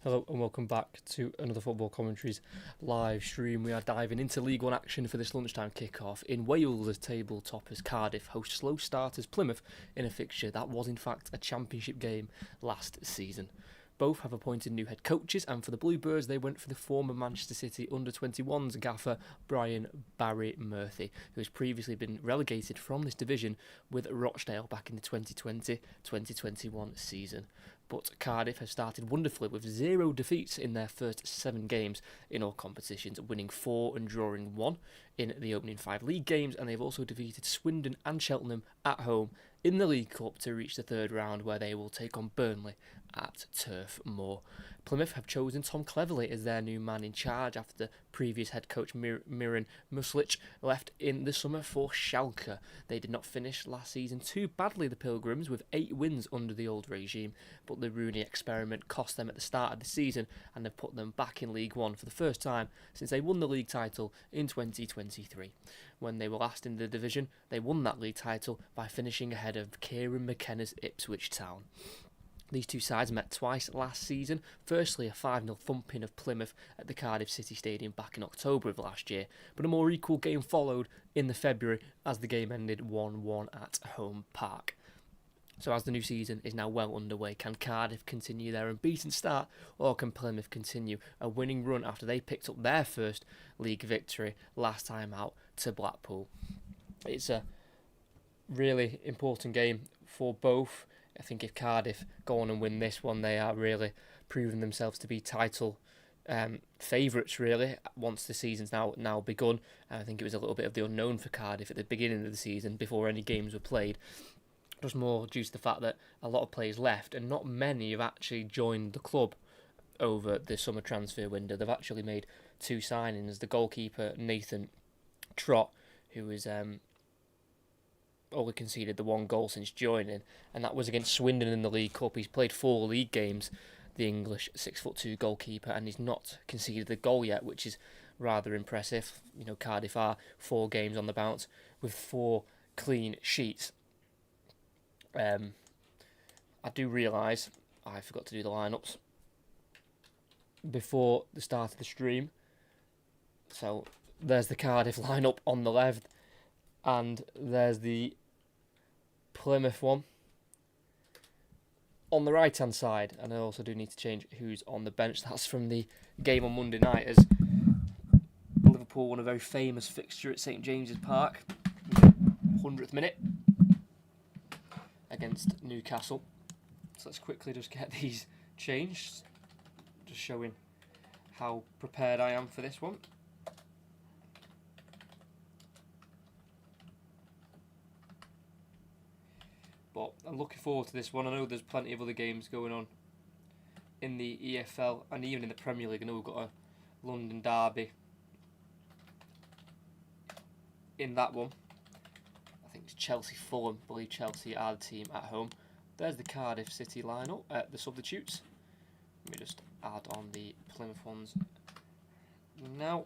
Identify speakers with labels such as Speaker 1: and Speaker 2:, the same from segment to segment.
Speaker 1: Hello and welcome back to another Football Commentaries live stream. We are diving into League One action for this lunchtime kick-off in Wales as table toppers Cardiff host slow starters Plymouth in a fixture that was in fact a championship game last season. Both have appointed new head coaches, and for the Bluebirds they went for the former Manchester City under-21s gaffer Brian Barry Murphy, who has previously been relegated from this division with Rochdale back in the 2020-2021 season. But Cardiff have started wonderfully with 0 defeats in their first 7 games in all competitions, winning 4 and drawing 1 in the opening 5 league games, and they've also defeated Swindon and Cheltenham at home in the League Cup to reach the third round, where they will take on Burnley at Turf Moor. Plymouth have chosen Tom Cleverley as their new man in charge after the previous head coach Miran Muslic left in the summer for Schalke. They did not finish last season too badly, the Pilgrims, with 8 wins under the old regime, but the Rooney experiment cost them at the start of the season and have put them back in League One for the first time since they won the league title in 2023. When they were last in the division, they won that league title by finishing ahead of Kieran McKenna's Ipswich Town. These two sides met twice last season, firstly a 5-0 thumping of Plymouth at the Cardiff City Stadium back in October of last year, but a more equal game followed in the February as the game ended 1-1 at Home Park. So as the new season is now well underway, can Cardiff continue their unbeaten start, or can Plymouth continue a winning run after they picked up their first league victory last time out to Blackpool? It's a really important game for both. I think if Cardiff go on and win this one, they are really proving themselves to be title favourites, really, once the season's now begun. I think it was a little bit of the unknown for Cardiff at the beginning of the season before any games were played. Just more due to the fact that a lot of players left and not many have actually joined the club over the summer transfer window. They've actually made 2 signings. The goalkeeper, Nathan Trott, who is only conceded the 1 goal since joining, and that was against Swindon in the League Cup. He's played 4 league games, the English 6'2" goalkeeper, and he's not conceded the goal yet, which is rather impressive. You know, Cardiff are 4 games on the bounce with 4 clean sheets. I do realise I forgot to do the lineups before the start of the stream. So there's the Cardiff lineup on the left, and there's the Plymouth one on the right hand side. And I also do need to change who's on the bench. That's from the game on Monday night as Liverpool won a very famous fixture at St James's Park in the 100th minute against Newcastle. So let's quickly just get these changed, just showing how prepared I am for this one. But I'm looking forward to this one. I know there's plenty of other games going on in the EFL and even in the Premier League. I know we've got a London derby in that one. I think it's Chelsea-Fulham. I believe Chelsea are the team at home. There's the Cardiff City lineup, the substitutes. Let me just add on the Plymouth ones now.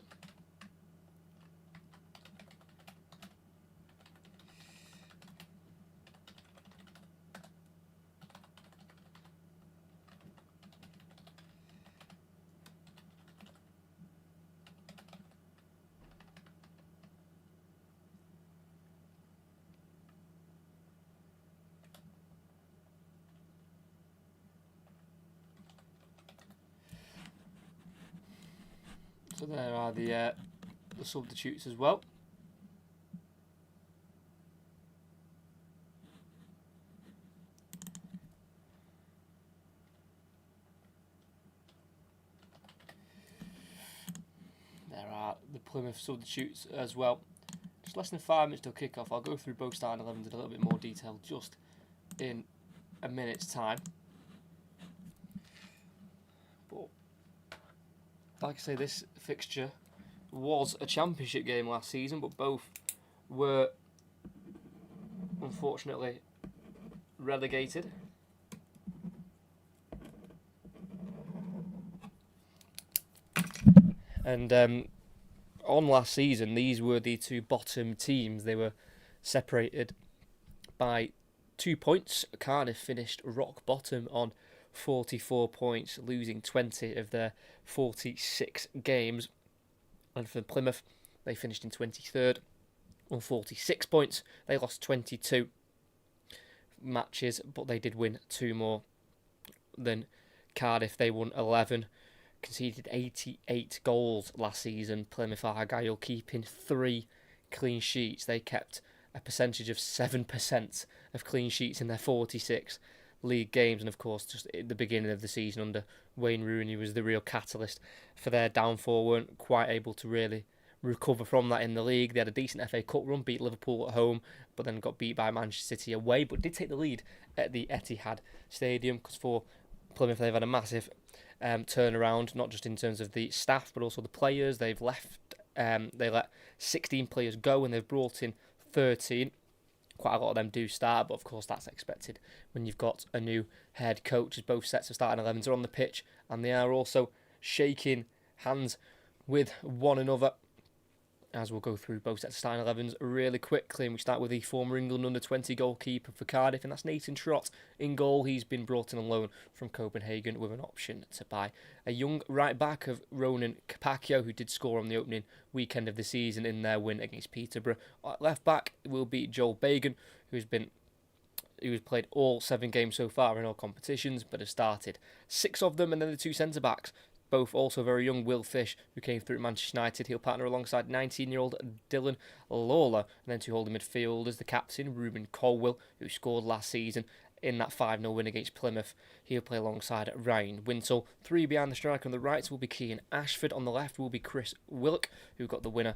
Speaker 1: So there are the substitutes as well. There are the Plymouth substitutes as well. Just less than 5 minutes till kick-off. I'll go through both starting 11s in a little bit more detail just in a minute's time. But like I say, this fixture was a championship game last season, but both were unfortunately relegated. And on last season, these were the 2 bottom teams. They were separated by 2 points. Cardiff finished rock bottom on 44 points, losing 20 of their 46 games. And for Plymouth, they finished in 23rd on 46 points. They lost 22 matches, but they did win 2 more than Cardiff. They won 11, conceded 88 goals last season. Plymouth Argyle keeping 3 clean sheets. They kept a percentage of 7% of clean sheets in their 46 league games, and of course just at the beginning of the season under Wayne Rooney was the real catalyst for their downfall. Weren't quite able to really recover from that in the league. They had a decent FA Cup run, beat Liverpool at home, but then got beat by Manchester City away, but did take the lead at the Etihad Stadium, because for Plymouth they've had a massive turnaround, not just in terms of the staff but also the players. They've they let 16 players go and they've brought in 13. Quite a lot of them do start, but of course that's expected when you've got a new head coach, as both sets of starting 11s are on the pitch and they are also shaking hands with one another. As we'll go through both sets of starting 11s really quickly, and we start with the former England under-20 goalkeeper for Cardiff, and that's Nathan Trott in goal. He's been brought in on loan from Copenhagen with an option to buy. A young right-back of Ronan Capaccio, who did score on the opening weekend of the season in their win against Peterborough. Left-back will be Joel Bagan, who's played all 7 games so far in all competitions, but has started 6 of them, and then the 2 centre-backs, both also very young. Will Fish, who came through at Manchester United, he'll partner alongside 19-year-old Dylan Lawler. And then 2 holding midfielders, the captain, Ruben Colwill, who scored last season in that 5-0 win against Plymouth. He'll play alongside Ryan Wintle. 3 behind the striker on the right will be Kean Ashford. On the left will be Chris Willock, who got the winner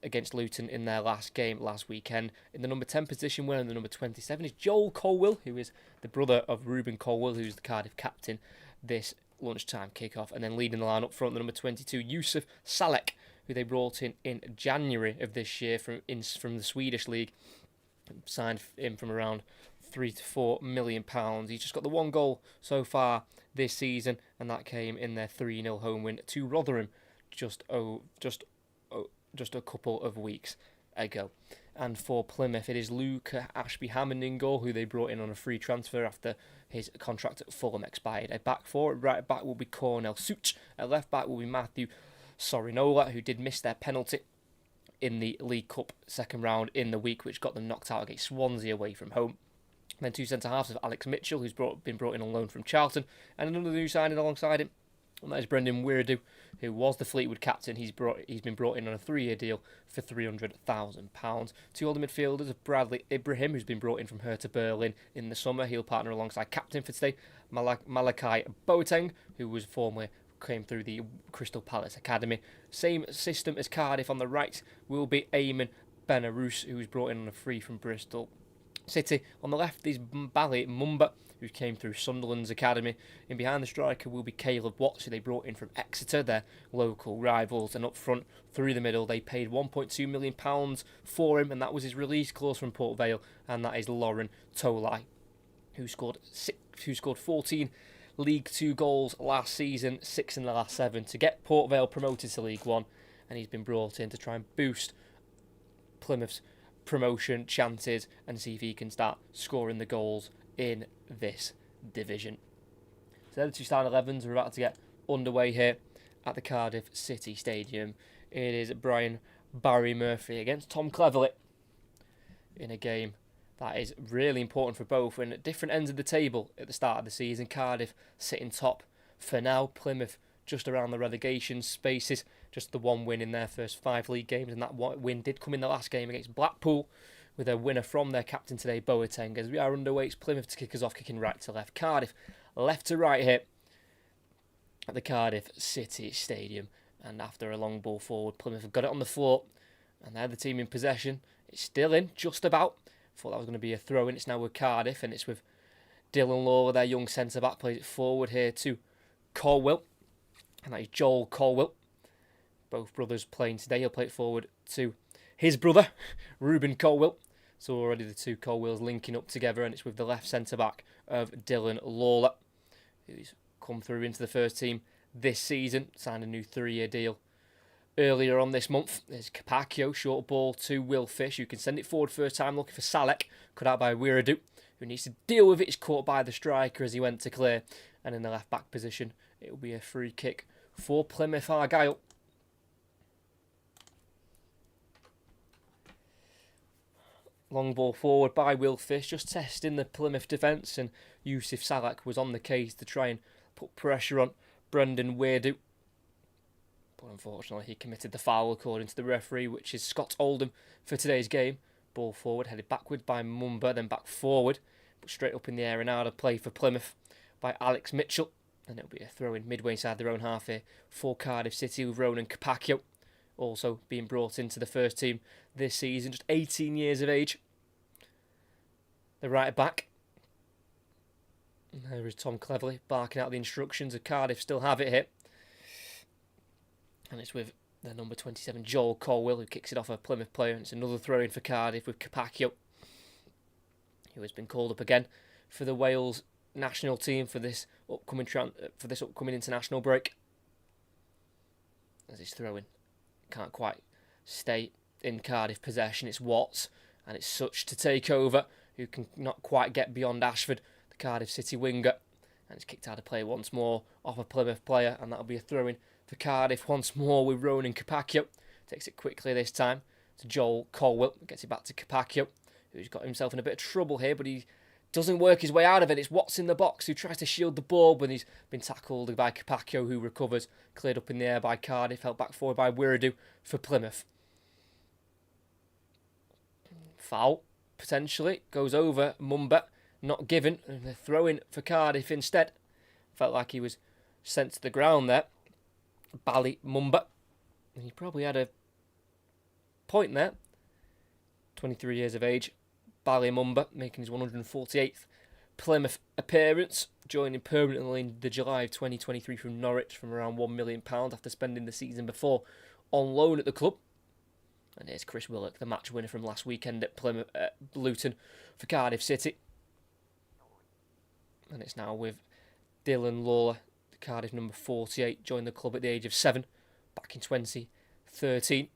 Speaker 1: against Luton in their last game last weekend. In the number 10 position, wearing the number 27, is Joel Colwill, who is the brother of Ruben Colwill, who's the Cardiff captain this lunchtime kickoff. And then leading the line up front, the number 22, Yusuf Salek, who they brought in January of this year from the Swedish league. Signed him from around £3 to £4 million. He's just got the 1 goal so far this season, and that came in their 3-0 home win to Rotherham just a couple of weeks ago. And for Plymouth, it is Luke Ashby-Hammond in goal, who they brought in on a free transfer after his contract at Fulham expired. A back 4, at right back will be Cornel Such. At left back will be Matthew Sorinola, who did miss their penalty in the League Cup second round in the week, which got them knocked out against Swansea away from home. And then 2 centre-halves of Alex Mitchell, who's been brought in on loan from Charlton, and another new signing alongside him, and that is Brendan Weirdu, who was the Fleetwood captain. He's been brought in on a 3-year deal for £300,000. 2 older midfielders of Bradley Ibrahim, who's been brought in from Hertha Berlin in the summer. He'll partner alongside captain for today, Malachi Boateng, who came through the Crystal Palace Academy. Same system as Cardiff. On the right will be Eamon Benarous, who was brought in on a free from Bristol City. On the left is Bali Mumba, who came through Sunderland's academy. In behind the striker will be Caleb Watts, who they brought in from Exeter, their local rivals. And up front, through the middle, they paid £1.2 million for him, and that was his release clause from Port Vale, and that is Lauren Tolai, who scored 14 League 2 goals last season, 6 in the last 7, to get Port Vale promoted to League 1, and he's been brought in to try and boost Plymouth's promotion chances and see if he can start scoring the goals in this division. So the 2 starting 11s are about to get underway here at the Cardiff City Stadium. It is Brian Barry Murphy against Tom Cleverley in a game that is really important for both, and at different ends of the table at the start of the season. Cardiff sitting top for now, Plymouth just around the relegation spaces, just the 1 win in their first 5 league games, and that win did come in the last game against Blackpool, with a winner from their captain today, Boateng. As we are underway, it's Plymouth to kick us off, kicking right to left. Cardiff left to right here at the Cardiff City Stadium. And after a long ball forward, Plymouth have got it on the floor, and they're the team in possession. It's still in, just about. Thought that was going to be a throw-in. It's now with Cardiff, and it's with Dylan Lawler, their young centre-back, plays it forward here to Colwill. And that is Joel Colwill. Both brothers playing today. He'll play it forward to his brother, Ruben Colwill. So already the 2 Colwills linking up together, and it's with the left centre-back of Dylan Lawler, who's come through into the first team this season, signed a new 3-year deal earlier on this month. There's Capaccio, short ball to Will Fish, who can send it forward first time, looking for Salek, cut out by Weiradu, who needs to deal with it. It's caught by the striker as he went to clear, And in the left back position, it will be a free kick for Plymouth Argyle. Long ball forward by Will Fish, just testing the Plymouth defence, and Yusuf Salak was on the case to try and put pressure on Brendan Weirdo. But unfortunately, he committed the foul according to the referee, which is Scott Oldham for today's game. Ball forward, headed backward by Mumba, then back forward, but straight up in the air and out of play for Plymouth by Alex Mitchell. And it'll be a throw in midway inside their own half here for Cardiff City, with Ronan Capacchio also being brought into the first team this season, just 18 years of age. The right back. And there is Tom Cleverley barking out the instructions. Cardiff still have it here. And it's with the number 27, Joel Colwill, who kicks it off a Plymouth player. And it's another throw-in for Cardiff with Capacchio, who has been called up again for the Wales national team for this upcoming international break. As he's throwing, can't quite stay in Cardiff possession. It's Watts, and it's Such to take over, who can not quite get beyond Ashford, the Cardiff City winger. And it's kicked out of play once more off a Plymouth player, and that'll be a throw-in for Cardiff once more with Ronan Capacchio. Takes it quickly this time to Joel Colwill. Gets it back to Capacchio, who's got himself in a bit of trouble here, but he doesn't work his way out of it. It's Watts in the box who tries to shield the ball, but he's been tackled by Capacchio, who recovers. Cleared up in the air by Cardiff, held back forward by Weirdo for Plymouth. Foul, potentially, goes over Mumba, not given, and they're throwing for Cardiff instead. Felt like he was sent to the ground there. Bally Mumba, and he probably had a point there. 23 years of age, Bally Mumba, making his 148th Plymouth appearance, joining permanently in the July of 2023 from Norwich from around £1 million after spending the season before on loan at the club. And here's Chris Willock, the match winner from last weekend at Luton for Cardiff City. And it's now with Dylan Lawler, the Cardiff number 48, joined the club at the age of 7 back in 2013.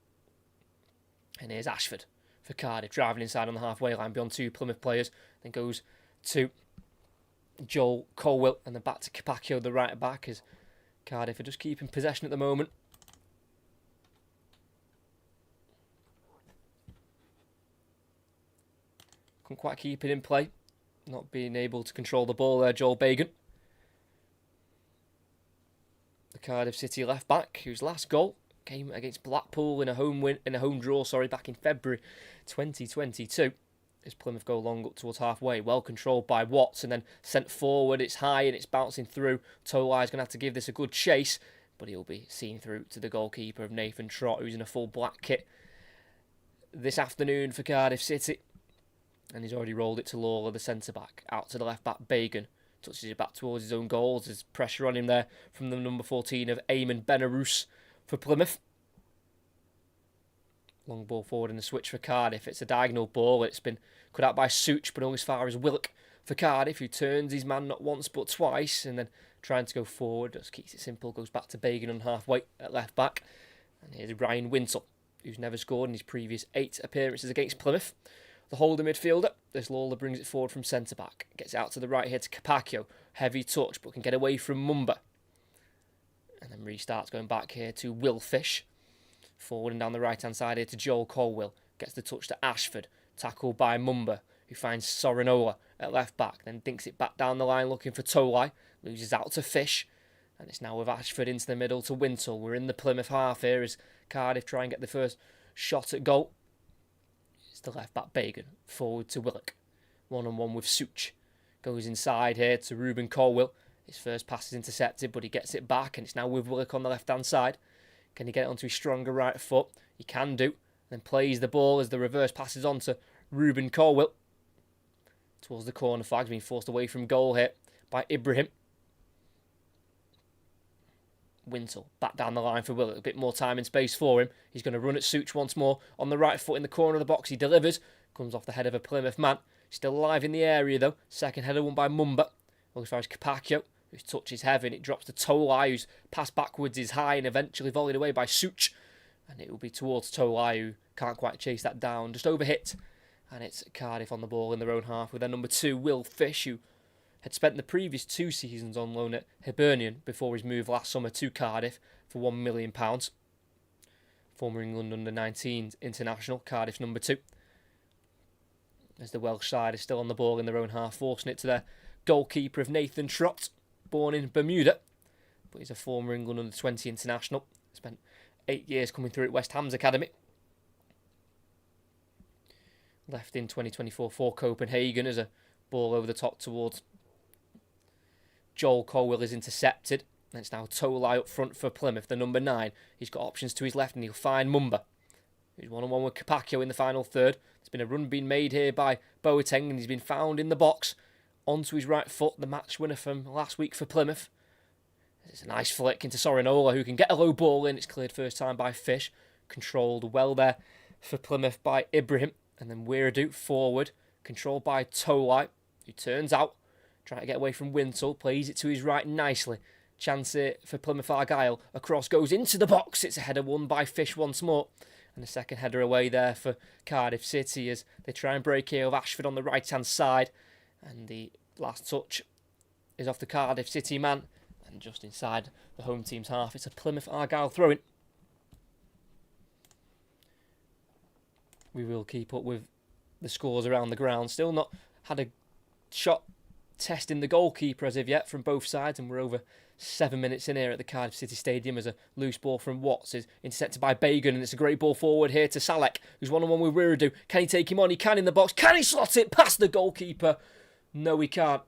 Speaker 1: And here's Ashford for Cardiff, driving inside on the halfway line beyond 2 Plymouth players. Then goes to Joel Colwill, and then back to Capacchio, the right back, as Cardiff are just keeping possession at the moment. Couldn't quite keep it in play. Not being able to control the ball there, Joel Bagan. The Cardiff City left back, whose last goal came against Blackpool in a home draw back in February 2022. As Plymouth go long up towards halfway, well controlled by Watts, and then sent forward. It's high and it's bouncing through. Tolai's going to have to give this a good chase, but he'll be seen through to the goalkeeper of Nathan Trott, who's in a full black kit this afternoon for Cardiff City. And he's already rolled it to Lawler, the centre-back. Out to the left-back, Bagan. Touches it back towards his own goals. There's pressure on him there from the number 14 of Eamon Benarous for Plymouth. Long ball forward in the switch for Cardiff. It's a diagonal ball. It's been cut out by Such, but only as far as Willock for Cardiff, who turns his man not once but twice, and then trying to go forward. Just keeps it simple. Goes back to Bagan on halfway at left-back. And here's Ryan Wintle, who's never scored in his previous 8 appearances against Plymouth. The holding midfielder, this Lawler brings it forward from centre-back. Gets it out to the right here to Capacchio. Heavy touch, but can get away from Mumba. And then restarts going back here to Will Fish. Forward and down the right-hand side here to Joel Colwill. Gets the touch to Ashford. Tackled by Mumba, who finds Sorinola at left-back. Then dinks it back down the line looking for Tolai. Loses out to Fish. And it's now with Ashford into the middle to Wintle. We're in the Plymouth half here as Cardiff try and get the first shot at goal. It's the left-back Bagan, forward to Willock. One-on-one with Such. Goes inside here to Ruben Colwill. His first pass is intercepted, but he gets it back, and it's now with Willock on the left-hand side. Can he get it onto his stronger right foot? He can do. Then plays the ball as the reverse passes on to Ruben Colwill. Towards the corner flag, being forced away from goal here by Ibrahim. Wintle back down the line for Willock. A bit more time and space for him. He's going to run at Such once more on the right foot in the corner of the box. He delivers. Comes off the head of a Plymouth man. Still alive in the area though. Second header won by Mumba. As far as Capacchio, whose touch is heavy and it drops to Tolai, whose pass backwards is high and eventually volleyed away by Such. And it will be towards Tolai, who can't quite chase that down. Just overhit. And it's Cardiff on the ball in their own half with their number 2, Will Fish, who had spent the previous 2 seasons on loan at Hibernian before his move last summer to Cardiff for £1 million. Former England under-19s international, Cardiff's number 2. As the Welsh side is still on the ball in their own half, forcing it to their goalkeeper of Nathan Trott, born in Bermuda, but he's a former England under-20 international. Spent 8 years coming through at West Ham's academy. Left in 2024 for Copenhagen as a ball over the top towards Joel Colwill is intercepted. And it's now Tolai up front for Plymouth, the number 9. He's got options to his left and he'll find Mumba, who's one-on-one with Capaccio in the final third. There's been a run being made here by Boateng and he's been found in the box. Onto his right foot, the match winner from last week for Plymouth. It's a nice flick into Sorinola, who can get a low ball in. It's cleared first time by Fish. Controlled well there for Plymouth by Ibrahim. And then Weiradu forward, controlled by Tolai, who turns out, trying to get away from Wintle, plays it to his right nicely. Chance it for Plymouth Argyle. A cross goes into the box. It's a header won by Fish once more. And a second header away there for Cardiff City as they try and break here of Ashford on the right-hand side. And the last touch is off the Cardiff City man. And just inside the home team's half, it's a Plymouth Argyle throw-in. We will keep up with the scores around the ground. Still not had a shot testing the goalkeeper as of yet from both sides. And we're over 7 minutes in here at the Cardiff City Stadium as a loose ball from Watts is intercepted by Bagan. And it's a great ball forward here to Salek, who's one-on-one with Weiradu. Can he take him on? He can in the box. Can he slot it past the goalkeeper? No, he can't.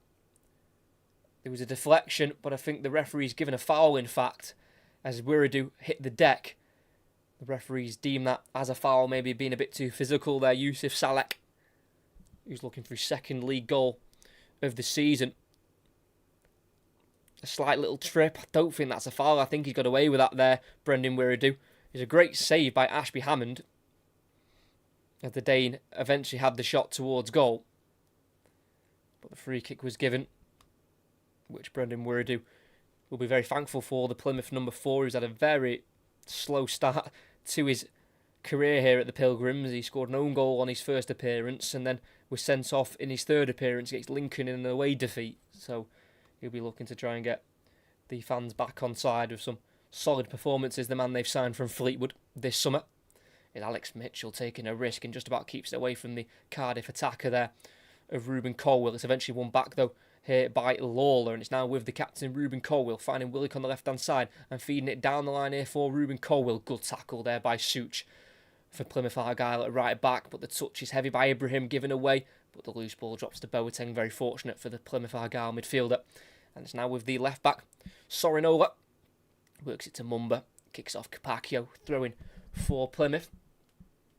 Speaker 1: There was a deflection, but I think the referee's given a foul, in fact, as Weiradu hit the deck. The referees deem that as a foul, maybe being a bit too physical there. Yusuf Salek, who's looking for his second league goal of the season. A slight little trip. I don't think that's a foul. I think he's got away with that there, Brendan Weiradu. It's a great save by Ashby Hammond, as the Dane eventually had the shot towards goal. But the free kick was given, which Brendan Weiradu will be very thankful for. The Plymouth number 4, who's had a very slow start to his career here at the Pilgrims. He scored an own goal on his first appearance and then was sent off in his third appearance against Lincoln in an away defeat. So he'll be looking to try and get the fans back on side with some solid performances. The man they've signed from Fleetwood this summer is Alex Mitchell, taking a risk and just about keeps it away from the Cardiff attacker there of Ruben Colwill. It's eventually won back though here by Lawler, and it's now with the captain Ruben Colwill, finding Willick on the left-hand side and feeding it down the line here for Ruben Colwill. Good tackle there by Such for Plymouth Argyle at right back, but the touch is heavy by Ibrahim, given away, but the loose ball drops to Boateng. Very fortunate for the Plymouth Argyle midfielder. And it's now with the left-back Sorinola, works it to Mumba, kicks off Capaccio, throwing for Plymouth.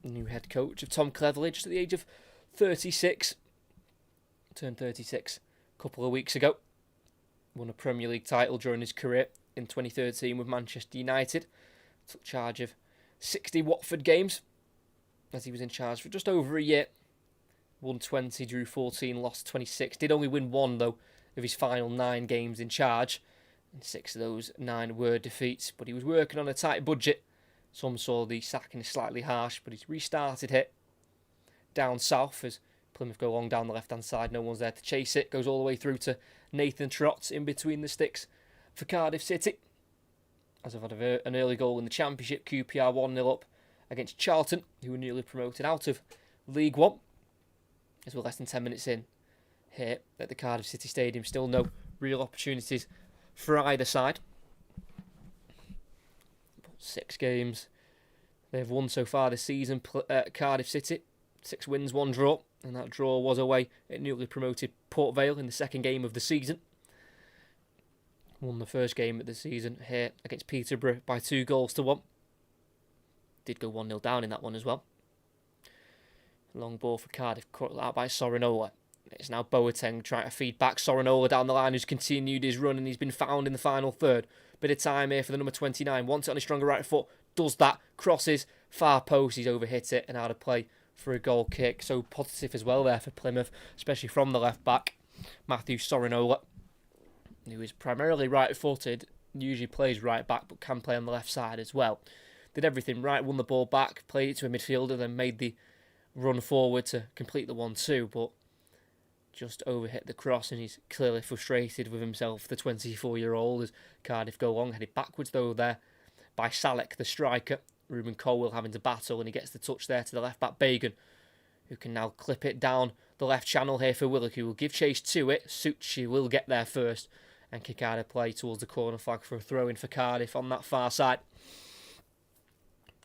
Speaker 1: New head coach of Tom Cleverley, just at the age of 36, turned 36 a couple of weeks ago. Won a Premier League title during his career in 2013 with Manchester United. Took charge of 60 Watford games as he was in charge for just over a year. Won 20, drew 14, lost 26. Did only win 1 though of his final 9 games in charge, and 6 of those 9 were defeats. But he was working on a tight budget. Some saw the sacking as slightly harsh, but he's restarted it down south as Plymouth go long down the left-hand side. No one's there to chase it. Goes all the way through to Nathan Trott in between the sticks for Cardiff City. As I've had an early goal in the Championship, QPR 1-0 up against Charlton, who were newly promoted out of League One. As we're less than 10 minutes in here at the Cardiff City Stadium. Still no real opportunities for either side. 6 games they've won so far this season, Cardiff City. 6 wins, 1 draw. And that draw was away at newly promoted Port Vale in the second game of the season. Won the first game of the season here against Peterborough by 2-1. Did go 1-0 down in that one as well. Long ball for Cardiff, cut out by Sorinola. It's now Boateng trying to feed back Sorinola down the line, who's continued his run and he's been found in the final third. Bit of time here for the number 29. Wants it on his stronger right foot. Does that. Crosses. Far post. He's overhit it and out of play for a goal kick. So positive as well there for Plymouth, especially from the left back, Matthew Sorinola, who is primarily right-footed, usually plays right back but can play on the left side as well. Did everything right, won the ball back, played it to a midfielder, then made the run forward to complete the 1-2, but just overhit the cross, and he's clearly frustrated with himself, the 24-year-old, as Cardiff go along, headed backwards though there by Salek, the striker. Ruben Colwill having to battle, and he gets the touch there to the left-back Bagan, who can now clip it down the left channel here for Willock, who will give chase to it. Suchi will get there first and kick out of play towards the corner flag for a throw-in for Cardiff on that far side.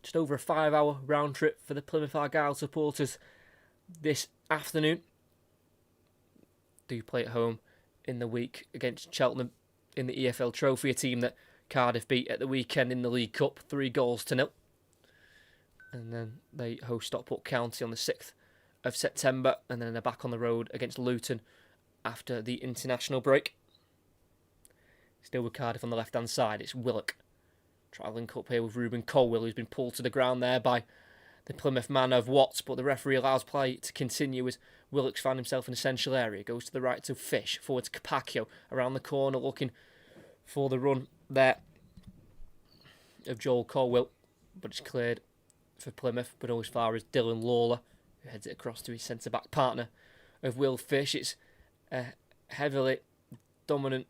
Speaker 1: Just over a 5-hour round trip for the Plymouth Argyle supporters this afternoon. Do play at home in the week against Cheltenham in the EFL Trophy, a team that Cardiff beat at the weekend in the League Cup, 3-0. And then they host Stockport County on the 6th of September, and then they're back on the road against Luton after the international break. Still with Cardiff on the left-hand side, it's Willock. Travelling up here with Ruben Colwill, who's been pulled to the ground there by the Plymouth man of Watts, but the referee allows play to continue as Willock's found himself in a central area. Goes to the right to Fish, forward to Capaccio, around the corner looking for the run there of Joel Colwill, but it's cleared for Plymouth, but as far as Dylan Lawler, who heads it across to his centre-back partner of Will Fish. It's a heavily dominant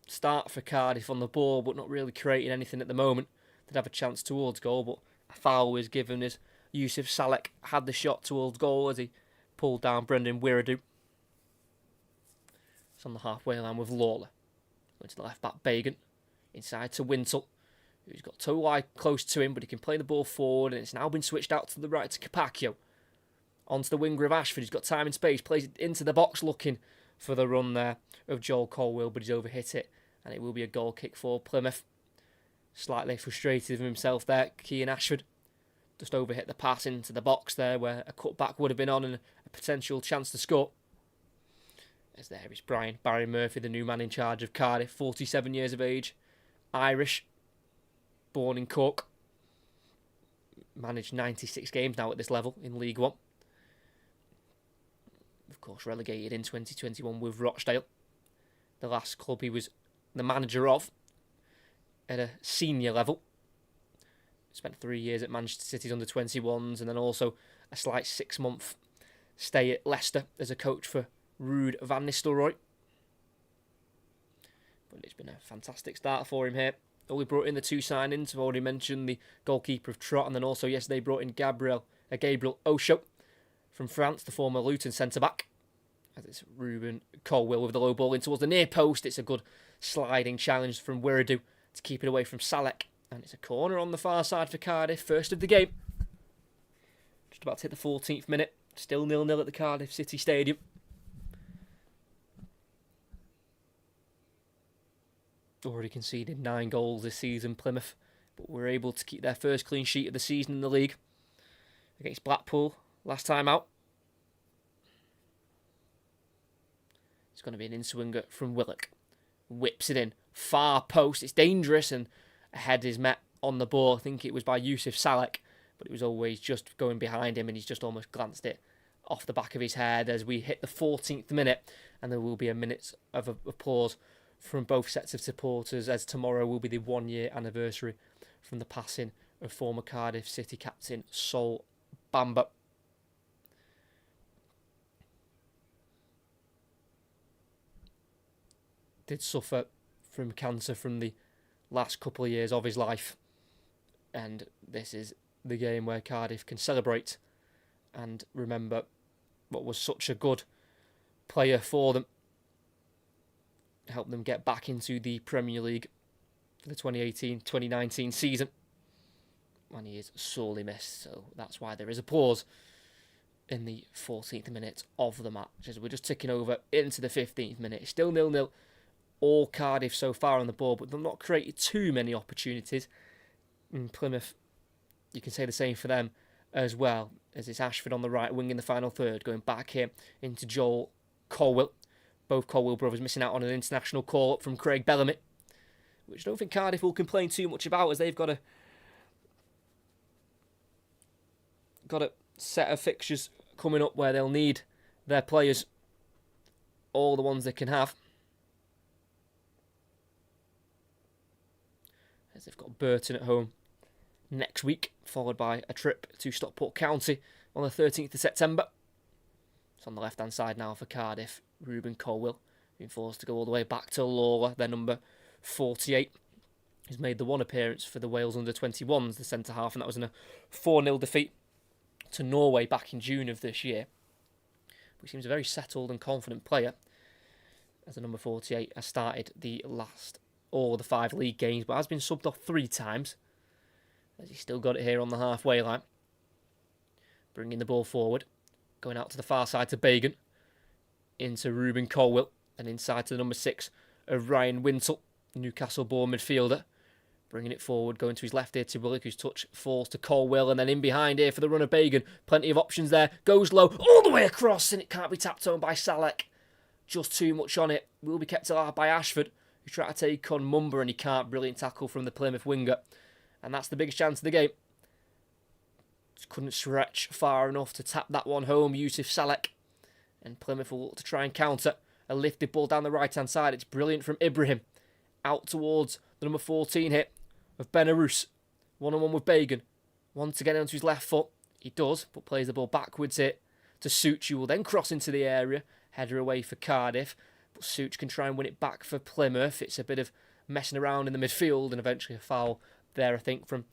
Speaker 1: start for Cardiff on the ball, but not really creating anything at the moment. They'd have a chance towards goal, but a foul was given as Yusuf Salek had the shot towards goal as he pulled down Brendan Wiredu. It's on the halfway line with Lawler. Going to the left-back Bagan. Inside to Wintle, who's got Tolai close to him, but he can play the ball forward, and it's now been switched out to the right to Capaccio. Onto the winger of Ashford, he's got time and space, plays it into the box looking for the run there of Joel Colwill, but he's overhit it, and it will be a goal kick for Plymouth. Slightly frustrated with himself there, Kean Ashford. Just overhit the pass into the box there, where a cutback would have been on and a potential chance to score. As there is Barry Murphy, the new man in charge of Cardiff, 47 years of age, Irish, born in Cork. Managed 96 games now at this level in League One. Of course, relegated in 2021 with Rochdale. The last club he was the manager of at a senior level. Spent 3 years at Manchester City's under-21s, and then also a slight 6-month stay at Leicester as a coach for Ruud van Nistelrooy. But it's been a fantastic start for him here. Only brought in the 2 signings. I've already mentioned the goalkeeper of Trot, and then also yesterday brought in Gabriel Osho from France, the former Luton centre-back. As it's Ruben Colwill with the low ball in towards the near post. It's a good sliding challenge from Wiredu to keep it away from Salek. And it's a corner on the far side for Cardiff, first of the game. Just about to hit the 14th minute. Still 0-0 at the Cardiff City Stadium. Already conceded 9 goals this season, Plymouth. But were able to keep their first clean sheet of the season in the league against Blackpool last time out. It's going to be an in-swinger from Willock. Whips it in. Far post. It's dangerous, and a head is met on the ball. I think it was by Yusuf Salek, but it was always just going behind him, and he's just almost glanced it off the back of his head as we hit the 14th minute, and there will be a minute of applause from both sets of supporters, as tomorrow will be the 1-year anniversary from the passing of former Cardiff City captain Sol Bamba. Did suffer from cancer from the last couple of years of his life, and this is the game where Cardiff can celebrate and remember what was such a good player for them. Helped them get back into the Premier League for the 2018-2019 season, and he is sorely missed, so that's why there is applause in the 14th minute of the match, as we're just ticking over into the 15th minute. It's still 0-0. All Cardiff so far on the ball, but they've not created too many opportunities. In Plymouth, you can say the same for them as well, as it's Ashford on the right wing in the final third, going back here into Joel Colwill. Both Colwill brothers missing out on an international call-up from Craig Bellamy, which I don't think Cardiff will complain too much about, as they've got a set of fixtures coming up where they'll need their players, all the ones they can have. As they've got Burton at home next week, followed by a trip to Stockport County on the 13th of September. It's on the left-hand side now for Cardiff. Ruben Colwill being forced to go all the way back to Lawler, their number 48. He's made the one appearance for the Wales under-21s, the centre-half, and that was in a 4-0 defeat to Norway back in June of this year. But he seems a very settled and confident player, as the number 48 has started all the 5 league games, but has been subbed off 3 times, as he's still got it here on the halfway line. Bringing the ball forward, going out to the far side to Bagan, into Ruben Colwill, and inside to the number 6 of Ryan Wintle, Newcastle-born midfielder. Bringing it forward, going to his left here to Willock, whose touch falls to Colwill, and then in behind here for the run of Bagan. Plenty of options there. Goes low, all the way across, and it can't be tapped home by Salek. Just too much on it. Will be kept alive by Ashford, who tried to take on Mumba, and he can't. Brilliant tackle from the Plymouth winger. And that's the biggest chance of the game. Just couldn't stretch far enough to tap that one home, Yusuf Salek. And Plymouth will look to try and counter. A lifted ball down the right-hand side. It's brilliant from Ibrahim. Out towards the number 14 hit of Benarous. One-on-one with Bagan. Wants to get onto his left foot. He does, but plays the ball backwards here to Such, who will then cross into the area. Header away for Cardiff. But Such can try and win it back for Plymouth. It's a bit of messing around in the midfield, and eventually a foul there, I think, from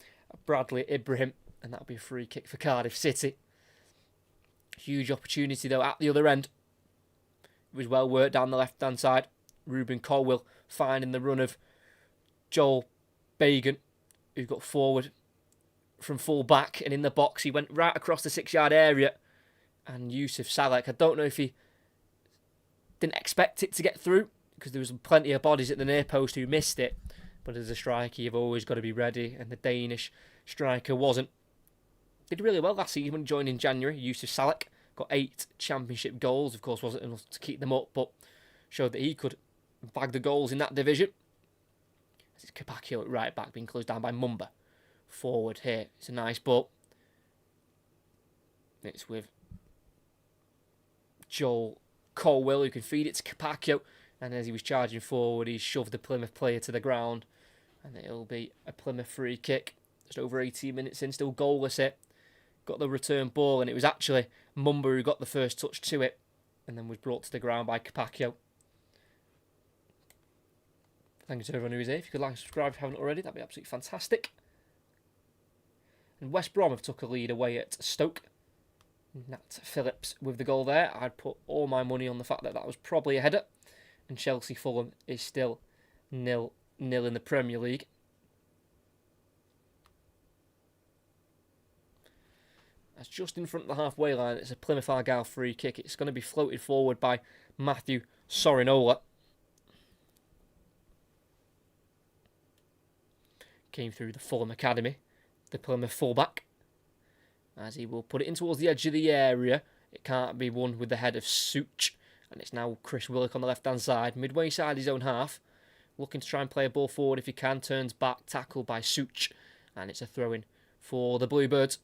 Speaker 1: Bradley Ibrahim. And that'll be a free kick for Cardiff City. Huge opportunity, though, at the other end. It was well worked down the left-hand side. Ruben Colwill finding the run of Joel Bagan, who got forward from full back, and in the box he went right across the 6-yard area. And Yusuf Salek, I don't know if he didn't expect it to get through, because there was plenty of bodies at the near post who missed it. But as a striker, you've always got to be ready, and the Danish striker wasn't. Did really well last season when he joined in January. Yusuf Salek got 8 championship goals. Of course, wasn't enough to keep them up, but showed that he could bag the goals in that division. This is Capaccio at right back, being closed down by Mumba. Forward here. It's a nice ball. It's with Joel Colwill, who can feed it to Capaccio. And as he was charging forward, he shoved the Plymouth player to the ground. And it'll be a Plymouth free kick. Just over 18 minutes in, still goalless here. Got the return ball, and it was actually Mumba who got the first touch to it. And then was brought to the ground by Capaccio. Thank you to everyone who is here. If you could like and subscribe if you haven't already, that'd be absolutely fantastic. And West Brom have took a lead away at Stoke. Nat Phillips with the goal there. I'd put all my money on the fact that that was probably a header. And Chelsea Fulham is still 0-0 in the Premier League. That's just in front of the halfway line. It's a Plymouth Argyle free kick. It's going to be floated forward by Matthew Sorinola. Came through the Fulham Academy, the Plymouth fullback, as he will put it in towards the edge of the area. It can't be won with the head of Such, and it's now Chris Willock on the left-hand side, midway side his own half, looking to try and play a ball forward if he can, turns back, tackled by Such, and it's a throw-in for the Bluebirds.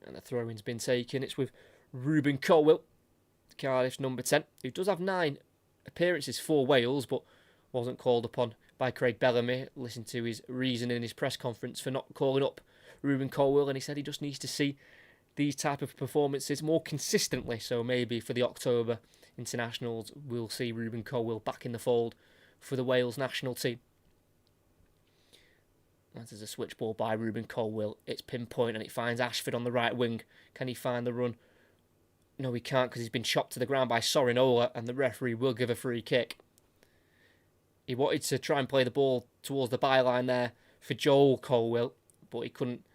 Speaker 1: And the throw-in's been taken. It's with Ruben Colwill, Cardiff's number 10, who does have 9 appearances for Wales, but wasn't called upon by Craig Bellamy. Listen to his reason in his press conference for not calling up Ruben Colwill, and he said he just needs to see these type of performances more consistently. So maybe for the October internationals, we'll see Ruben Colwill back in the fold for the Wales national team. That is a switch ball by Ruben Colwill. It's pinpoint and it finds Ashford on the right wing. Can he find the run? No, he can't, because he's been chopped to the ground by Sorinola, and the referee will give a free kick. He wanted to try and play the ball towards the byline there for Joel Colwill, but he couldn't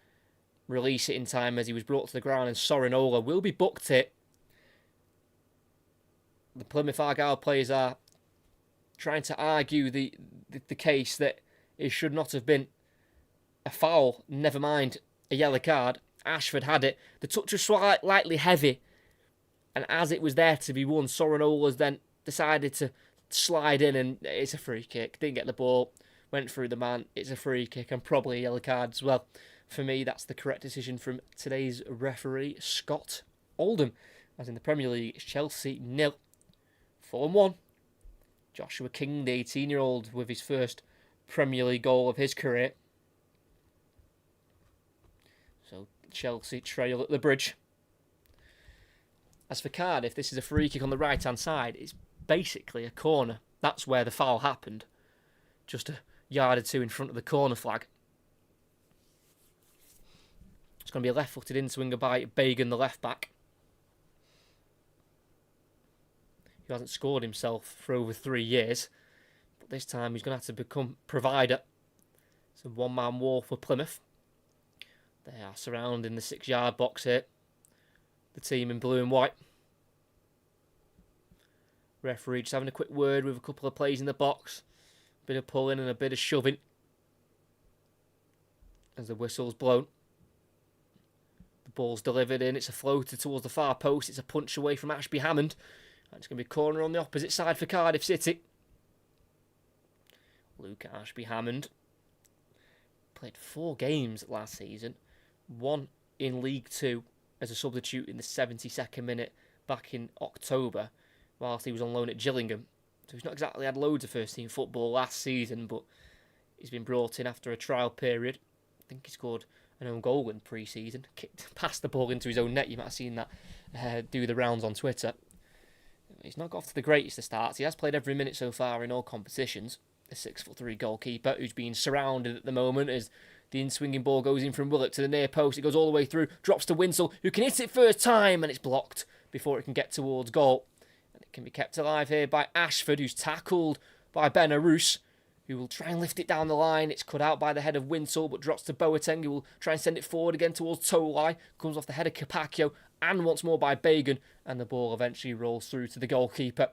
Speaker 1: release it in time as he was brought to the ground, and Sorinola will be booked it. The Plymouth Argyle players are trying to argue the case that it should not have been a foul, never mind a yellow card. Ashford had it. The touch was slightly heavy, and as it was there to be won, Sorinola's then decided to slide in, and it's a free kick. Didn't get the ball, went through the man. It's a free kick and probably a yellow card as well. For me, that's the correct decision from today's referee, Scott Oldham. As in the Premier League, it's Chelsea 0, Fulham 1. Joshua King, the 18-year-old, with his first Premier League goal of his career. So Chelsea trail at the bridge. As for Cardiff, this is a free kick on the right-hand side. It's basically a corner. That's where the foul happened. Just a yard or two in front of the corner flag. It's going to be a left-footed in-swinger by Bagan, the left-back. Who hasn't scored himself for over 3 years. But this time he's going to have to become provider. It's a one-man war for Plymouth. They are surrounding the 6-yard box here. The team in blue and white. Referee just having a quick word with a couple of plays in the box. A bit of pulling and a bit of shoving. As the whistle's blown. The ball's delivered in. It's a floater towards the far post. It's a punch away from Ashby Hammond. And it's going to be a corner on the opposite side for Cardiff City. Luke Ashby Hammond played 4 games last season. 1 in League 2 as a substitute in the 72nd minute back in October, whilst he was on loan at Gillingham. So he's not exactly had loads of first team football last season, but he's been brought in after a trial period. I think he scored an own goal in pre-season. Kicked past the ball into his own net. You might have seen that do the rounds on Twitter. He's not got off to the greatest of starts. He has played every minute so far in all competitions. The 6'3" goalkeeper who's being surrounded at the moment as the in-swinging ball goes in from Willock to the near post. It goes all the way through, drops to Winsell, who can hit it first time, and it's blocked before it can get towards goal. And it can be kept alive here by Ashford, who's tackled by Ben Arous, who will try and lift it down the line. It's cut out by the head of Winsell, but drops to Boateng, who will try and send it forward again towards Tolai. Comes off the head of Capaccio, and once more by Bagan, and the ball eventually rolls through to the goalkeeper.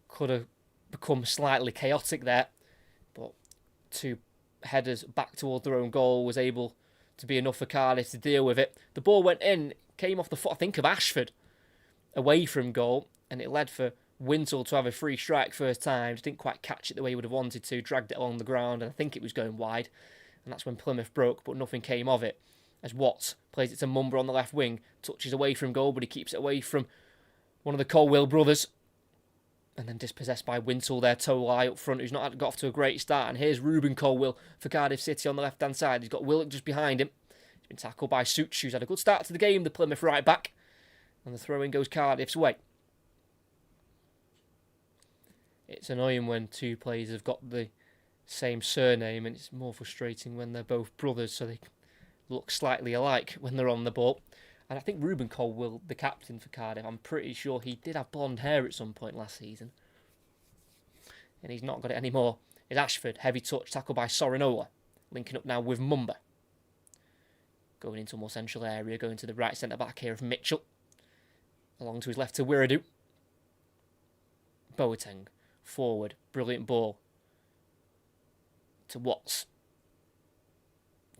Speaker 1: Could have become slightly chaotic there, but 2 headers back towards their own goal was able to be enough for Cardiff to deal with it. The ball went in, came off the foot, I think, of Ashford, away from goal, and it led for Winsell to have a free strike first time. Just didn't quite catch it the way he would have wanted to, dragged it along the ground, and I think it was going wide, and that's when Plymouth broke, but nothing came of it. As Watts plays it to Mumba on the left wing, touches away from goal, but he keeps it away from one of the Colwill brothers. And then dispossessed by Winsell there, Tolai up front, who's not got off to a great start. And here's Ruben Colwill for Cardiff City on the left-hand side. He's got Willock just behind him. He's been tackled by Such, who's had a good start to the game, the Plymouth right back. And the throw-in goes Cardiff's way. It's annoying when 2 players have got the same surname, and it's more frustrating when they're both brothers, so they look slightly alike when they're on the ball. And I think Ruben Colwill, the captain for Cardiff, I'm pretty sure he did have blonde hair at some point last season. And he's not got it anymore. It's Ashford, heavy touch, tackled by Sorinola. Linking up now with Mumba. Going into a more central area, going to the right centre-back here of Mitchell. Along to his left to Wiradou. Boateng, forward, brilliant ball. To Watts.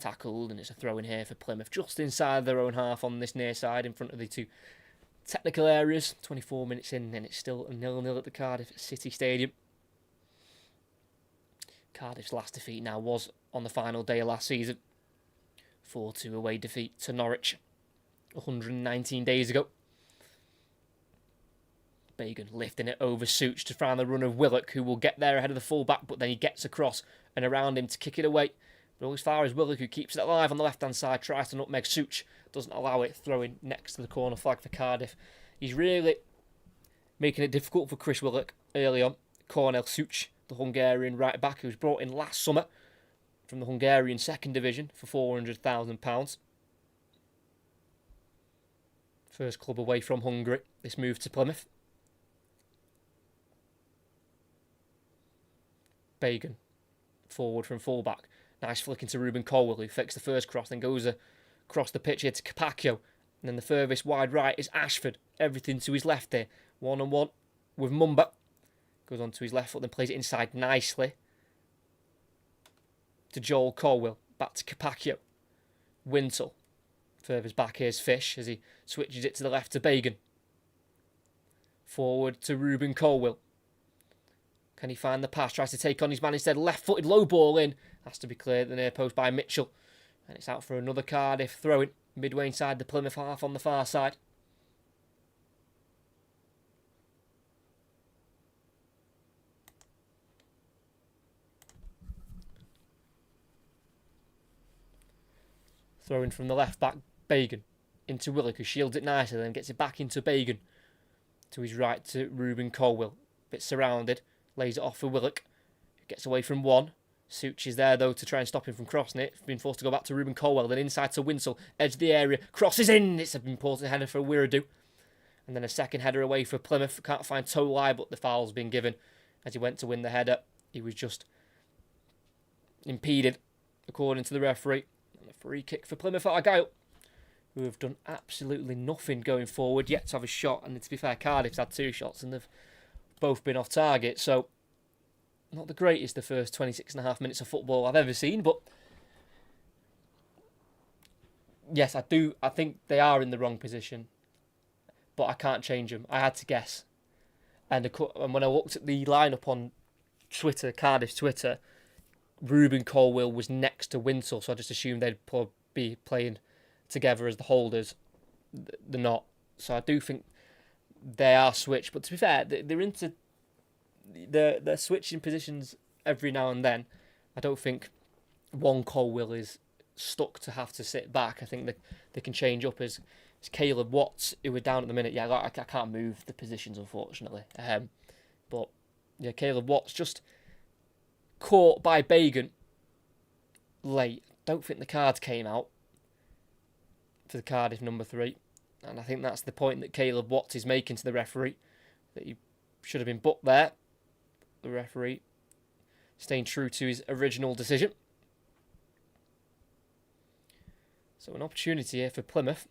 Speaker 1: Tackled, and it's a throw in here for Plymouth, just inside their own half on this near side, in front of the 2 technical areas. 24 minutes in, and it's still 0-0 at the Cardiff City Stadium. Cardiff's last defeat now was on the final day of last season. 4-2 away defeat to Norwich 119 days ago. Bagan lifting it over Such to find the run of Willock, who will get there ahead of the full-back, but then he gets across and around him to kick it away. But as far as Willock, who keeps it alive on the left-hand side, tries to nutmeg Such, doesn't allow it, throwing next to the corner flag for Cardiff. He's really making it difficult for Chris Willock early on. Cornel Such, the Hungarian right-back, who was brought in last summer from the Hungarian second division for £400,000. First club away from Hungary, this move to Plymouth. Bagan, forward from full-back. Nice flick into Ruben Colwill, who flicks the first cross, then goes across the pitch here to Capaccio. And then the furthest wide right is Ashford. Everything to his left here. 1-on-1 with Mumba. Goes on to his left foot, then plays it inside nicely. To Joel Colwill. Back to Capaccio. Winsell. Furthest back here's Fish as he switches it to the left to Bagan. Forward to Ruben Colwill. Can he find the pass? Tries to take on his man instead. Left-footed low ball in. Has to be cleared at the near post by Mitchell. And it's out for another Cardiff throw-in. Midway inside the Plymouth half on the far side. Throwing from the left back, Bagan into Willock, who shields it nicely, then gets it back into Bagan. To his right to Ruben Colwill. Bit surrounded, lays it off for Willock, who gets away from one. Such is there though to try and stop him from crossing it. Been forced to go back to Ruben Colwill, then inside to Winsell, edge of the area, crosses in. It's an important header for Wiradoo. And then a second header away for Plymouth. Can't find Tolai, but the foul's been given as he went to win the header. He was just impeded, according to the referee. And a free kick for Plymouth Argyle, who have done absolutely nothing going forward, yet to have a shot. And to be fair, Cardiff's had 2 shots and they've both been off target. So, not the greatest the first 26.5 minutes of football I've ever seen, but yes, I think they are in the wrong position, but I can't change them. I had to guess. And when I looked at the lineup on Twitter, Cardiff's Twitter, Ruben Colwill was next to Winsell, so I just assumed they'd be playing together as the holders. They're not. So I do think they are switched. But to be fair, they're switching positions every now and then. I don't think one Colwill is stuck to have to sit back. I think they can change up as Caleb Watts, who were down at the minute. Yeah, I can't move the positions, unfortunately. But yeah, Caleb Watts just caught by Bagan late. Don't think the cards came out for the Cardiff number 3. And I think that's the point that Caleb Watts is making to the referee, that he should have been booked there. The referee staying true to his original decision. So an opportunity here for Plymouth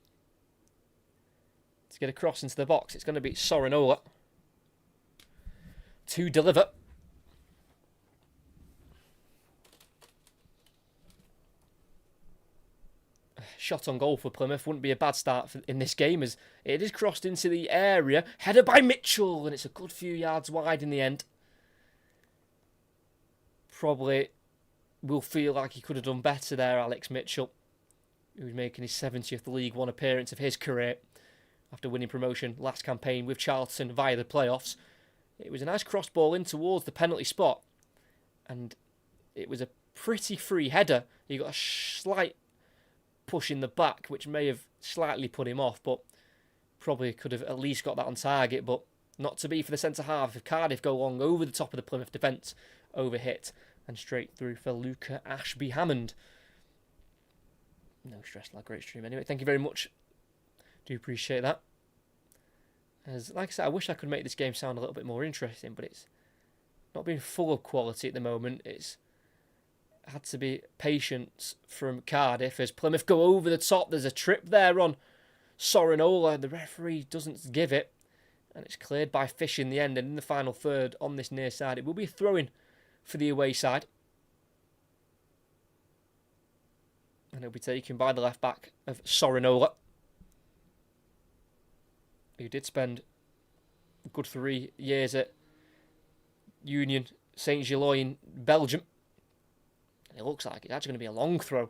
Speaker 1: to get a cross into the box. It's going to be Sorinola to deliver. Shot on goal for Plymouth wouldn't be a bad start in this game, as it is crossed into the area. Header by Mitchell, and it's a good few yards wide in the end. Probably will feel like he could have done better there, Alex Mitchell, who's making his 70th League One appearance of his career after winning promotion last campaign with Charlton via the playoffs. It was a nice cross ball in towards the penalty spot, and it was a pretty free header. He got a slight push in the back, which may have slightly put him off, but probably could have at least got that on target, but not to be for the centre-half. If Cardiff go long over the top of the Plymouth defence, overhit, and straight through for Luca Ashby-Hammond. No stress, like great stream anyway. Thank you very much. Do appreciate that. As like I said, I wish I could make this game sound a little bit more interesting, but it's not been full of quality at the moment. It's had to be patience from Cardiff as Plymouth go over the top. There's a trip there on Sorinola. The referee doesn't give it, and it's cleared by Fish in the end. And in the final third on this near side, it will be a throw-in for the away side. And it'll be taken by the left back of Sorinola, who did spend a good 3 years at Union Saint-Gilloise in Belgium. It looks like it's actually going to be a long throw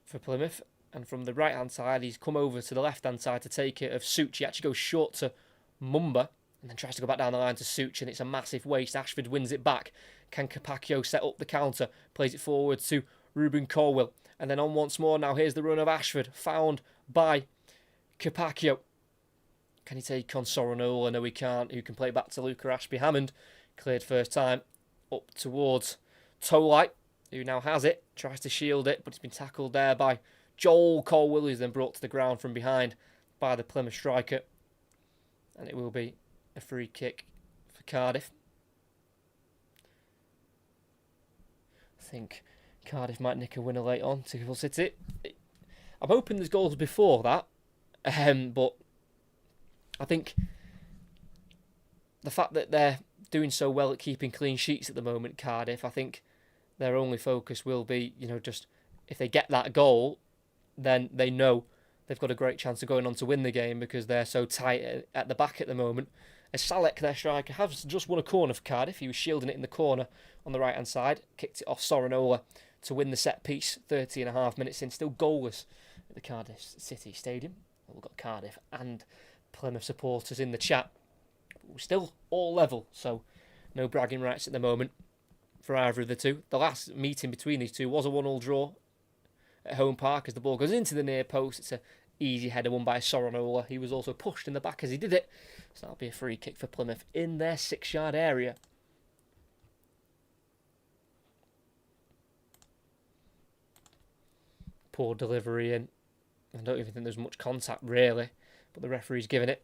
Speaker 1: for Plymouth. And from the right-hand side, he's come over to the left-hand side to take it of Such. He actually goes short to Mumba and then tries to go back down the line to Such, and it's a massive waste. Ashford wins it back. Can Capaccio set up the counter? Plays it forward to Ruben Colwill. And then on once more now. Here's the run of Ashford, found by Capaccio. Can he take on Sorinola? No, he can't. Who can play back to Luca Ashby-Hammond? Cleared first time up towards Tolai, who now has it, tries to shield it, but it's been tackled there by Joel Colwill, who's then brought to the ground from behind by the Plymouth striker. And it will be a free kick for Cardiff. I think Cardiff might nick a winner late on to Hull City. I'm hoping there's goals before that, but I think the fact that they're doing so well at keeping clean sheets at the moment, Cardiff, I think their only focus will be, just if they get that goal, then they know they've got a great chance of going on to win the game because they're so tight at the back at the moment. As Salek, their striker, has just won a corner for Cardiff. He was shielding it in the corner on the right-hand side, kicked it off Sorinola to win the set piece, 30.5 minutes in, still goalless at the Cardiff City Stadium. We've got Cardiff and Plymouth supporters in the chat. We're still all level, so no bragging rights at the moment for either of the two. The last meeting between these two was a 1-1 draw at home park as the ball goes into the near post. It's a easy header won by Sorinola. He was also pushed in the back as he did it. So that'll be a free kick for Plymouth in their 6-yard area. Poor delivery, and I don't even think there's much contact really, but the referee's giving it.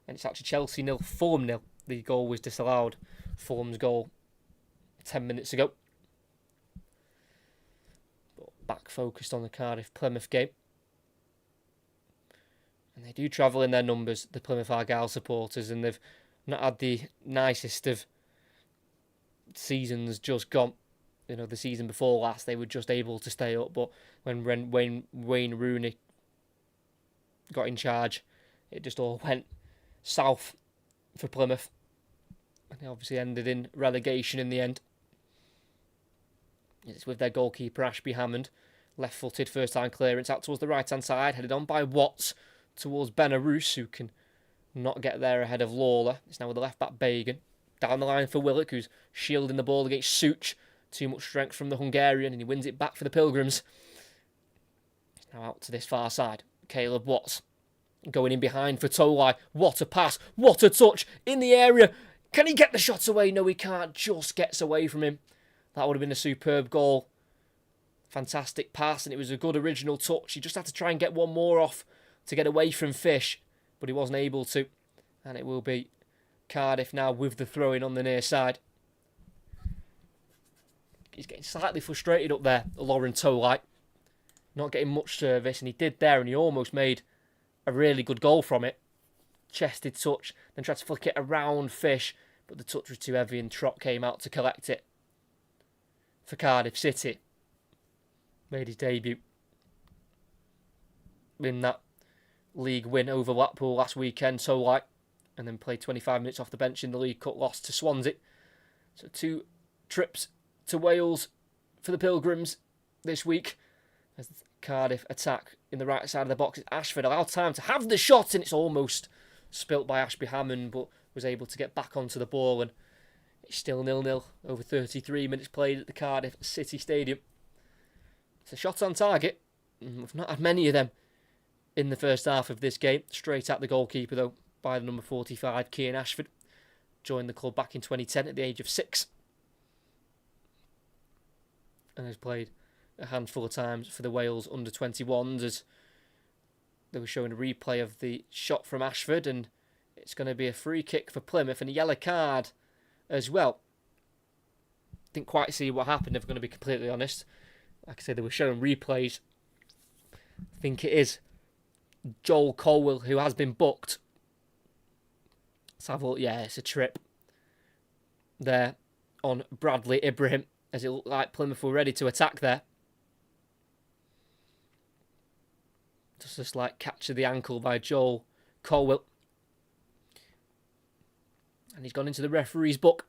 Speaker 1: And it's actually Chelsea 0, Fulham 0. The goal was disallowed. Fulham's goal 10 minutes ago. But back focused on the Cardiff-Plymouth game. And they do travel in their numbers, the Plymouth Argyle supporters, and they've not had the nicest of seasons just gone. You know, the season before last, they were just able to stay up, but when Wayne Rooney got in charge, it just all went south for Plymouth. And they obviously ended in relegation in the end. It's with their goalkeeper, Ashby Hammond. Left-footed, first-time clearance out towards the right-hand side, headed on by Watts towards Benarous, who can not get there ahead of Lawler. It's now with the left-back Bagan. Down the line for Willock, who's shielding the ball against Such. Too much strength from the Hungarian, and he wins it back for the Pilgrims. It's now out to this far side. Caleb Watts going in behind for Tolai. What a pass. What a touch in the area. Can he get the shot away? No, he can't. Just gets away from him. That would have been a superb goal. Fantastic pass, and it was a good original touch. He just had to try and get one more off to get away from Fish, but he wasn't able to. And it will be Cardiff now with the throw-in on the near side. He's getting slightly frustrated up there, Lauren Tolai. Not getting much service, and he did there, and he almost made a really good goal from it. Chested touch, then tried to flick it around Fish, but the touch was too heavy and Trott came out to collect it. For Cardiff City. Made his debut in that league win over Blackpool last weekend, Tolai, and then played 25 minutes off the bench in the League Cup loss to Swansea. So 2 trips to Wales for the Pilgrims this week as the Cardiff attack in the right side of the box. Ashford allowed time to have the shot, and it's almost spilt by Ashby Hammond, but was able to get back onto the ball, and it's still 0-0 over 33 minutes played at the Cardiff City Stadium. It's a shot on target. We've not had many of them in the first half of this game. Straight at the goalkeeper though by the number 45, Cian Ashford. Joined the club back in 2010 at the age of 6. And has played a handful of times for the Wales under-21s, as they were showing a replay of the shot from Ashford, and it's going to be a free kick for Plymouth and a yellow card as well. Didn't quite see what happened, if I'm going to be completely honest. Like I said, they were showing replays. I think it is Joel Colwell who has been booked. Let's have a look. Yeah, it's a trip there on Bradley Ibrahim, as it looked like Plymouth were ready to attack there. Just a slight catch of the ankle by Joel Colwell. And he's gone into the referee's book.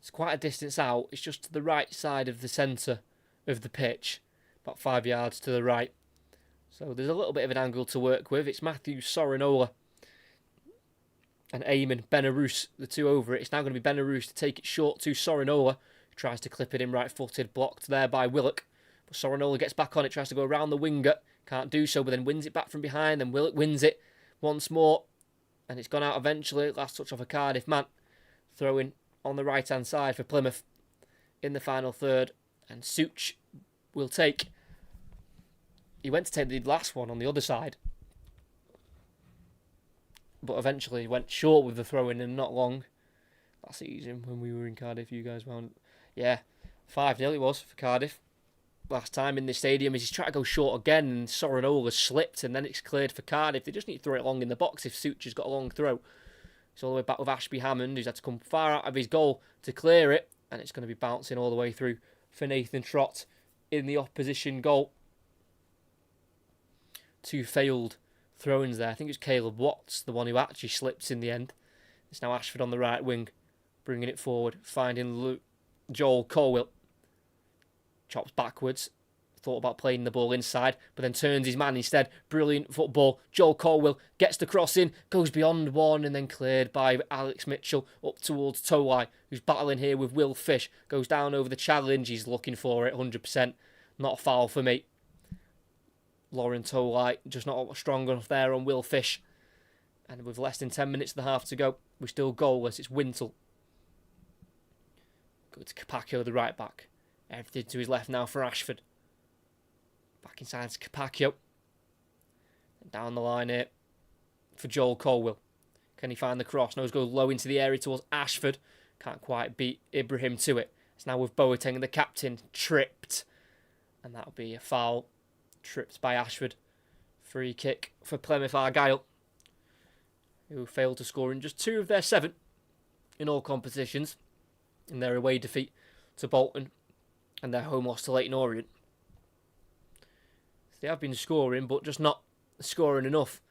Speaker 1: It's quite a distance out. It's just to the right side of the centre of the pitch. About 5 yards to the right. So there's a little bit of an angle to work with. It's Matthew Sorinola and Eamon Benarous, the two over it. It's now going to be Benarous to take it short to Sorinola, who tries to clip it in right-footed, blocked there by Willock. But Sorinola gets back on it, tries to go around the winger, can't do so, but then wins it back from behind, then Willock wins it once more, and it's gone out eventually. Last touch off a Cardiff man. Throwing on the right-hand side for Plymouth in the final third, and Such will take. He went to take the last one on the other side, but eventually went short with the throw-in, and not long. That season when we were in Cardiff, you guys wound. Yeah, 5-0 it was for Cardiff last time in this stadium. He's tried to go short again, and Sorinola slipped, and then it's cleared for Cardiff. They just need to throw it long in the box if Such has got a long throw. It's all the way back with Ashby Hammond, who's had to come far out of his goal to clear it, and it's going to be bouncing all the way through for Nathan Trott in the opposition goal. 2 failed throw-ins there. I think it was Caleb Watts, the one who actually slipped in the end. It's now Ashford on the right wing, bringing it forward, finding Joel Colwell. Chops backwards, Thought about playing the ball inside, but then turns his man instead. Brilliant football. Joel Colwill gets the cross in, goes beyond one, and then cleared by Alex Mitchell up towards Towai, who's battling here with Will Fish. Goes down over the challenge. He's looking for it 100%. Not a foul for me. Lauren Towai just not strong enough there on Will Fish. And with less than 10 minutes of the half to go, we're still goalless. It's Wintle. Go to Capaccio, the right back. Everything to his left now for Ashford. Back inside to Capaccio. And down the line here for Joel Colwill. Can he find the cross? Nose goes low into the area towards Ashford. Can't quite beat Ibrahim to it. It's now with Boateng, the captain, tripped. And that'll be a foul. Tripped by Ashford. Free kick for Plymouth Argyle, who failed to score in just 2 of their 7 in all competitions in their away defeat to Bolton and their home loss to Leyton Orient. So they have been scoring, but just not scoring enough,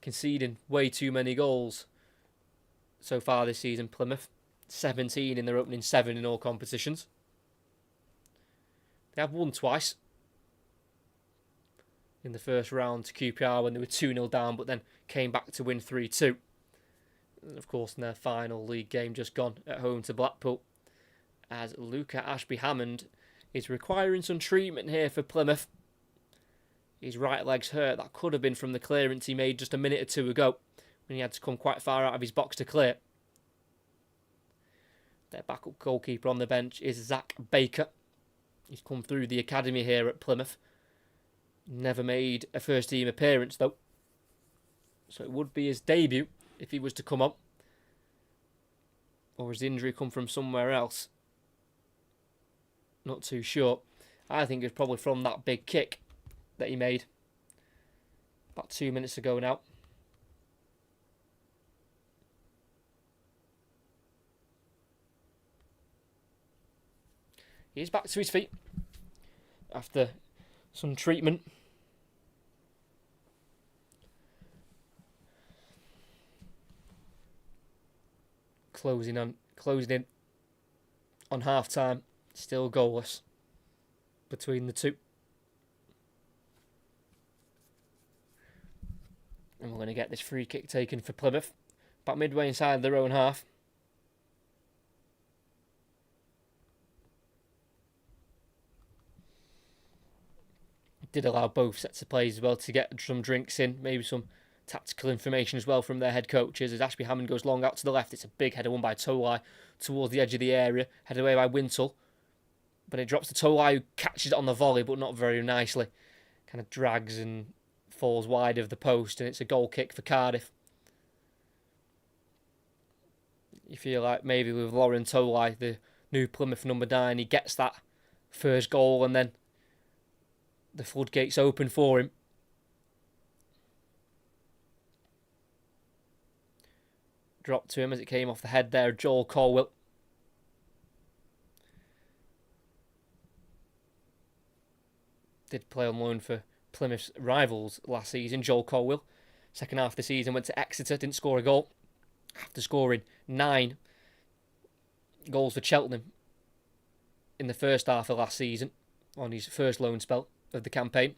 Speaker 1: conceding way too many goals so far this season. Plymouth, 17 in their opening 7 in all competitions. They have won twice. In the first round to QPR when they were 2-0 down, but then came back to win 3-2. And of course, in their final league game just gone at home to Blackpool, as Luca Ashby-Hammond is requiring some treatment here for Plymouth. His right leg's hurt. That could have been from the clearance he made just a minute or 2 ago, when he had to come quite far out of his box to clear. Their backup goalkeeper on the bench is Zach Baker. He's come through the academy here at Plymouth. Never made a first team appearance though, so it would be his debut if he was to come on, or has the injury come from somewhere else? Not too sure. I think it's probably from that big kick that he made about 2 minutes ago now. He's back to his feet after some treatment. Closing in on half time. Still goalless between the two. And we're going to get this free kick taken for Plymouth. About midway inside their own half. Did allow both sets of players as well to get some drinks in, maybe some tactical information as well from their head coaches. As Ashby-Hammond goes long out to the left, it's a big header won by Tolai towards the edge of the area, headed away by Wintle. But it drops to Tolai, who catches it on the volley, but not very nicely. Kind of drags and falls wide of the post, and it's a goal kick for Cardiff. You feel like maybe with Lauren Tolai, the new Plymouth number 9, he gets that first goal and then the floodgates open for him. Dropped to him as it came off the head there, Joel Colwill. Did play on loan for Plymouth's rivals last season, Joel Colwill. Second half of the season went to Exeter, didn't score a goal. After scoring 9 goals for Cheltenham in the first half of last season, on his first loan spell of the campaign.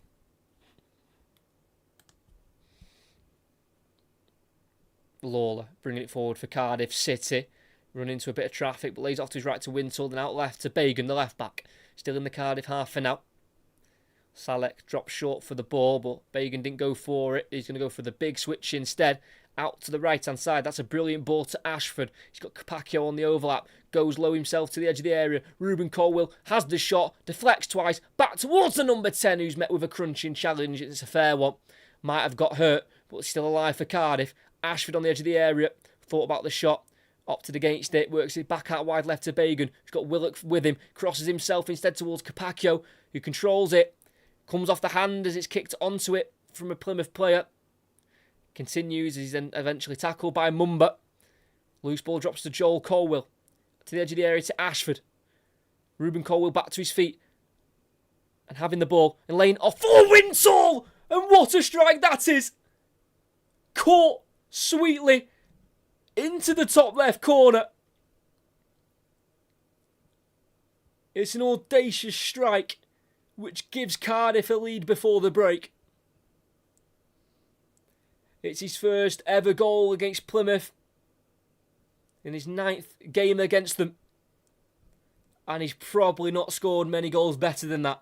Speaker 1: Lawler bringing it forward for Cardiff City. Run into a bit of traffic, but lays off to his right to Wintle, then out left to Bagan, the left back. Still in the Cardiff half for now. Salek dropped short for the ball, but Bagan didn't go for it. He's going to go for the big switch instead. Out to the right-hand side. That's a brilliant ball to Ashford. He's got Capaccio on the overlap. Goes low himself to the edge of the area. Ruben Colwill has the shot. Deflects twice. Back towards the number 10, who's met with a crunching challenge. It's a fair one. Might have got hurt, but still alive for Cardiff. Ashford on the edge of the area. Thought about the shot. Opted against it. Works it back out wide left to Bagan. He's got Willock with him. Crosses himself instead towards Capaccio, who controls it. Comes off the hand as it's kicked onto it from a Plymouth player. Continues, he's then eventually tackled by Mumba. Loose ball drops to Joel Colwill. To the edge of the area to Ashford. Ruben Colwill back to his feet. And having the ball and laying off for Wintle! And what a strike that is! Caught sweetly into the top left corner. It's an audacious strike. which gives Cardiff a lead before the break. It's his first ever goal against Plymouth in his 9th game against them. And he's probably not scored many goals better than that.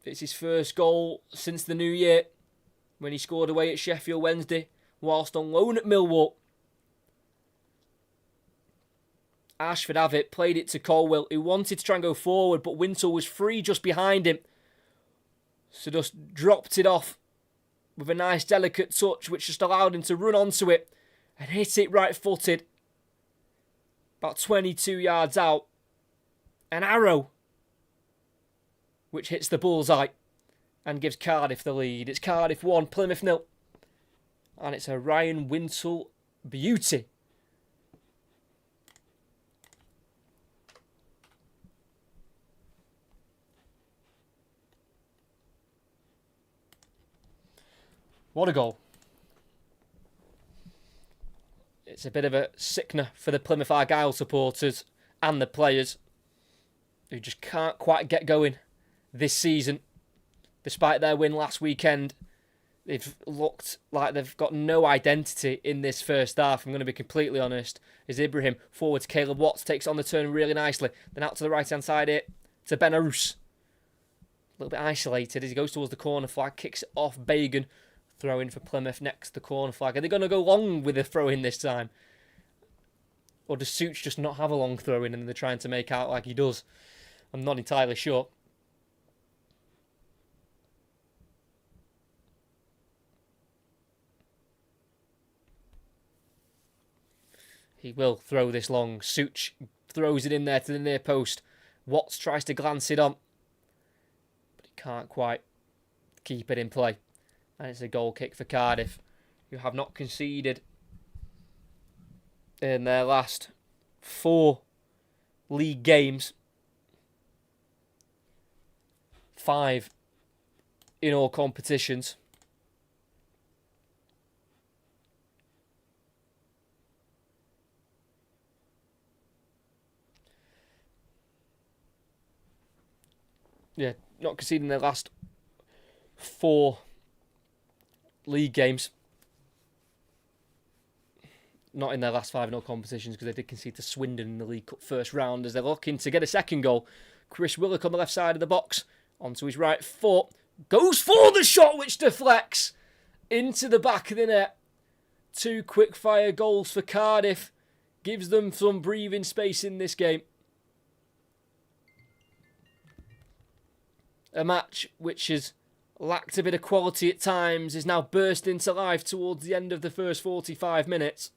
Speaker 1: It's his first goal since the new year, when he scored away at Sheffield Wednesday whilst on loan at Millwall. Ashford have it, played it to Colwill, who wanted to try and go forward, but Wintle was free just behind him. So just dropped it off with a nice delicate touch, which just allowed him to run onto it and hit it right-footed. About 22 yards out. An arrow, which hits the bullseye and gives Cardiff the lead. It's Cardiff 1, Plymouth 0. And it's a Ryan Wintle beauty. What a goal. It's a bit of a sickener for the Plymouth Argyle supporters and the players, who just can't quite get going this season. Despite their win last weekend, they've looked like they've got no identity in this first half. I'm going to be completely honest. As Ibrahim forward to Caleb Watts, takes on the turn really nicely. Then out to the right-hand side here to Benarous. A little bit isolated as he goes towards the corner flag, kicks it off Bagan. Throw in for Plymouth next to the corner flag. Are they going to go long with the throw in this time? Or does Such just not have a long throw in and they're trying to make out like he does? I'm not entirely sure. He will throw this long. Such throws it in there to the near post. Watts tries to glance it on, but he can't quite keep it in play. And it's a goal kick for Cardiff, who have not conceded in their last 4 league games. 5 in all competitions. Yeah, not conceding their last 4 league games. Not in their last 5 in all competitions, because they did concede to Swindon in the League Cup first round as they're looking to get a second goal. Chris Willock on the left side of the box, onto his right foot, goes for the shot which deflects into the back of the net. 2 quick-fire goals for Cardiff, gives them some breathing space in this game. A match which has lacked a bit of quality at times is now burst into life towards the end of the first 45 minutes.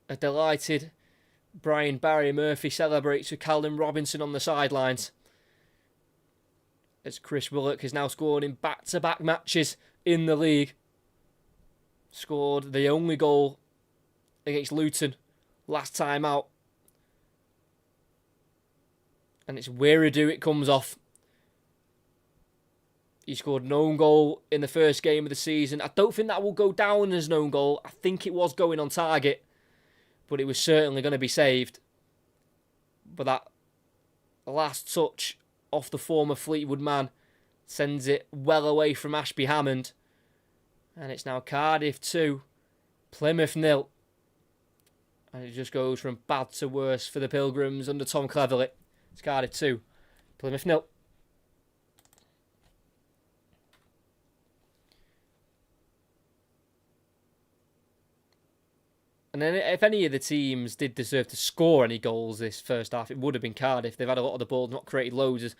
Speaker 1: A delighted Brian Barry Murphy celebrates with Callum Robinson on the sidelines, as Chris Willock has now scored in back-to-back matches in the league. Scored the only goal against Luton last time out. And it's Weiradu it comes off. He scored an own goal in the first game of the season. I don't think that will go down as an own goal. I think it was going on target, but it was certainly going to be saved. But that last touch off the former Fleetwood man sends it well away from Ashby Hammond. And it's now Cardiff 2, Plymouth 0. And it just goes from bad to worse for the Pilgrims under Tom Cleverley. It's Cardiff 2, Plymouth 0. And then if any of the teams did deserve to score any goals this first half, it would have been Cardiff. They've had a lot of the ball, not created loads, as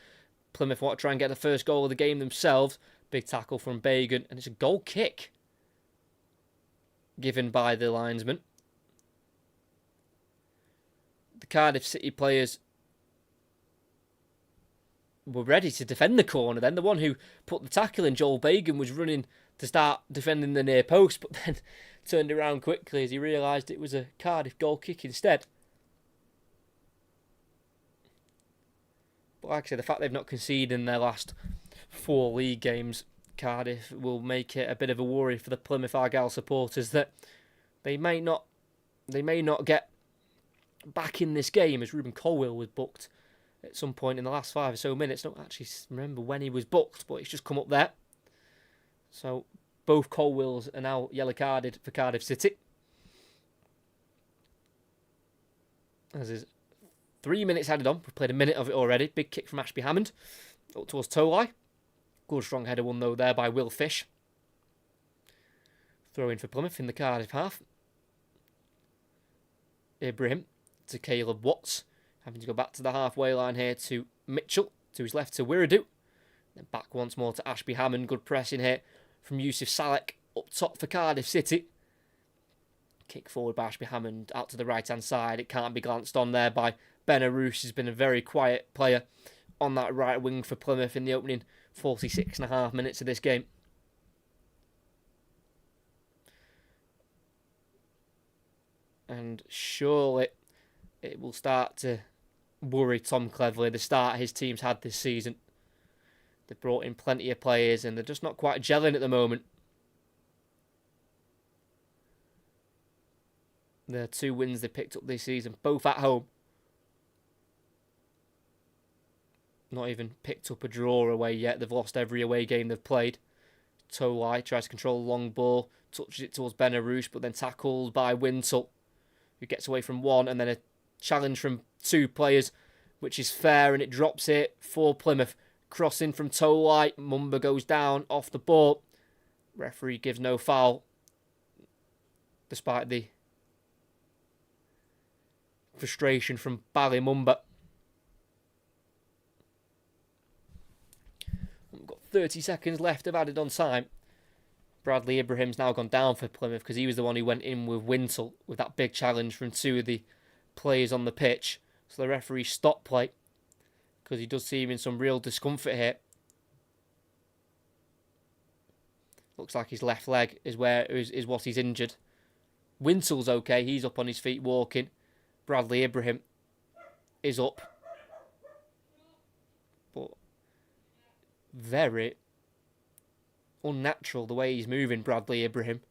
Speaker 1: Plymouth want to try and get the first goal of the game themselves. Big tackle from Bagan, and it's a goal kick given by the linesman. The Cardiff City players were ready to defend the corner then. The one who put the tackle in, Joel Bagan, was running to start defending the near post, but then turned around quickly as he realised it was a Cardiff goal kick instead. But like I say, the fact they've not conceded in their last 4 league games, Cardiff, will make it a bit of a worry for the Plymouth Argyle supporters that they may not get back in this game, as Ruben Colwill was booked at some point in the last 5 or so minutes. I don't actually remember when he was booked, but it's just come up there. So both Colwills are now yellow carded for Cardiff City. As is 3 minutes added on. We've played a minute of it already. Big kick from Ashby Hammond up towards Tolai. Good strong header won though there by Will Fish. Throw in for Plymouth in the Cardiff half. Ibrahim to Caleb Watts. Having to go back to the halfway line here to Mitchell. To his left to Wiradoo. Then back once more to Ashby Hammond. Good pressing here from Yusuf Salek up top for Cardiff City. Kick forward by Ashby Hammond out to the right hand side. It can't be glanced on there by Ben Arous. He's been a very quiet player on that right wing for Plymouth in the opening 46.5 minutes of this game. And surely it will start to worry Tom Cleverley, the start his team's had this season. They've brought in plenty of players and they're just not quite gelling at the moment. The 2 wins they picked up this season, both at home. Not even picked up a draw away yet. They've lost every away game they've played. Tolai tries to control the long ball, touches it towards Ben Arous, but then tackled by Wintle, who gets away from one, and then a challenge from 2 players, which is fair, and it drops it for Plymouth. Crossing from Tolai, Mumba goes down off the ball. Referee gives no foul, despite the frustration from Bali Mumba. We've got 30 seconds left of added on time. Bradley Ibrahim's now gone down for Plymouth because he was the one who went in with Wintle with that big challenge from 2 of the players on the pitch. So the referee stopped play because he does seem in some real discomfort here. Looks like his left leg is what he's injured. Wintle's okay, he's up on his feet walking. Bradley Ibrahim is up. But very unnatural the way he's moving, Bradley Ibrahim.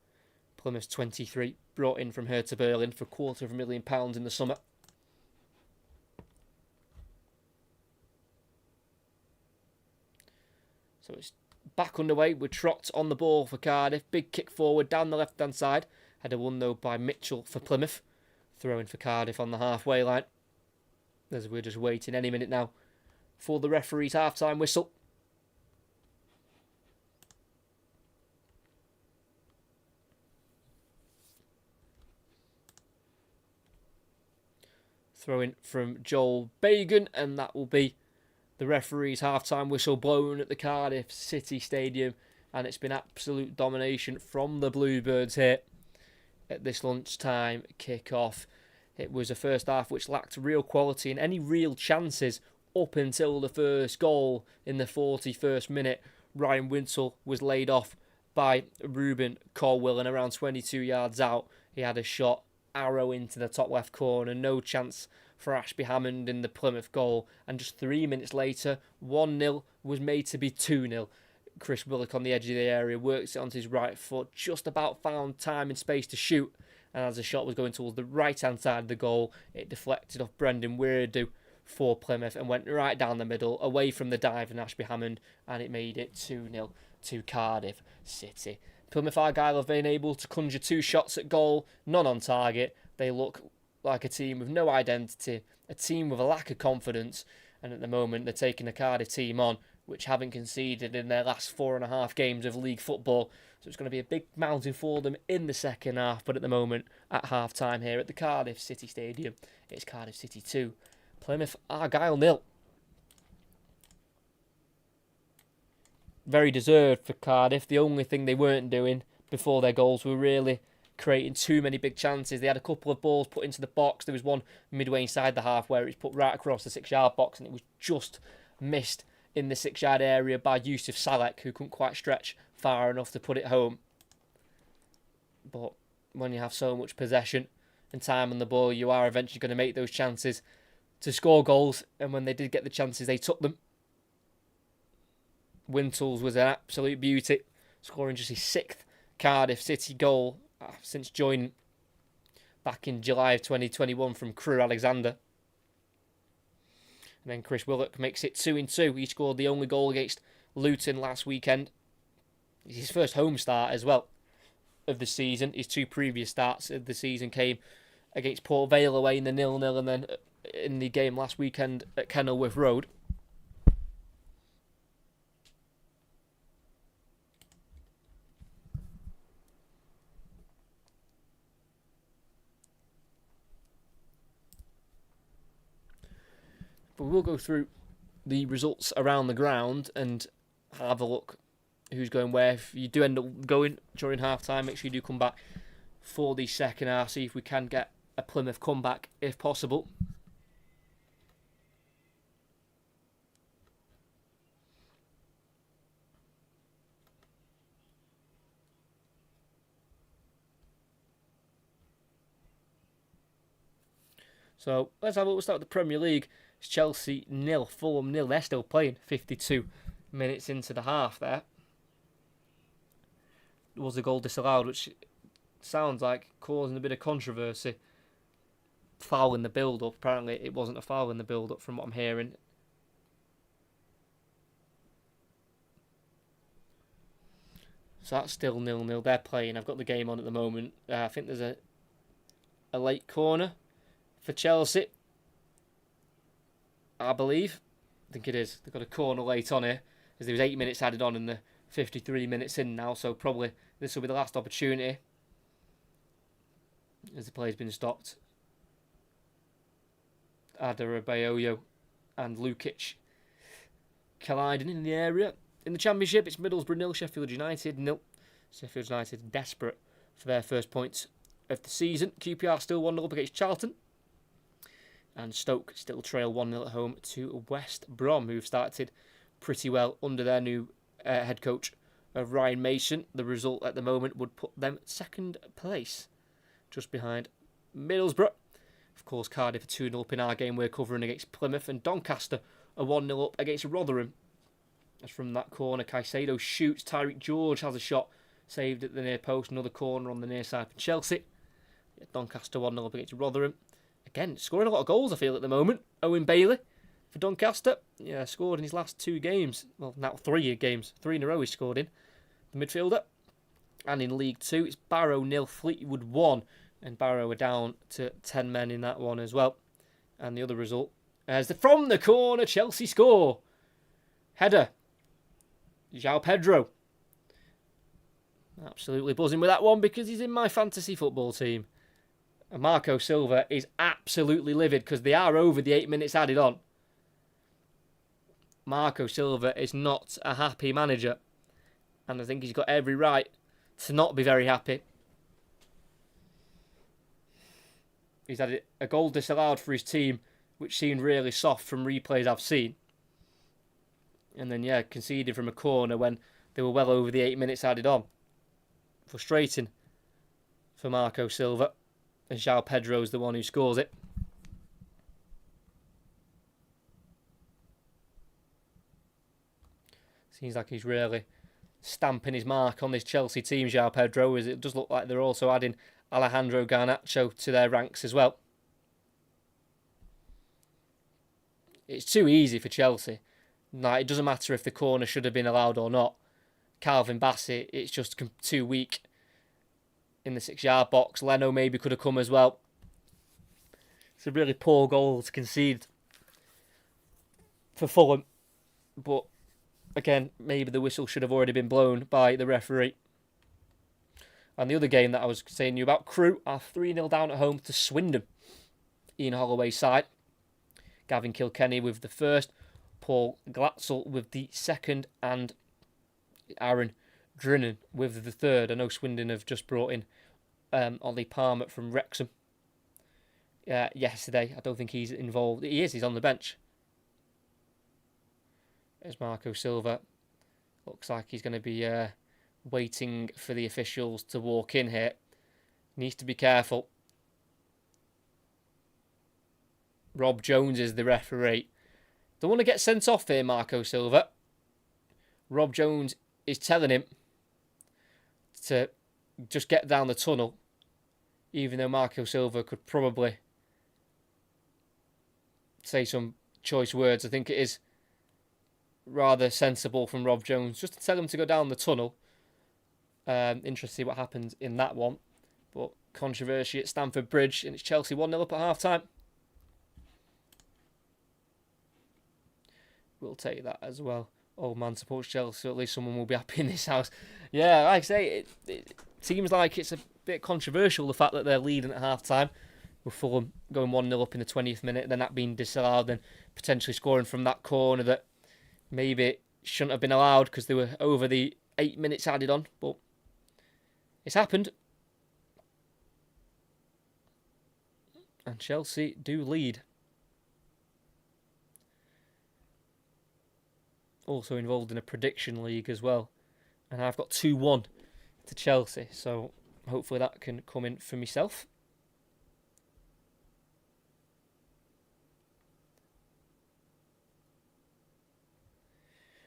Speaker 1: Plymouth's 23, brought in from Hertha Berlin for £250,000 in the summer. So it's back underway with Trott on the ball for Cardiff. Big kick forward down the left-hand side. Header won though by Mitchell for Plymouth. Throwing for Cardiff on the halfway line. As we're just waiting any minute now for the referee's half-time whistle. Throw-in from Joel Bagan, and that will be the referee's half-time whistle blown at the Cardiff City Stadium. And it's been absolute domination from the Bluebirds here at this lunchtime kick-off. It was a first half which lacked real quality and any real chances up until the first goal in the 41st minute. Ryan Wintle was laid off by Ruben Colwill, and around 22 yards out he had a shot arrow into the top left corner. No chance for Ashby Hammond in the Plymouth goal, and just 3 minutes later 1-0 was made to be 2-0. Chris Willock on the edge of the area works it onto his right foot, just about found time and space to shoot, and as the shot was going towards the right hand side of the goal, it deflected off Brendan Wiradoo for Plymouth and went right down the middle away from the dive in Ashby Hammond, and it made it 2-0 to Cardiff City. Plymouth Argyle have been able to conjure 2 shots at goal, none on target. They look like a team with no identity, a team with a lack of confidence, and at the moment they're taking a Cardiff team on which haven't conceded in their last 4.5 games of league football. So it's going to be a big mountain for them in the second half, but at the moment, at half-time here at the Cardiff City Stadium, it's Cardiff City 2, Plymouth Argyle 0. Very deserved for Cardiff. The only thing they weren't doing before their goals were really creating too many big chances. They had a couple of balls put into the box. There was one midway inside the half where it was put right across the 6-yard box and it was just missed in the 6-yard area by Yusuf Salek, who couldn't quite stretch far enough to put it home. But when you have so much possession and time on the ball, you are eventually going to make those chances to score goals, and when they did get the chances, they took them. Wintles was an absolute beauty, scoring just his 6th Cardiff City goal since joining back in July of 2021 from Crewe Alexander. And then Chris Willock makes it 2-2. He scored the only goal against Luton last weekend. It's his first home start as well of the season. His 2 previous starts of the season came against Port Vale away in the 0-0 and then in the game last weekend at Kenilworth Road. But we'll go through the results around the ground and have a look who's going where. If you do end up going during half-time, make sure you do come back for the second half. See if we can get a Plymouth comeback if possible. So let's have a look. We'll start with the Premier League. It's Chelsea 0, Fulham 0. They're still playing 52 minutes into the half there. There was a goal disallowed, which sounds like causing a bit of controversy. Foul in the build-up. Apparently it wasn't a foul in the build-up from what I'm hearing. So that's still 0-0. They're playing. I've got the game on at the moment. I think there's a late corner for Chelsea, I believe. I think it is. They've got a corner late on here, as there was 8 minutes added on and the 53 minutes in now, so probably this will be the last opportunity as the play's been stopped. Adebayo and Lukic colliding in the area. In the Championship, it's Middlesbrough 0, Sheffield United 0. Sheffield United desperate for their first points of the season. QPR still 1-0 up against Charlton. And Stoke still trail 1-0 at home to West Brom, who've started pretty well under their new head coach of Ryan Mason. The result at the moment would put them second place, just behind Middlesbrough. Of course, Cardiff are 2-0 up in our game we're covering against Plymouth, and Doncaster are 1-0 up against Rotherham. As from that corner, Caicedo shoots. Tyreek George has a shot saved at the near post. Another corner on the near side for Chelsea. Doncaster 1-0 up against Rotherham. Again, scoring a lot of goals, I feel, at the moment. Owen Bailey for Doncaster. Yeah, scored in his last 2 games. Well, now 3 games. 3 in a row he scored in. The midfielder. And in League 2, it's Barrow 0, Fleetwood 1. And Barrow are down to 10 men in that one as well. And the other result, as from the corner, Chelsea score. Header. João Pedro. Absolutely buzzing with that one because he's in my fantasy football team. And Marco Silva is absolutely livid because they are over the 8 minutes added on. Marco Silva is not a happy manager. And I think he's got every right to not be very happy. He's had a goal disallowed for his team, which seemed really soft from replays I've seen. And then, yeah, conceded from a corner when they were well over the 8 minutes added on. Frustrating for Marco Silva. And João Pedro's the one who scores it. Seems like he's really stamping his mark on this Chelsea team, João Pedro, as it does look like they're also adding Alejandro Garnacho to their ranks as well. It's too easy for Chelsea. Like, it doesn't matter if the corner should have been allowed or not. Calvin Bassett, it's just too weak in the 6-yard box. Leno maybe could have come as well. It's a really poor goal to concede for Fulham. But again, maybe the whistle should have already been blown by the referee. And the other game that I was saying to you about, Crewe are 3-0 down at home to Swindon. Ian Holloway's side. Gavin Kilkenny with the first. Paul Glatzel with the second. And Aaron Drinan with the third. I know Swindon have just brought in Ollie Palmer from Wrexham yesterday. I don't think he's involved. He is. He's on the bench. There's Marco Silva. Looks like he's going to be waiting for the officials to walk in here. Needs to be careful. Rob Jones is the referee. Don't want to get sent off here, Marco Silva. Rob Jones is telling him to just get down the tunnel even though Marco Silva could probably say some choice words, I think it is rather sensible from Rob Jones just to tell him to go down the tunnel. Interesting to see what happens in that one. But controversy at Stamford Bridge, and it's Chelsea 1-0 up at half time. We'll take that as well. Old man supports Chelsea, so at least someone will be happy in this house. Yeah, like I say, it seems like it's a bit controversial, the fact that they're leading at half time, with Fulham going 1-0 up in the 20th minute, then that being disallowed, and potentially scoring from that corner that maybe shouldn't have been allowed because they were over the 8 minutes added on. But it's happened. And Chelsea do lead. Also involved in a prediction league as well. And I've got 2-1 to Chelsea. So hopefully that can come in for myself.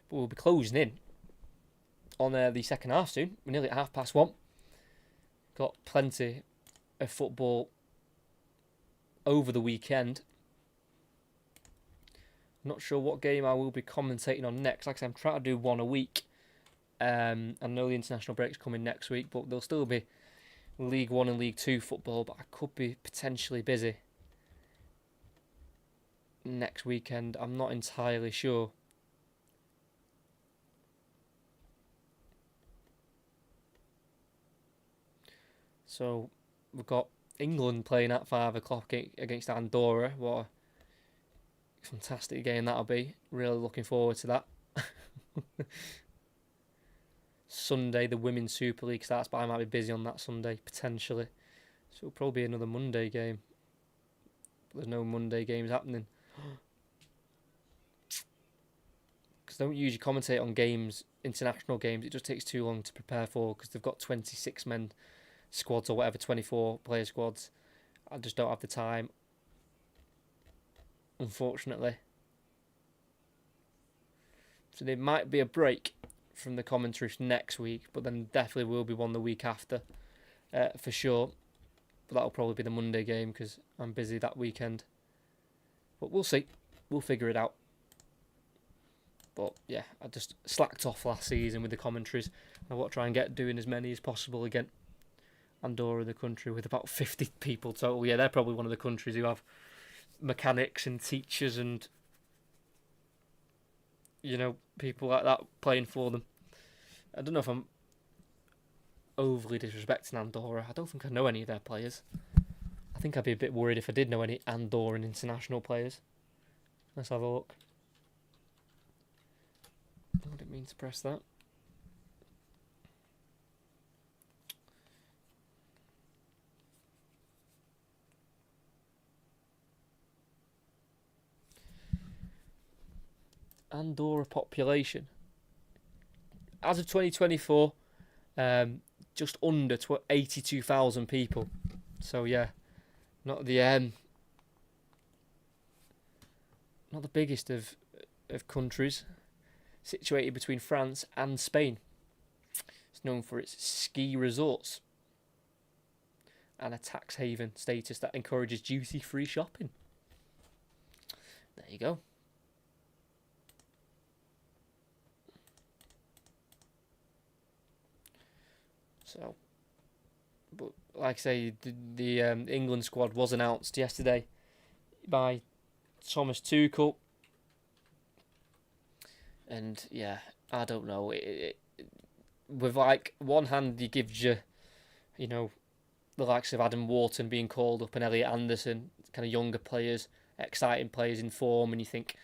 Speaker 1: But we'll be closing in on the second half soon. We're nearly at 1:30. Got plenty of football over the weekend. I'm not sure what game I will be commentating on next. Like I said, I'm trying to do one a week. I know the international break's coming next week, but there'll still be League 1 and League 2 football, but I could be potentially busy next weekend. I'm not entirely sure. So we've got England playing at 5 o'clock against Andorra. What a fantastic game that'll be. Really looking forward to that. Sunday, the Women's Super League starts, but I might be busy on that Sunday, potentially. So it'll probably be another Monday game. But there's no Monday games happening. Because I don't usually commentate on games, international games. It just takes too long to prepare for because they've got 26 men squads or whatever, 24 player squads. I just don't have the time, unfortunately. So there might be a break from the commentaries next week, but then definitely will be one the week after, for sure. But that'll probably be the Monday game because I'm busy that weekend. But we'll see. We'll figure it out. But yeah, I just slacked off last season with the commentaries. I want to try and get doing as many as possible again. Andorra, the country with about 50 people total. Yeah, they're probably one of the countries who have mechanics and teachers and, you know, people like that playing for them. I don't know if I'm overly disrespecting Andorra. I don't think I know any of their players. I think I'd be a bit worried if I did know any Andorran international players. Let's have a look. I didn't mean to press that. Andorra population. As of 2024, just under 82,000 people. So yeah, not the biggest of countries. Situated between France and Spain. It's known for its ski resorts and a tax haven status that encourages duty-free shopping. There you go. So, but like I say, the England squad was announced yesterday by Thomas Tuchel. And yeah, I don't know. With like one hand, he gives you, you know, the likes of Adam Wharton being called up and Elliot Anderson, kind of younger players, exciting players in form, and you think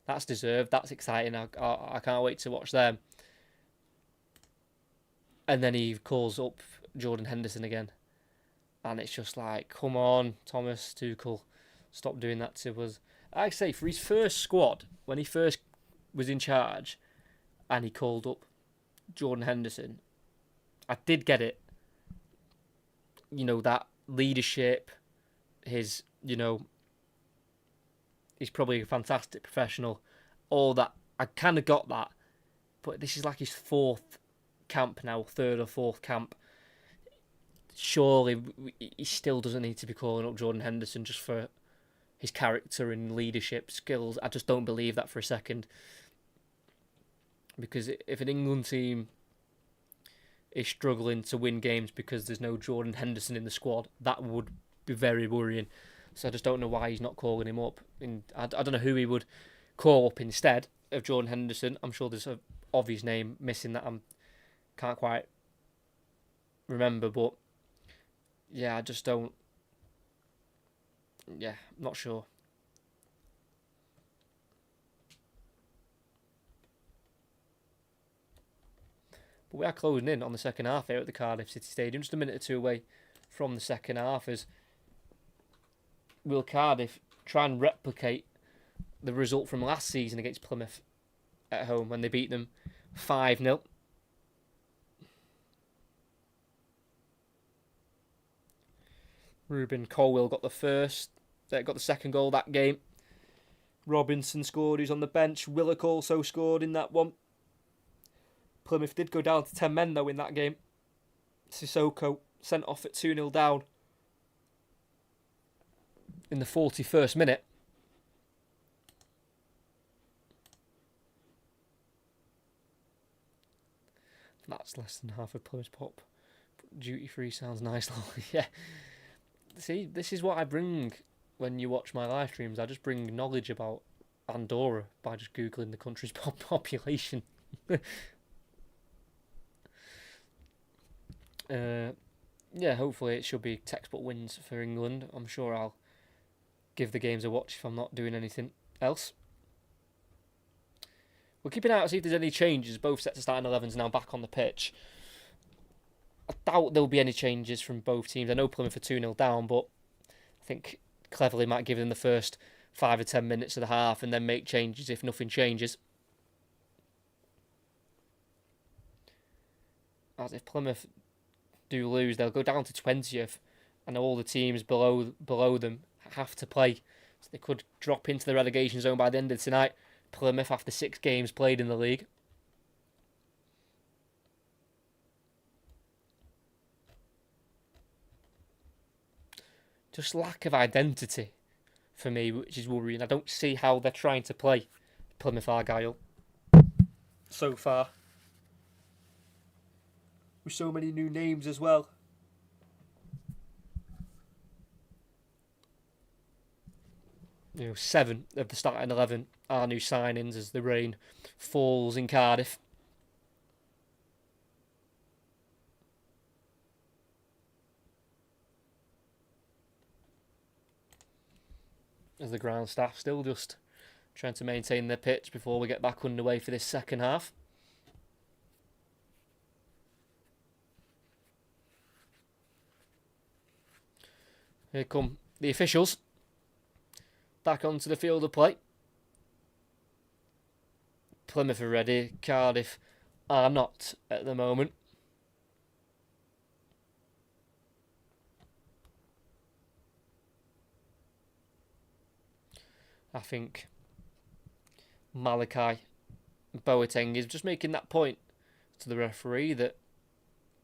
Speaker 1: that's deserved, that's exciting. I can't wait to watch them. And then he calls up Jordan Henderson again, and it's just like, come on, Thomas Tuchel, stop doing that to us. Like I say, for his first squad, when he first was in charge and he called up Jordan Henderson, I did get it. You know, that leadership, his, you know, he's probably a fantastic professional, all that. I kind of got that. But this is like his fourth camp now, third or fourth camp. surely he still doesn't need to be calling up Jordan Henderson just for his character and leadership skills. I just don't believe that for a second. Because if an England team is struggling to win games because there's no Jordan Henderson in the squad, that would be very worrying. So I just don't know why he's not calling him up. And I don't know who he would call up instead of Jordan Henderson. I'm sure there's an obvious name missing that I can't quite remember, but yeah, I just don't. Yeah, not sure. But we are closing in on the second half here at the Cardiff City Stadium, just a minute or two away from the second half. As will Cardiff try and replicate the result from last season against Plymouth at home when they beat them 5-0. Ruben Colwill got the second goal that game. Robinson scored, who's on the bench. Willock also scored in that one. Plymouth did go down to 10 men though in that game. Sissoko sent off at 2-0 down in the 41st minute. That's less than half of Plymouth's pop. Duty free sounds nice. Yeah. See, this is what I bring when you watch my live streams. I just bring knowledge about Andorra by just Googling the country's population. Yeah, hopefully it should be textbook wins for England. I'm sure I'll give the games a watch if I'm not doing anything else. We'll keep an eye out to see if there's any changes. Both sets of starting 11s now back on the pitch. I doubt there'll be any changes from both teams. I know Plymouth are 2-0 down, but I think cleverly might give them the first 5 or 10 minutes of the half and then make changes if nothing changes. As if Plymouth do lose, they'll go down to 20th, and all the teams below them have to play. So they could drop into the relegation zone by the end of tonight. Plymouth after 6 games played in the league. Just lack of identity for me, which is worrying. I don't see how they're trying to play Plymouth Argyle so far. With so many new names as well. 7 of the starting 11 are new signings as the rain falls in Cardiff. As the ground staff still just trying to maintain their pitch before we get back underway for this second half. Here come the officials. Back onto the field of play. Plymouth are ready. Cardiff are not at the moment. I think Malachi Boateng is just making that point to the referee that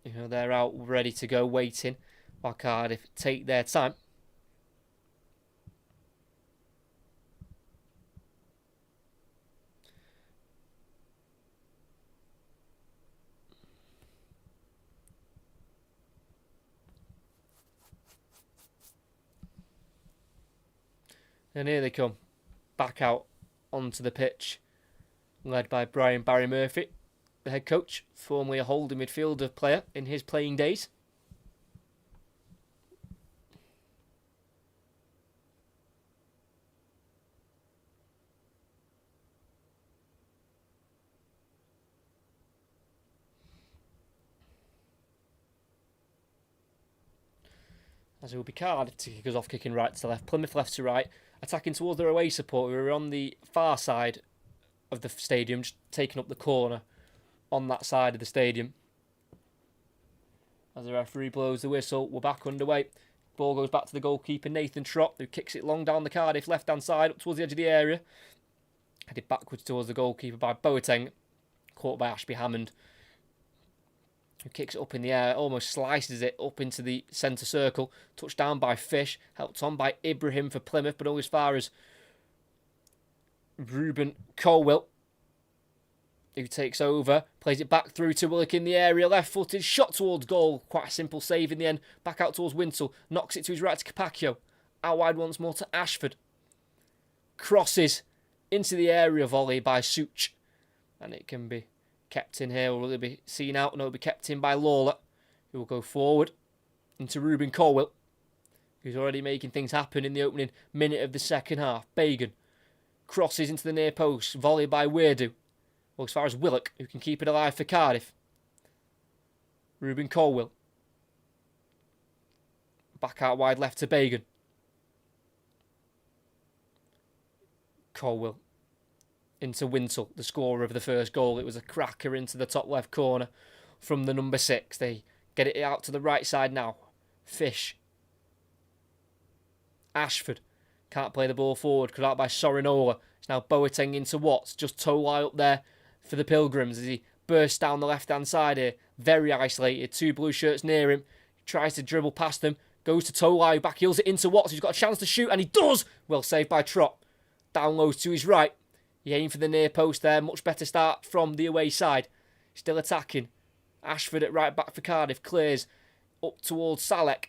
Speaker 1: they're out ready to go, waiting while Cardiff take their time. And here they come, back out onto the pitch, led by Barry Murphy, the head coach, formerly a holding midfielder player in his playing days. As it will be Cardiff to kick us off, kicking right to left, Plymouth left to right, attacking towards their away support, who are on the far side of the stadium, just taking up the corner on that side of the stadium. As the referee blows the whistle, we're back underway. Ball goes back to the goalkeeper, Nathan Trott, who kicks it long down the Cardiff left-hand side, up towards the edge of the area. Headed backwards towards the goalkeeper by Boateng, caught by Ashby Hammond. who kicks it up in the air, almost slices it up into the centre circle. Touched down by Fish, helped on by Ibrahim for Plymouth, but only as far as Ruben Colwill, who takes over, plays it back through to Willock in the area, left-footed, shot towards goal. Quite a simple save in the end. Back out towards Wintle, knocks it to his right to Capaccio. Out wide once more to Ashford. Crosses into the area, volley by Such. And it can be kept in here, or will it be seen out? No, it'll be kept in by Lawler, who will go forward into Ruben Colwill, who's already making things happen in the opening minute of the second half. Bagan crosses into the near post, volley by Weirdo. Well, as far as Willock, who can keep it alive for Cardiff. Ruben Colwill. Back out wide left to Bagan. Colwill into Wintle, the scorer of the first goal. It was a cracker into the top left corner from the number 6. They get it out to the right side now. Fish. Ashford can't play the ball forward, cut out by Sorinola. It's now Boateng into Watts. Just Tolai up there for the Pilgrims as he bursts down the left-hand side here. Very isolated. 2 blue shirts near him. He tries to dribble past them. Goes to Tolai, who back heels it into Watts, who's got a chance to shoot, and he does! Well saved by Trott. Down low to his right. He aimed for the near post there. Much better start from the away side. Still attacking. Ashford at right back for Cardiff. Clears up towards Salek,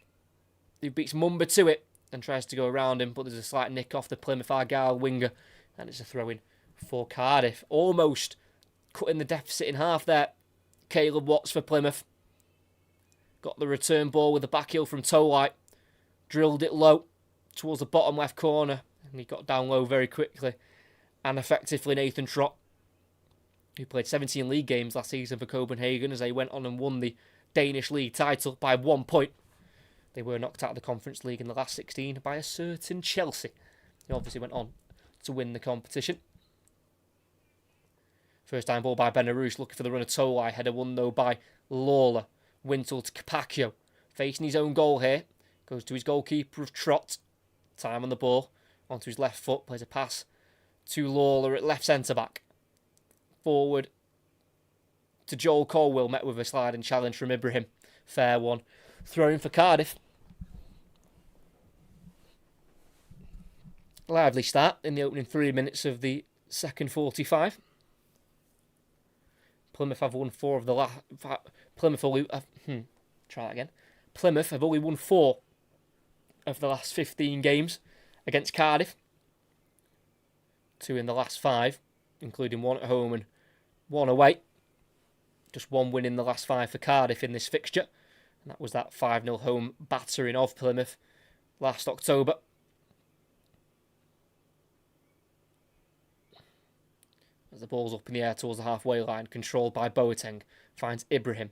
Speaker 1: who beats Mumba to it and tries to go around him, but there's a slight nick off the Plymouth Argyle winger, and it's a throw-in for Cardiff. Almost cutting the deficit in half there. Caleb Watts for Plymouth. Got the return ball with the back heel from Tolai. Drilled it low towards the bottom left corner, and he got down low very quickly and effectively. Nathan Trott, who played 17 league games last season for Copenhagen as they went on and won the Danish league title by 1 point. They were knocked out of the Conference League in the last 16 by a certain Chelsea, who obviously went on to win the competition. First time ball by Benarouz, looking for the run of Tolai. Header won though by Lawler. Wintle to Capaccio. Facing his own goal here. Goes to his goalkeeper of Trott. Time on the ball. Onto his left foot. Plays a pass to Lawler at left centre-back. Forward to Joel Colwill. Met with a sliding challenge from Ibrahim. Fair one. Throw in for Cardiff. Lively start in the opening 3 minutes of the second 45. Plymouth have won 4 of the last... Plymouth have only won 4 of the last 15 games against Cardiff. 2 in the last 5, including 1 at home and 1 away. Just 1 win in the last 5 for Cardiff in this fixture. And that was that 5-0 home battering of Plymouth last October. As the ball's up in the air towards the halfway line, controlled by Boateng, finds Ibrahim.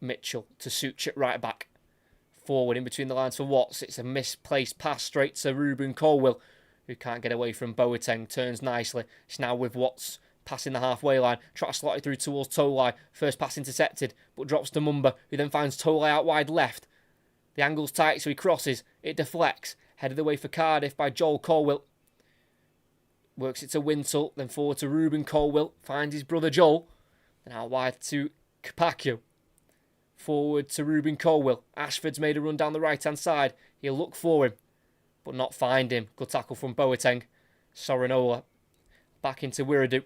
Speaker 1: Mitchell to Such at right back. Forward in between the lines for Watts. It's a misplaced pass straight to Ruben Colwill, who can't get away from Boateng. Turns nicely. It's now with Watts passing the halfway line. Tries to slot it through towards Tolai. First pass intercepted, but drops to Mumba, who then finds Tolai out wide left. The angle's tight, so he crosses. It deflects. Headed away for Cardiff by Joel Colwill. Works it to Wintle, then forward to Ruben Colwill. Finds his brother Joel. Then out wide to Capaccio. Forward to Ruben Colwill. Ashford's made a run down the right-hand side. He'll look for him, but not find him. Good tackle from Boateng. Sorinola back into Wiradou.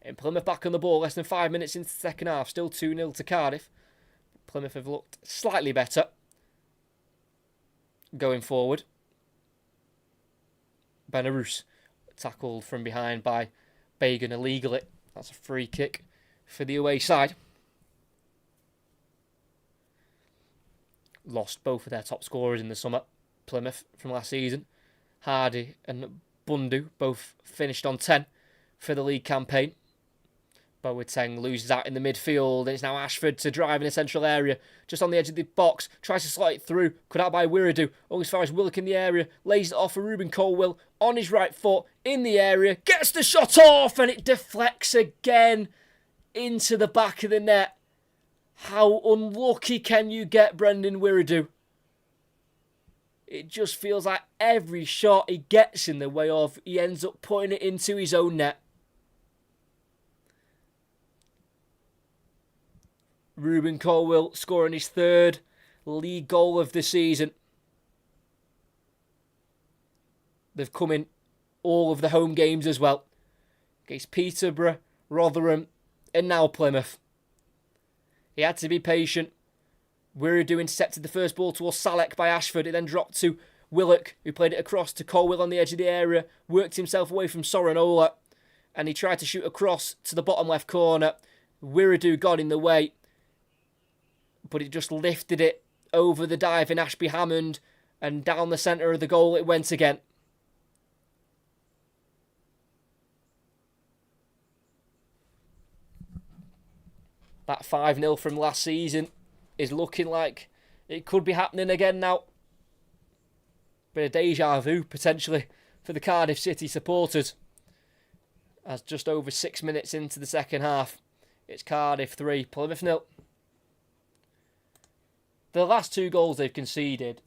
Speaker 1: And Plymouth back on the ball. Less than 5 minutes into the second half. Still 2-0 to Cardiff. Plymouth have looked slightly better going forward. Benarouz tackled from behind by Bagan illegally. That's a free kick for the away side. Lost both of their top scorers in the summer, Plymouth, from last season. Hardy and Bundu both finished on 10 for the league campaign. Boateng loses out in the midfield, and it's now Ashford to drive in a central area, just on the edge of the box, tries to slide it through, cut out by Wiradou, only as far as Willock in the area, lays it off for Ruben Colwill, on his right foot, in the area, gets the shot off, and it deflects again into the back of the net. How unlucky can you get, Brendan Wiradou? It just feels like every shot he gets in the way of, he ends up putting it into his own net. Ruben Colwill scoring his third league goal of the season. They've come in all of the home games as well. Against Peterborough, Rotherham, and now Plymouth. He had to be patient. Wiredu intercepted the first ball towards Salek by Ashford. It then dropped to Willock, who played it across to Colwill on the edge of the area, worked himself away from Sorinola, and he tried to shoot across to the bottom left corner. Wiredu got in the way, but he just lifted it over the diving Ashby Hammond, and down the centre of the goal it went again. That 5-0 from last season is looking like it could be happening again now. Bit of deja vu, potentially, for the Cardiff City supporters. As just over 6 minutes into the second half, it's Cardiff 3, Plymouth 0. The last 2 goals they've conceded,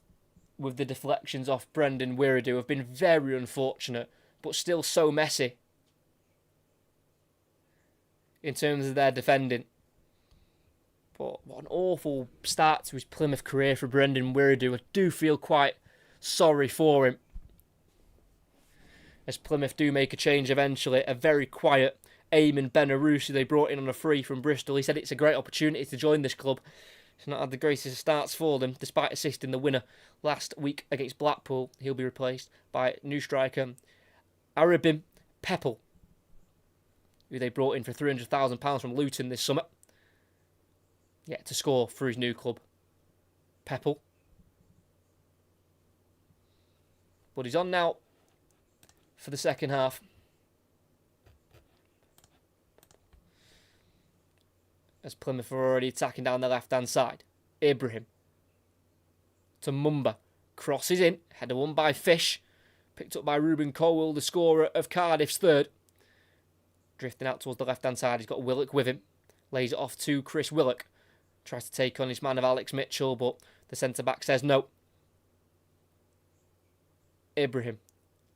Speaker 1: with the deflections off Brendan Wiredu, have been very unfortunate, but still so messy in terms of their defending. But what an awful start to his Plymouth career for Brendan Wiredu. I do feel quite sorry for him, as Plymouth do make a change eventually. A very quiet Eamon Benarous, who they brought in on a free from Bristol. He said it's a great opportunity to join this club. He's not had the greatest of starts for them, despite assisting the winner last week against Blackpool. He'll be replaced by new striker Arabim Peppel, who they brought in for £300,000 from Luton this summer. Yet to score for his new club, Peppel. But he's on now for the second half. As Plymouth are already attacking down the left-hand side. Ibrahim to Mumba. Crosses in. Header won by Fish. Picked up by Ruben Colwill, the scorer of Cardiff's third. Drifting out towards the left-hand side. He's got Willock with him. Lays it off to Chris Willock. Tries to take on his man of Alex Mitchell, but the centre-back says no. Ibrahim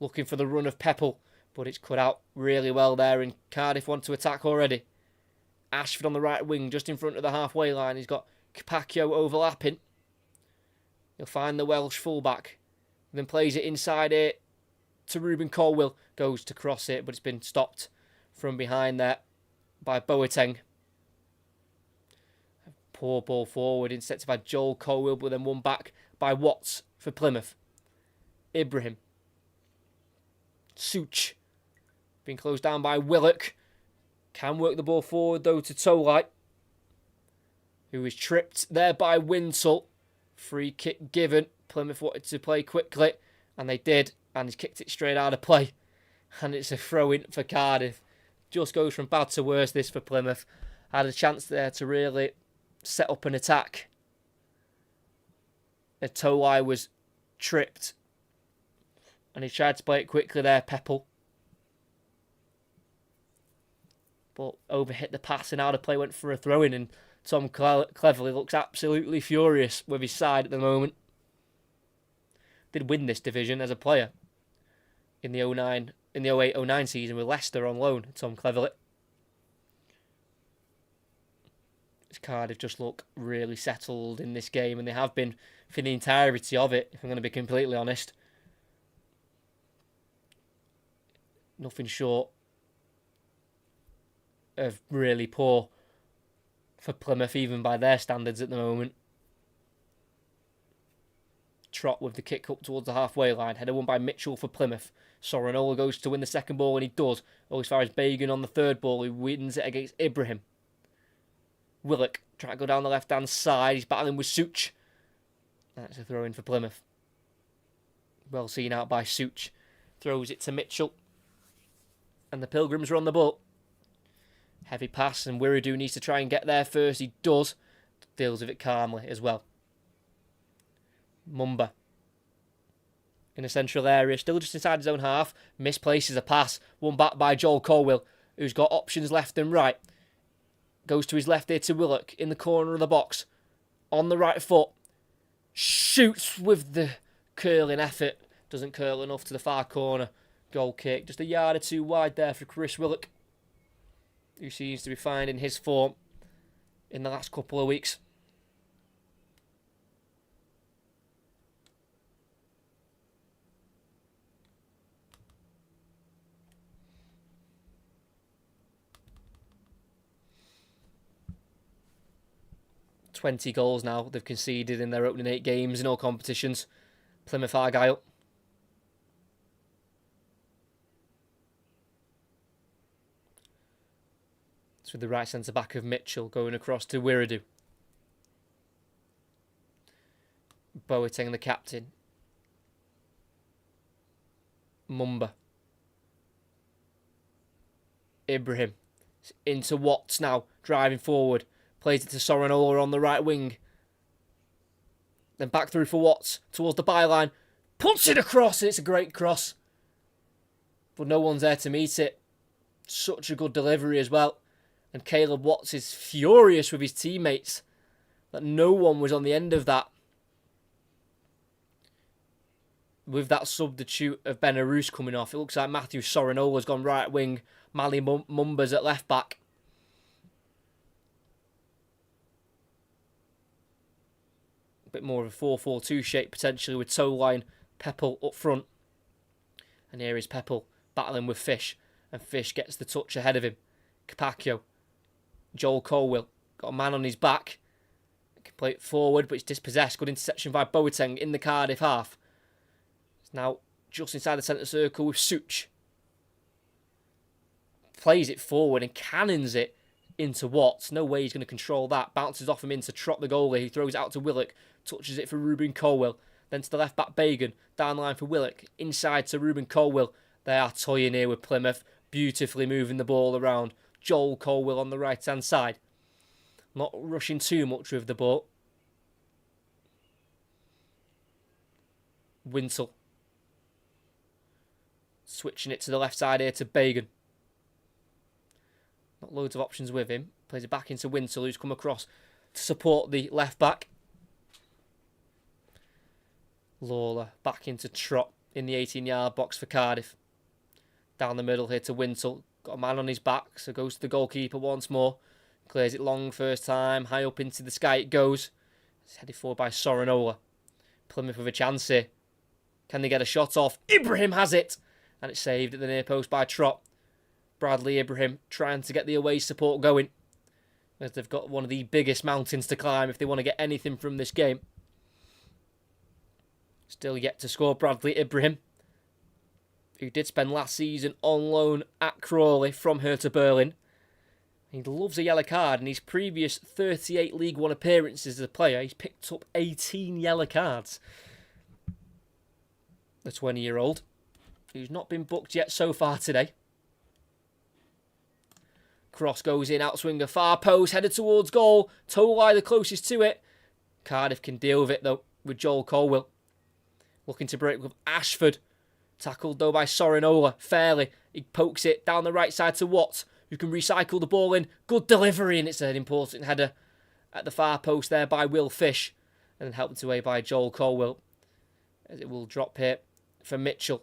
Speaker 1: looking for the run of Peppel, but it's cut out really well there, and Cardiff want to attack already. Ashford on the right wing, just in front of the halfway line. He's got Capaccio overlapping. He'll find the Welsh fullback, then plays it inside it to Ruben Colwill. Goes to cross it, but it's been stopped from behind there by Boateng. Poor ball forward, intercepted by Joel Colwill, but then won back by Watts for Plymouth. Ibrahim. Such. Being closed down by Willock. Can work the ball forward though to Tolai, who is tripped there by Winsell. Free kick given. Plymouth wanted to play quickly, and they did, and he's kicked it straight out of play. And it's a throw-in for Cardiff. Just goes from bad to worse, this for Plymouth. Had a chance there to really set up an attack. Tolai was tripped, and he tried to play it quickly there, Peppel. But overhit the pass, and out of play went for a throw-in, and Tom Cleverley looks absolutely furious with his side at the moment. Did win this division as a player in the 08-09 season with Leicester on loan, Tom Cleverley. Cardiff just look really settled in this game, and they have been for the entirety of it, if I'm going to be completely honest. Nothing short of really poor for Plymouth, even by their standards at the moment. Trott with the kick up towards the halfway line. Header won by Mitchell for Plymouth. Sorinola goes to win the second ball, and he does. All as far as Bagan on the third ball, who wins it against Ibrahim. Willock trying to go down the left-hand side. He's battling with Such. That's a throw-in for Plymouth. Well seen out by Such. Throws it to Mitchell. And the Pilgrims are on the ball. Heavy pass, and Wiredu needs to try and get there first. He does. Deals with it calmly as well. Mumba. In a central area, still just inside his own half. Misplaces a pass. Won back by Joel Colwill, who's got options left and right. Goes to his left here to Willock in the corner of the box. On the right foot. Shoots with the curling effort. Doesn't curl enough to the far corner. Goal kick. Just a yard or two wide there for Chris Willock, who seems to be finding his form in the last couple of weeks. ...20 goals now they've conceded in their opening 8 games in all competitions. Plymouth Argyle. It's with the right centre-back of Mitchell going across to Wiredu. Boateng, the captain. Mumba. Ibrahim. Into Watts now, driving forward. Plays it to Sorinola on the right wing. Then back through for Watts, towards the byline. Puts it across, and it's a great cross. But no one's there to meet it. Such a good delivery as well. And Caleb Watts is furious with his teammates that no one was on the end of that. With that substitute of Benarous coming off, it looks like Matthew Sorinola's gone right wing. Mali Mumba's at left back. A bit more of a 4-4-2 shape potentially with Toline, Peppel up front. And here is Peppel battling with Fish. And Fish gets the touch ahead of him. Capaccio. Joel Colwill. Got a man on his back. Can play it forward, but it's dispossessed. Good interception by Boateng in the Cardiff half. It's now just inside the centre circle with Such. Plays it forward and cannons it into Watts. No way he's going to control that. Bounces off him into Trott, the goalie. He throws it out to Willock. Touches it for Ruben Colwill. Then to the left back, Bagan. Down the line for Willock. Inside to Ruben Colwill. They are toying here with Plymouth. Beautifully moving the ball around. Joel Colwill on the right-hand side. Not rushing too much with the ball. Wintle. Switching it to the left side here to Bagan. Not loads of options with him. Plays it back into Wintle, who's come across to support the left back. Lawler back into Trott in the 18-yard box for Cardiff. Down the middle here to Wintle. Got a man on his back, so goes to the goalkeeper once more. Clears it long first time. High up into the sky it goes. It's headed forward by Sorinola. Plymouth with a chance here. Can they get a shot off? Ibrahim has it! And it's saved at the near post by Trott. Bradley Ibrahim trying to get the away support going. As they've got one of the biggest mountains to climb if they want to get anything from this game. Still yet to score Bradley Ibrahim, who did spend last season on loan at Crawley from Hertha Berlin. He loves a yellow card. In his previous 38 League One appearances as a player, he's picked up 18 yellow cards. The 20-year-old, who's not been booked yet so far today. Cross goes in, outswinger, far post, headed towards goal. Tolai the closest to it. Cardiff can deal with it, though, with Joel Colwill. Looking to break with Ashford. Tackled, though, by Sorinola. Fairly. He pokes it down the right side to Watts, who can recycle the ball in. Good delivery, and it's an important header at the far post there by Will Fish. And then helped away by Joel Colwill. As it will drop here for Mitchell.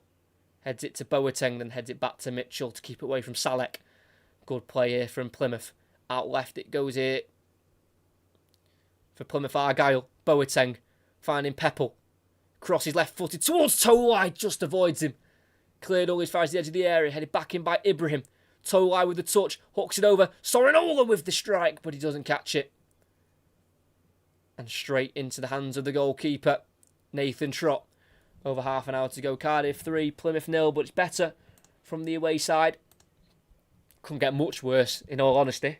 Speaker 1: Heads it to Boateng, then heads it back to Mitchell to keep it away from Salek. Good play here from Plymouth. Out left it goes here for Plymouth Argyle. Boateng finding Peppel. Crosses left-footed towards Tolai. Just avoids him. Cleared all his fires to the edge of the area. Headed back in by Ibrahim. Tolai with the touch. Hooks it over. Sorinola with the strike, but he doesn't catch it. And straight into the hands of the goalkeeper, Nathan Trott. Over half an hour to go. Cardiff 3, Plymouth 0, but it's better from the away side. Couldn't get much worse, in all honesty.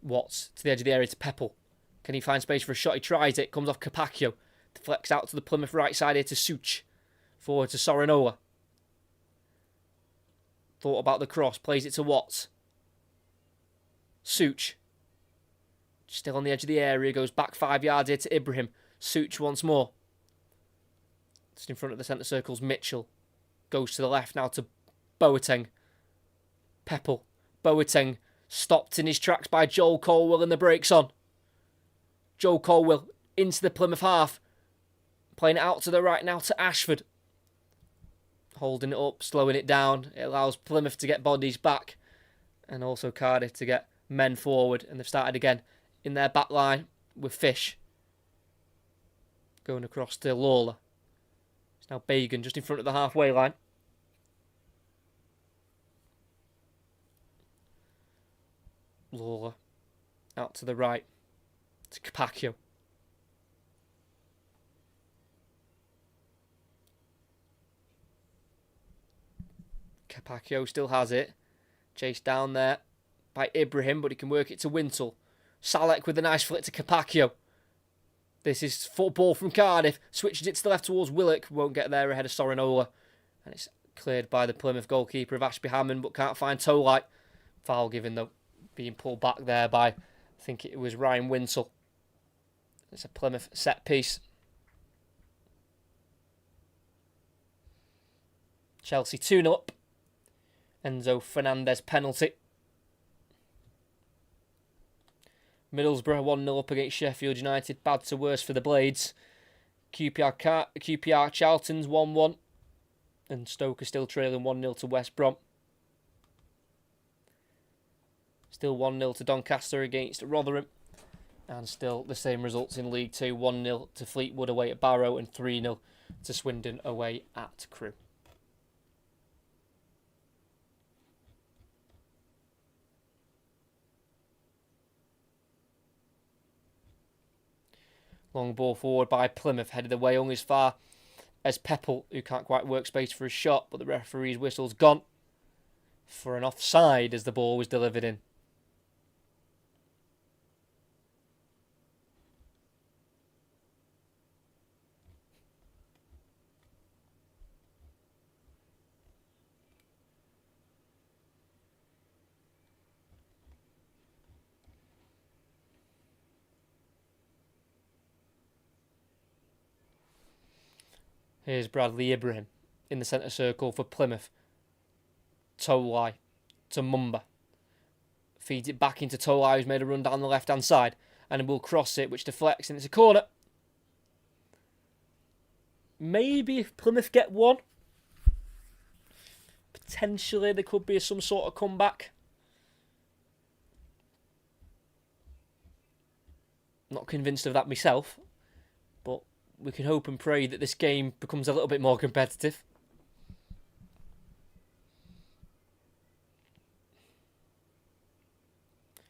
Speaker 1: Watts to the edge of the area to Peppel. Can he find space for a shot? He tries it. Comes off Capaccio. Deflects out to the Plymouth right side here to Such. Forward to Sorinola. Thought about the cross. Plays it to Watts. Such. Still on the edge of the area. Goes back 5 yards here to Ibrahim. Such once more. Just in front of the centre circle's Mitchell. Goes to the left now to Boateng. Peppel. Boateng stopped in his tracks by Joel Colwill and the brakes on. Joe Colwell into the Plymouth half. Playing it out to the right now to Ashford. Holding it up, slowing it down. It allows Plymouth to get bodies back. And also Cardiff to get men forward. And they've started again in their back line with Fish. Going across to Lawler. It's now Bagan just in front of the halfway line. Lawler out to the right to Capaccio. Capaccio still has it. Chased down there by Ibrahim, but he can work it to Wintle. Salek with a nice flick to Capaccio. This is football from Cardiff. Switches it to the left towards Willock. Won't get there ahead of Sorinola. And it's cleared by the Plymouth goalkeeper of Ashby Hammond, but can't find Tolite. Foul given though. Being pulled back there by, I think it was Ryan Wintle. It's a Plymouth set piece. Chelsea 2-0 up. Enzo Fernandez penalty. Middlesbrough 1-0 up against Sheffield United. Bad to worse for the Blades. QPR Charlton's 1-1. And Stoke are still trailing 1-0 to West Brom. Still 1-0 to Doncaster against Rotherham. And still the same results in League 2. 1-0 to Fleetwood away at Barrow and 3-0 to Swindon away at Crewe. Long ball forward by Plymouth, headed away only as far as Peppel, who can't quite work space for a shot, but the referee's whistle's gone for an offside as the ball was delivered in. Here's Bradley Ibrahim in the centre circle for Plymouth. Tolai to Mumba. Feeds it back into Tolai, who's made a run down the left-hand side. And will cross it, which deflects, and it's a corner. Maybe if Plymouth get one, potentially there could be some sort of comeback. Not convinced of that myself. We can hope and pray that this game becomes a little bit more competitive.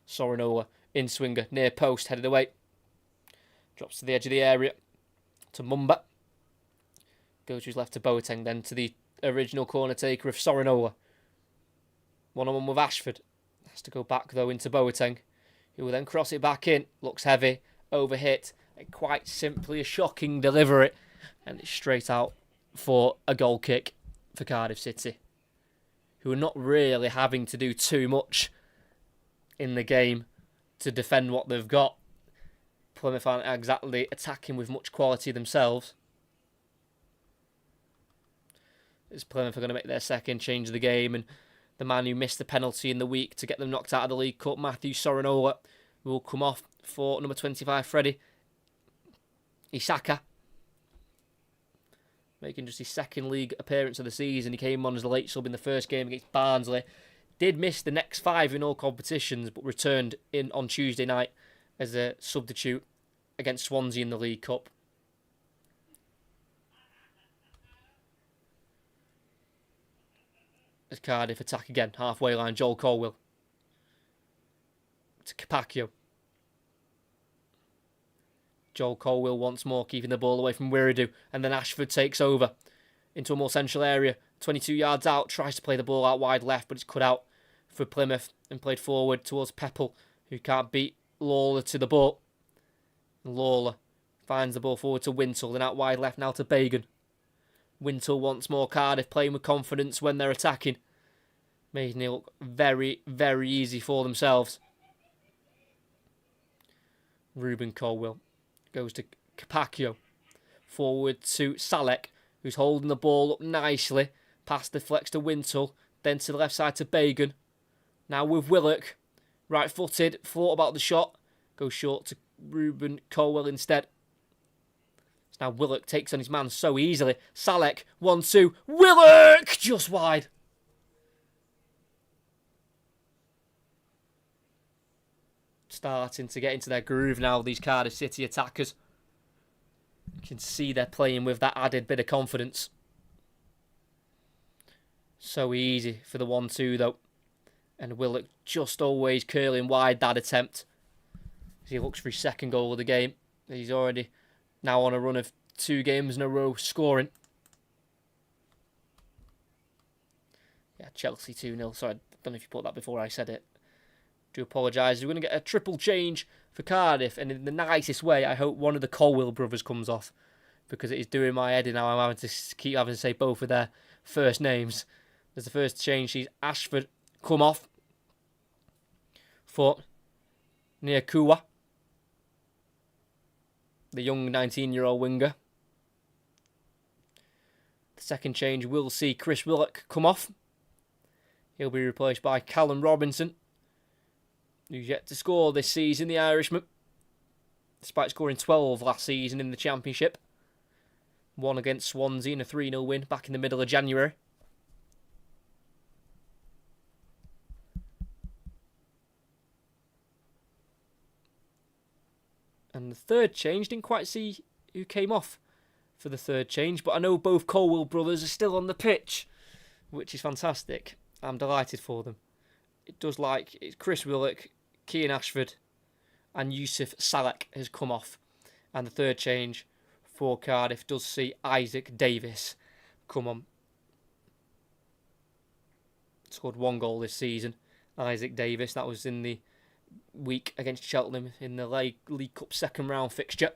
Speaker 1: Sorinola in swinger, near post, headed away. Drops to the edge of the area to Mumba. Goes to his left to Boateng, then to the original corner taker of Sorinola. One-on-one with Ashford. Has to go back though into Boateng, who will then cross it back in. Looks heavy, overhit. Quite simply a shocking delivery, and it's straight out for a goal kick for Cardiff City, who are not really having to do too much in the game to defend what they've got. Plymouth aren't exactly attacking with much quality themselves. As Plymouth are going to make their second change of the game, and the man who missed the penalty in the week to get them knocked out of the League Cup, Matthew Sorinola, will come off for number 25, Freddie Isaka, making just his second league appearance of the season. He came on as a late sub in the first game against Barnsley. Did miss the next 5 in all competitions, but returned in on Tuesday night as a substitute against Swansea in the League Cup. As Cardiff attack again, halfway line, Joel Colwell to Capaccio. Joel Colwell once more, keeping the ball away from Wiridu, and then Ashford takes over into a more central area. 22 yards out, tries to play the ball out wide left, but it's cut out for Plymouth and played forward towards Peppel, who can't beat Lawler to the ball. Lawler finds the ball forward to Wintle, and out wide left now to Bagan. Wintle once more, Cardiff playing with confidence when they're attacking, making it look very, very easy for themselves. Ruben Colwell goes to Capaccio. Forward to Salek, who's holding the ball up nicely. Past the flex to Wintle. Then to the left side to Bagan. Now with Willock. Right-footed. Thought about the shot. Goes short to Ruben Colwell instead. Now Willock takes on his man so easily. Salek, 1-2. Willock! Just wide. Starting to get into their groove now, these Cardiff City attackers. You can see they're playing with that added bit of confidence. So easy for the 1-2 though. And Willock just always curling wide that attempt. As he looks for his second goal of the game. He's already now on a run of 2 games in a row scoring. Yeah, Chelsea 2-0. Sorry, I don't know if you put that before I said it. Do apologise. We're going to get a triple change for Cardiff. And in the nicest way, I hope one of the Colwell brothers comes off. Because it is doing my head in now. I'm having to keep having to say both of their first names. There's the first change. Sees Ashford come off for Niakua, the young 19-year-old winger. The second change will see Chris Willock come off. He'll be replaced by Callum Robinson, who's yet to score this season, the Irishman, despite scoring 12 last season in the Championship. One against Swansea in a 3-0 win back in the middle of January. And the third change, didn't quite see who came off for the third change, but I know both Colwell brothers are still on the pitch, which is fantastic. I'm delighted for them. It does like it's Chris Willock, Kean Ashford, and Yusuf Salek has come off. And the third change for Cardiff does see Isaac Davis come on. Scored 1 goal this season. Isaac Davis, that was in the week against Cheltenham in the League Cup second round fixture.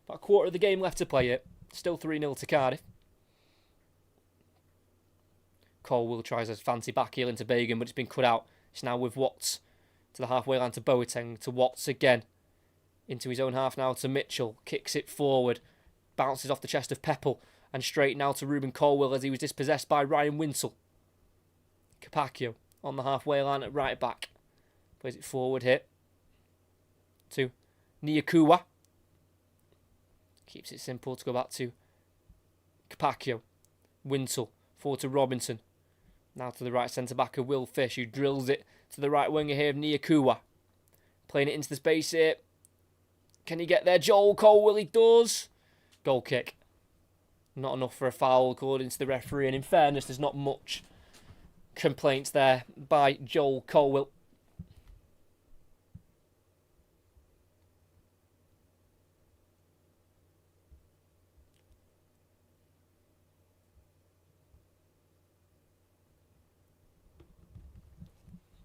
Speaker 1: About a quarter of the game left to play it. Still 3-0 to Cardiff. Colwell tries a fancy back heel into Bagan, but it's been cut out. It's now with Watts to the halfway line to Boateng, to Watts again. Into his own half now to Mitchell. Kicks it forward. Bounces off the chest of Peppel. And straight now to Ruben Colwell as he was dispossessed by Ryan Winsell. Capaccio on the halfway line at right back. Plays it forward here to Niakua. Keeps it simple to go back to Capaccio. Winsell forward to Robinson. Now to the right centre-back of Will Fish, who drills it to the right winger here of Niakua. Playing it into the space here. Can he get there? Joel Colwell, he does. Goal kick. Not enough for a foul according to the referee. And in fairness, there's not much complaints there by Joel Colwell.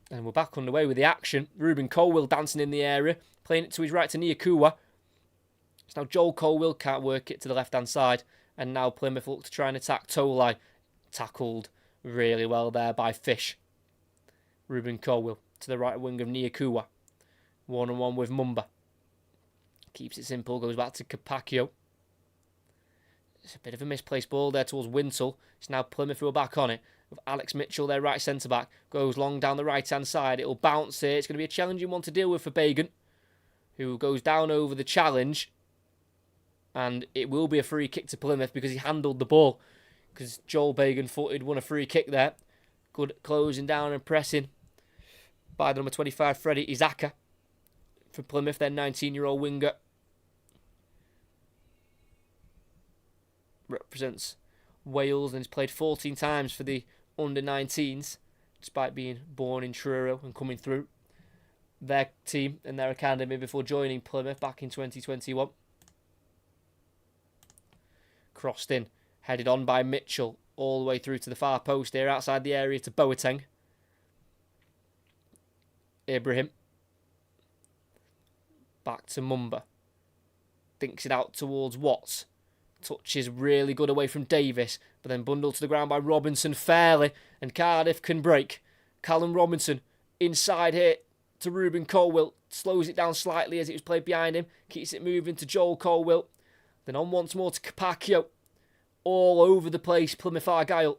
Speaker 1: And we're back underway with the action. Ruben Colwell dancing in the area. Playing it to his right to Niakua. So now Joel Colwell can't work it to the left-hand side. And now Plymouth look to try and attack Tolai. Tackled really well there by Fish. Ruben Colwell to the right wing of Niakua. 1-on-1 with Mumba. Keeps it simple. Goes back to Capaccio. It's a bit of a misplaced ball there towards Winsell. It's now Plymouth who are back on it. With Alex Mitchell, their right centre-back, goes long down the right-hand side. It'll bounce here. It's going to be a challenging one to deal with for Bagan, who goes down over the challenge. And it will be a free kick to Plymouth because he handled the ball. Because Joel Bagan-footed won a free kick there. Good closing down and pressing by the number 25, Freddie Izaka. For Plymouth, their 19-year-old winger. Represents Wales and has played 14 times for the under-19s, despite being born in Truro and coming through their team and their academy before joining Plymouth back in 2021. Crossed in, headed on by Mitchell, all the way through to the far post here, outside the area to Boateng. Ibrahim. Back to Mumba. Thinks it out towards Watts. Touch is really good away from Davis, but then bundled to the ground by Robinson fairly, and Cardiff can break. Callum Robinson inside here to Ruben Colwell, slows it down slightly as it was played behind him, keeps it moving to Joel Colwell, then on once more to Capaccio. All over the place, Plymouth Argyle.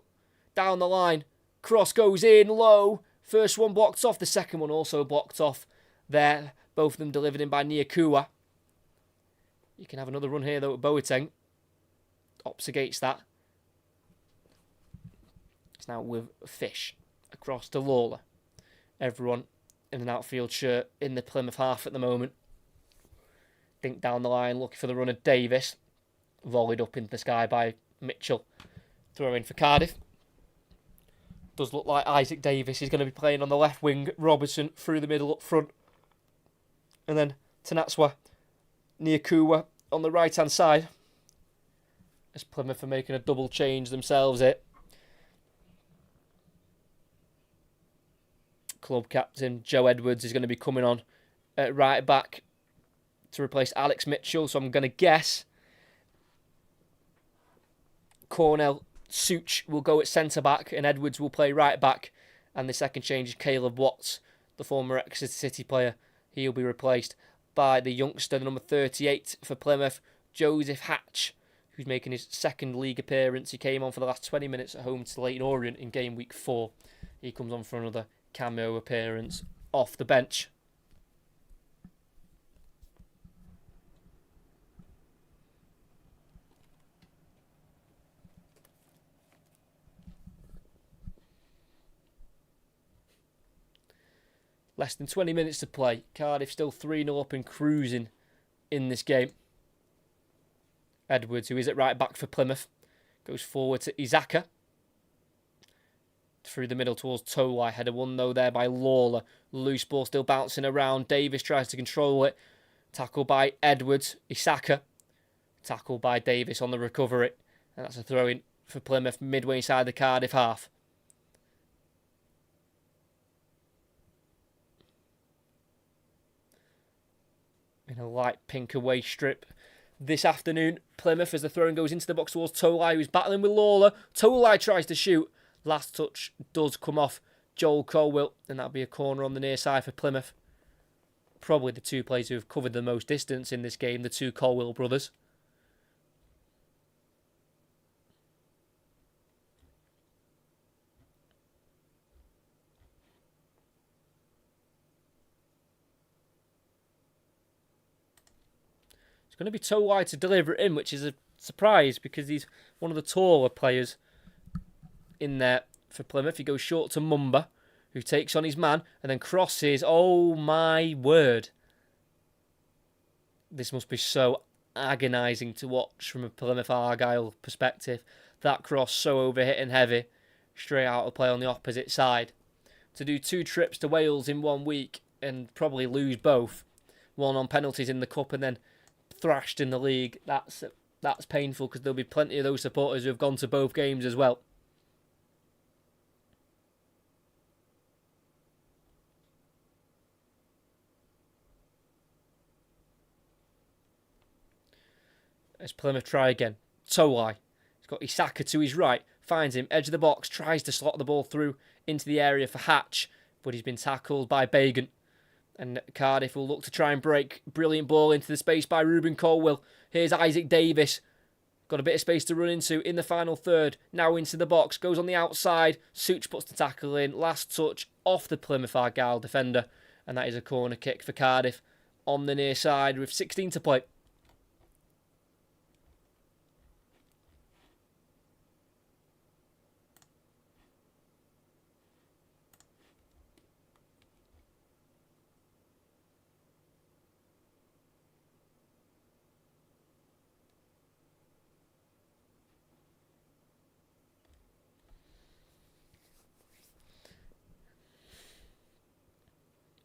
Speaker 1: Down the line, cross goes in low, first one blocked off, the second one also blocked off there, both of them delivered in by Niakua. You can have another run here, though, at Boateng. Opts against that. It's now with Fish. Across to Lawler. Everyone in an outfield shirt in the Plymouth half at the moment. Dink down the line, looking for the run of Davis. Volleyed up into the sky by Mitchell. Throw in for Cardiff. Does look like Isaac Davis is going to be playing on the left wing. Robertson through the middle up front. And then Tanatswa, Nyakua on the right-hand side. As Plymouth are making a double change themselves here. Club captain Joe Edwards is going to be coming on at right back to replace Alex Mitchell. So I'm going to guess Cornell Such will go at centre-back and Edwards will play right-back. And the second change is Caleb Watts, the former Exeter City player. He'll be replaced by the youngster, the number 38 for Plymouth, Joseph Hatch, who's making his second league appearance. He came on for the last 20 minutes at home to Leyton Orient in game week 4. He comes on for another cameo appearance off the bench. Less than 20 minutes to play. Cardiff still 3-0 up and cruising in this game. Edwards, who is at right back for Plymouth, goes forward to Izaka. Through the middle towards Tolai. Header won though there by Lawler. Loose ball still bouncing around. Davis tries to control it. Tackled by Edwards. Isaka. Tackled by Davis on the recovery. And that's a throw in for Plymouth midway inside the Cardiff half. In a light pink away strip this afternoon. Plymouth, as the throw-in goes into the box towards Tolai, who's battling with Lawler. Tolai tries to shoot. Last touch does come off Joel Colwill, and that'll be a corner on the near side for Plymouth. Probably the two players who have covered the most distance in this game, the two Colwill brothers. It's going to be Tolai to deliver it in, which is a surprise because he's one of the taller players in there for Plymouth. He goes short to Mumba, who takes on his man and then crosses. Oh my word. This must be so agonising to watch from a Plymouth Argyle perspective. That cross so overhit and heavy, straight out of play on the opposite side. To do 2 trips to Wales in 1 week and probably lose both, one on penalties in the cup and then thrashed in the league, that's painful because there'll be plenty of those supporters who have gone to both games as well. As Plymouth try again. Tolai. He's got Isaka to his right. Finds him. Edge of the box. Tries to slot the ball through into the area for Hatch. But he's been tackled by Bagan. And Cardiff will look to try and break. Brilliant ball into the space by Ruben Colwill. Here's Isaac Davis. Got a bit of space to run into in the final third. Now into the box. Goes on the outside. Such puts the tackle in. Last touch off the Plymouth Argyle defender. And that is a corner kick for Cardiff on the near side with 16 to play.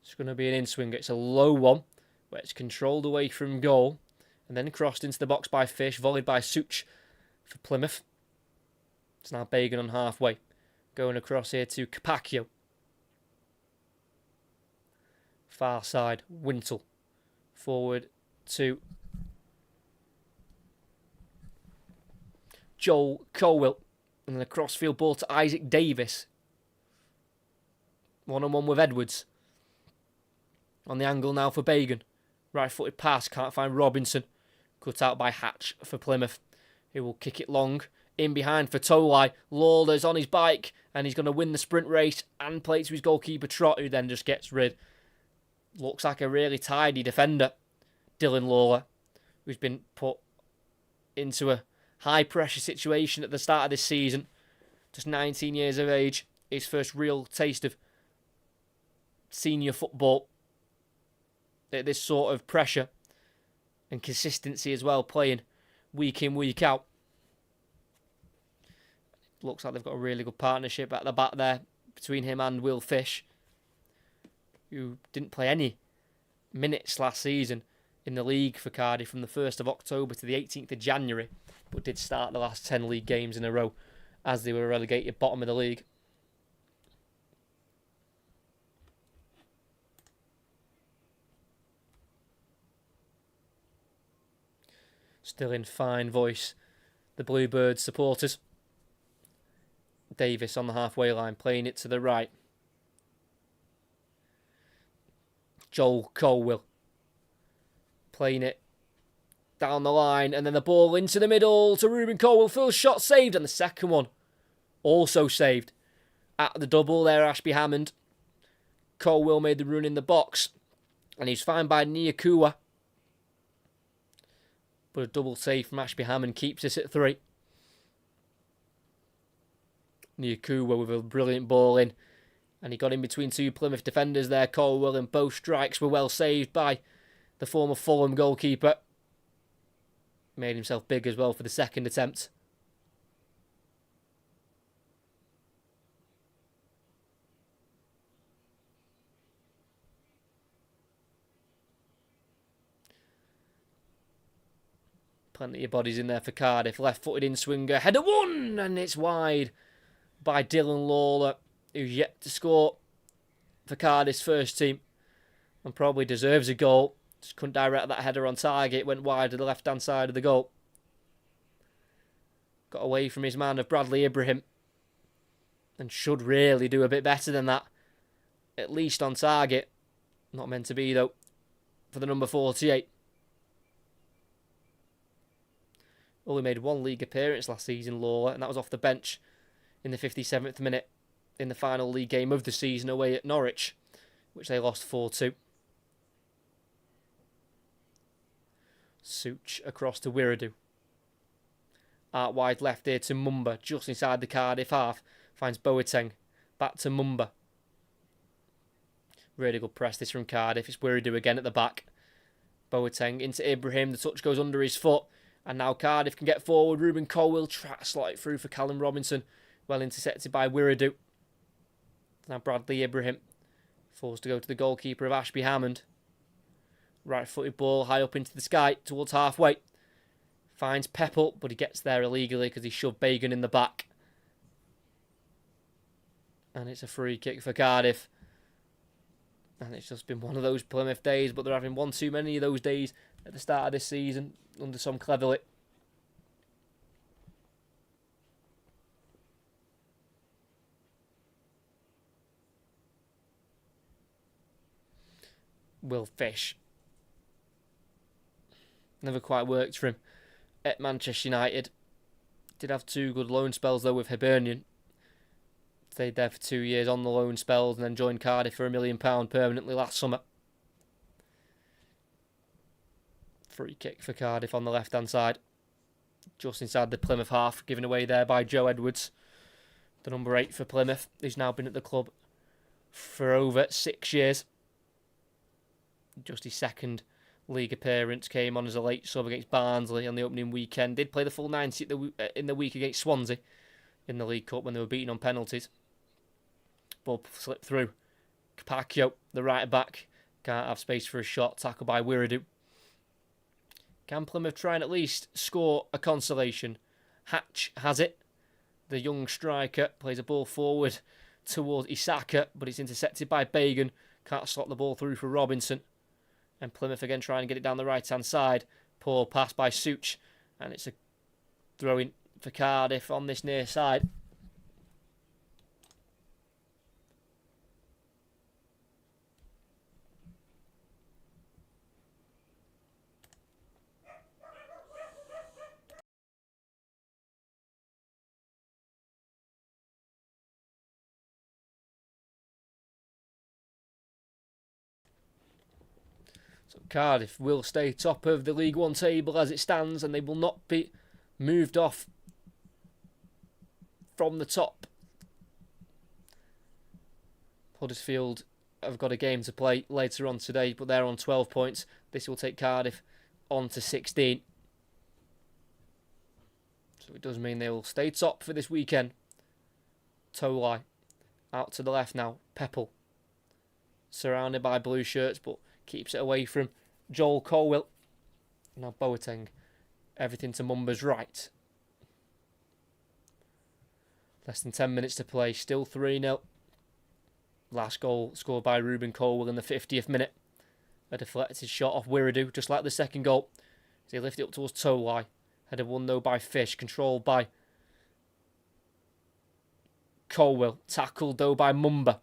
Speaker 1: It's going to be an in-swinger. It's a low one, where it's controlled away from goal, and then crossed into the box by Fish, volleyed by Such for Plymouth. It's now Bagan on halfway. Going across here to Capacchio. Far side, Wintle. Forward to Joel Colwill. And then a crossfield ball to Isaac Davis. One-on-one with Edwards. On the angle now for Bagan. Right-footed pass, can't find Robinson. Cut out by Hatch for Plymouth. He will kick it long. In behind for Tolai. Lawler's on his bike and he's going to win the sprint race and play it to his goalkeeper Trott, who then just gets rid. Looks like a really tidy defender, Dylan Lawler. who's been put into a high pressure situation at the start of this season. Just 19 years of age. His first real taste of senior football. This sort of pressure and consistency as well, playing week in, week out. Looks like they've got a really good partnership at the back there between him and Will Fish, who didn't play any minutes last season in the league for Cardiff from the 1st of October to the 18th of January, but did start the last 10 league games in a row as they were relegated bottom of the league. Still in fine voice, the Bluebirds supporters. Davis on the halfway line, playing it to the right. Joel Colwill playing it down the line, and then the ball into the middle to Ruben Colwill. First shot saved, and the second one also saved. At the double there, Ashby Hammond. Colwill made the run in the box, and he's found by Nyakua. But a double save from Ashby Hammond keeps us at 3. Nyakua with a brilliant ball in, and he got in between two Plymouth defenders there, Colwill, and both strikes were well saved by the former Fulham goalkeeper. Made himself big as well for the second attempt. Plenty of bodies in there for Cardiff. Left-footed in-swinger. Header 1! And it's wide by Dylan Lawler, who's yet to score for Cardiff's first team. And probably deserves a goal. Just couldn't direct that header on target. Went wide to the left-hand side of the goal. Got away from his man of Bradley Ibrahim. And should really do a bit better than that. At least on target. Not meant to be, though, for the number 48. Only made one league appearance last season, Lawler, and that was off the bench in the 57th minute in the final league game of the season away at Norwich, which they lost 4-2. Such across to Wiredu. Out wide left here to Mumba, just inside the Cardiff half. Finds Boateng. Back to Mumba. Really good press this from Cardiff. It's Wiredu again at the back. Boateng into Ibrahim. The touch goes under his foot. And now Cardiff can get forward. Ruben Colwill tries to slot it through for Callum Robinson. Well intercepted by Wiredu. Now Bradley Ibrahim. Forced to go to the goalkeeper of Ashby Hammond. Right-footed ball high up into the sky towards halfway. Finds Peppel, but he gets there illegally because he shoved Bagan in the back. And it's a free kick for Cardiff. And it's just been one of those Plymouth days, but they're having one too many of those days at the start of this season under Tom Cleverley. Will Fish. Never quite worked for him at Manchester United. Did have 2 good loan spells though with Hibernian. Stayed there for 2 years on the loan spells and then joined Cardiff for £1 million permanently last summer. Free kick for Cardiff on the left-hand side. Just inside the Plymouth half, given away there by Joe Edwards. The number 8 for Plymouth. He's now been at the club for over 6 years. Just his second league appearance came on as a late sub against Barnsley on the opening weekend. Did play the full 90 in the week against Swansea in the League Cup when they were beaten on penalties. Ball slipped through. Capaccio, the right back, can't have space for a shot. Tackled by Wiredu. Can Plymouth try and at least score a consolation? Hatch has it. The young striker plays a ball forward towards Isaka, but it's intercepted by Bagan. Can't slot the ball through for Robinson. And Plymouth again trying to get it down the right-hand side. Poor pass by Such. And it's a throw-in for Cardiff on this near side. So Cardiff will stay top of the League One table as it stands, and they will not be moved off from the top. Huddersfield have got a game to play later on today, but they're on 12 points. This will take Cardiff on to 16. So it does mean they will stay top for this weekend. Tolai out to the left now. Peppel surrounded by blue shirts, but keeps it away from Joel Colwill. Now Boateng, everything to Mumba's right. Less than 10 minutes to play, still 3-0. Last goal scored by Ruben Colwill in the 50th minute. A deflected shot off Wiredu, just like the second goal. They lift it up towards Tolai. Headed won though by Fish, controlled by Colwill. Tackled though by Mumba,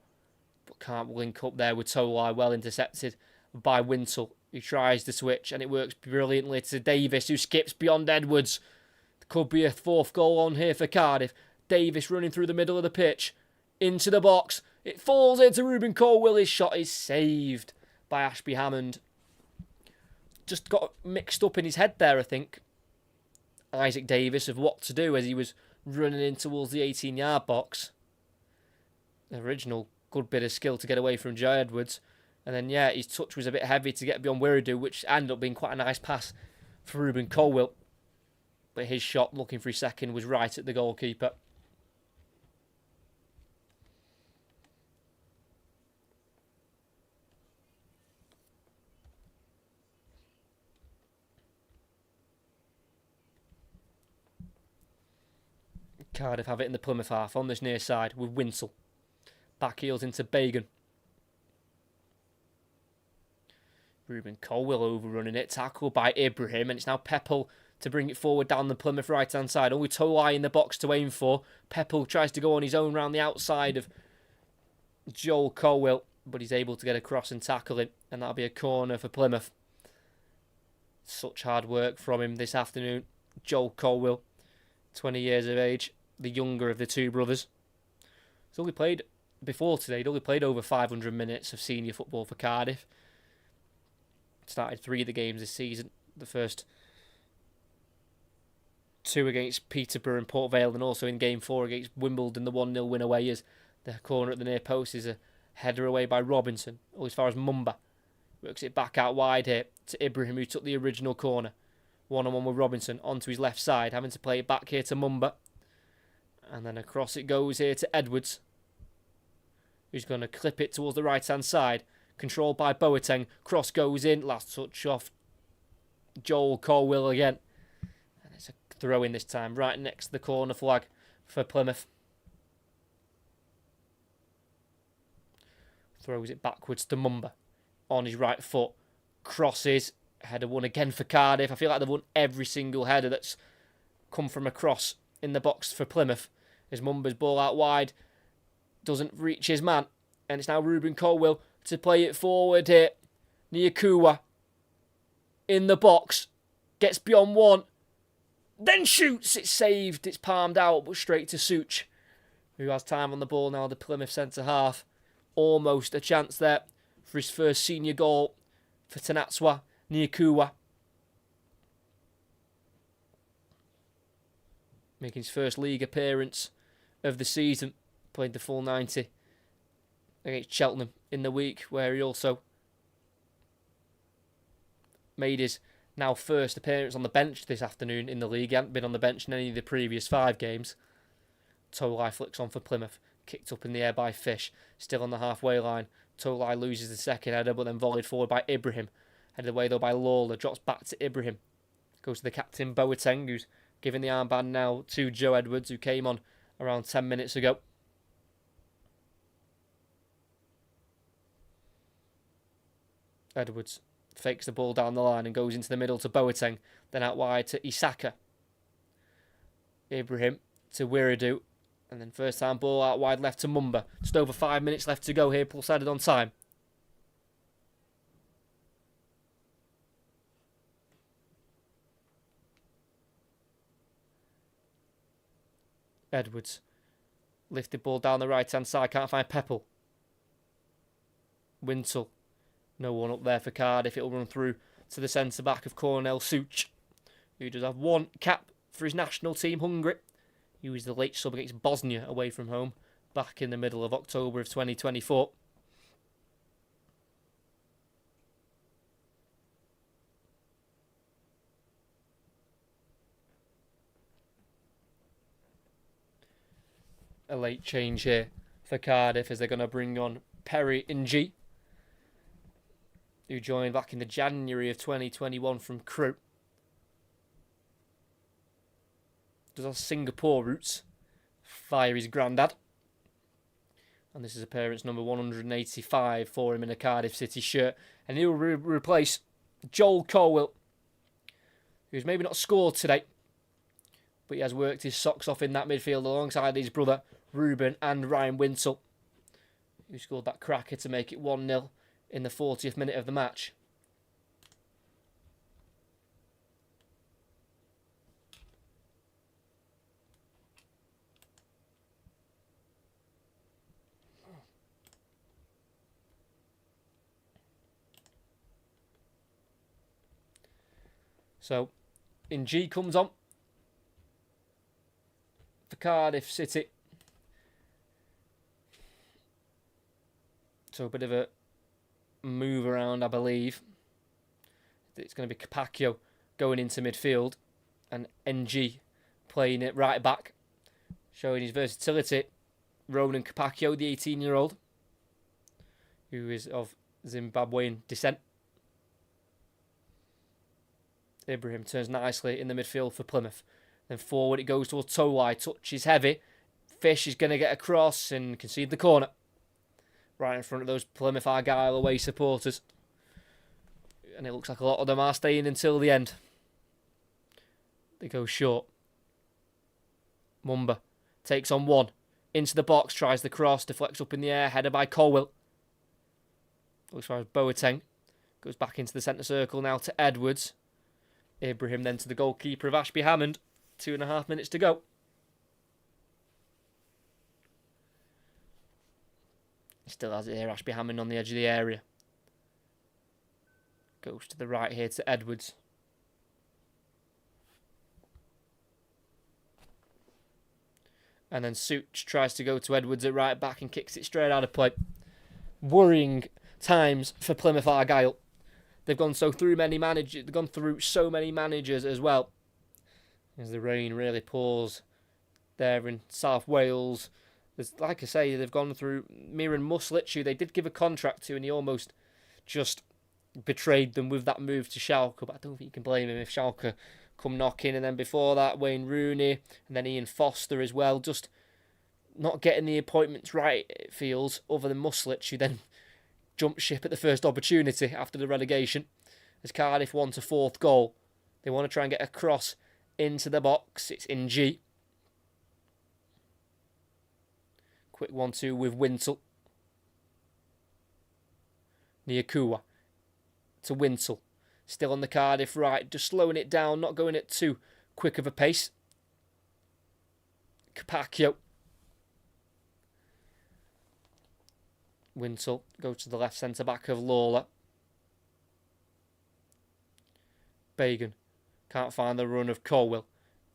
Speaker 1: but can't link up there with Tolai. Well intercepted by Wintle, who tries to switch, and it works brilliantly to Davis, who skips beyond Edwards. There could be a fourth goal on here for Cardiff. Davis running through the middle of the pitch, into the box. It falls into Ruben Colwill. His shot is saved by Ashby Hammond. Just got mixed up in his head there, I think, Isaac Davis, of what to do as he was running in towards the 18-yard box. The original good bit of skill to get away from Joe Edwards. And then, yeah, his touch was a bit heavy to get beyond Wiredu, which ended up being quite a nice pass for Ruben Colwill. But his shot, looking for his second, was right at the goalkeeper. Cardiff have it in the Plymouth half on this near side with Winsell. Back heels into Bagan. Ruben Colwill overrunning it, tackled by Ibrahim, and it's now Peppel to bring it forward down the Plymouth right-hand side. Only Tolai in the box to aim for. Peppel tries to go on his own round the outside of Joel Colwill, but he's able to get across and tackle him, and that'll be a corner for Plymouth. Such hard work from him this afternoon. Joel Colwill, 20 years of age, the younger of the two brothers. He's only played, before today, he'd only played over 500 minutes of senior football for Cardiff. Started 3 of the games this season. The first 2 against Peterborough and Port Vale, and also in game 4 against Wimbledon, the 1-0 win away, as the corner at the near post is a header away by Robinson, all as far as Mumba. Works it back out wide here to Ibrahim, who took the original corner. One-on-one with Robinson, onto his left side, having to play it back here to Mumba. And then across it goes here to Edwards, who's going to clip it towards the right-hand side. Controlled by Boateng. Cross goes in. Last touch off Joel Colwill again. And it's a throw in this time, right next to the corner flag for Plymouth. Throws it backwards to Mumba on his right foot. Crosses. Header won again for Cardiff. I feel like they've won every single header that's come from a cross in the box for Plymouth. As Mumba's ball out wide doesn't reach his man. And it's now Ruben Colwill to play it forward here. Nyakua in the box. Gets beyond one. Then shoots. It's saved. It's palmed out, but straight to Such, who has time on the ball now, the Plymouth centre-half. Almost a chance there for his first senior goal for Tanatswa Nyakua. Making his first league appearance of the season. Played the full 90 against Cheltenham in the week, where he also made his now first appearance on the bench this afternoon in the league. He hadn't been on the bench in any of the previous 5 games. Tolai flicks on for Plymouth. Kicked up in the air by Fish. Still on the halfway line. Tolai loses the second header, but then volleyed forward by Ibrahim. Headed away though by Lawler. Drops back to Ibrahim. Goes to the captain Boateng, who's giving the armband now to Joe Edwards, who came on around 10 minutes ago. Edwards fakes the ball down the line and goes into the middle to Boateng. Then out wide to Isaka. Ibrahim to Wiredu. And then first time ball out wide left to Mumba. Just over 5 minutes left to go here. Pulsated on time. Edwards. Lifted ball down the right hand side. Can't find Peppel. Wintle. No one up there for Cardiff. It'll run through to the centre-back of Cornell Such, who does have one cap for his national team, Hungary. He was the late sub against Bosnia away from home back in the middle of October of 2024. A late change here for Cardiff as they're going to bring on Perry Ng, who joined back in the January of 2021 from Crewe. Does have Singapore roots via his granddad. And this is appearance number 185 for him in a Cardiff City shirt. And he will replace Joel Colwill, who's maybe not scored today, but he has worked his socks off in that midfield alongside his brother Ruben and Ryan Wintle, who scored that cracker to make it 1-0 in the 40th minute of the match. So, Ng comes on for Cardiff City. So a bit of a move around, I believe. It's going to be Capaccio going into midfield and Ng playing it right back, showing his versatility. Ronan Capaccio, the 18-year-old, who is of Zimbabwean descent. Ibrahim turns nicely in the midfield for Plymouth. Then forward it goes towards Towai. Touch is heavy. Fish is going to get across and concede the corner. Right in front of those Plymouth Argyle away supporters. And it looks like a lot of them are staying until the end. They go short. Mumba takes on one. Into the box, tries the cross, deflects up in the air, headed by Colwill. Looks for Boateng. Goes back into the centre circle now to Edwards. Ibrahim then to the goalkeeper of Ashby Hammond. 2.5 minutes to go. Still has it here, Ashby Hammond on the edge of the area. Goes to the right here to Edwards. And then Such tries to go to Edwards at right back and kicks it straight out of play. Worrying times for Plymouth Argyle. They've gone through so many managers as well. As the rain really pours there in South Wales. Like I say, they've gone through Miran Muslic, who they did give a contract to, and he almost just betrayed them with that move to Schalke. But I don't think you can blame him if Schalke come knocking. And then before that, Wayne Rooney, and then Ian Foster as well. Just not getting the appointments right, it feels, other than Muslic, who then jumped ship at the first opportunity after the relegation. As Cardiff want a fourth goal. They want to try and get a cross into the box. It's Ng. Quick 1-2 with Wintle. Nyakua to Wintle. Still on the Cardiff right, just slowing it down, not going at too quick of a pace. Capaccio. Wintle goes to the left centre-back of Lawler. Bagan can't find the run of Colwill.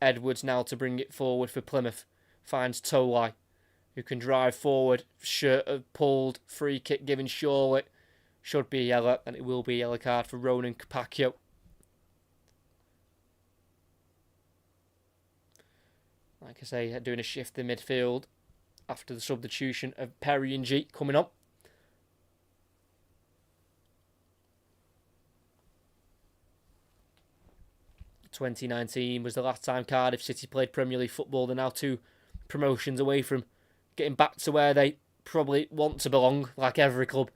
Speaker 1: Edwards now to bring it forward for Plymouth. Finds Tolai, who can drive forward. Shirt pulled, free kick given surely. Should be yellow, and it will be a yellow card for Ronan Capaccio. Like I say, doing a shift in midfield after the substitution of Perry and G coming on. (2019) was the last time Cardiff City played Premier League football. They're now 2 promotions away from getting back to where they probably want to belong, like every club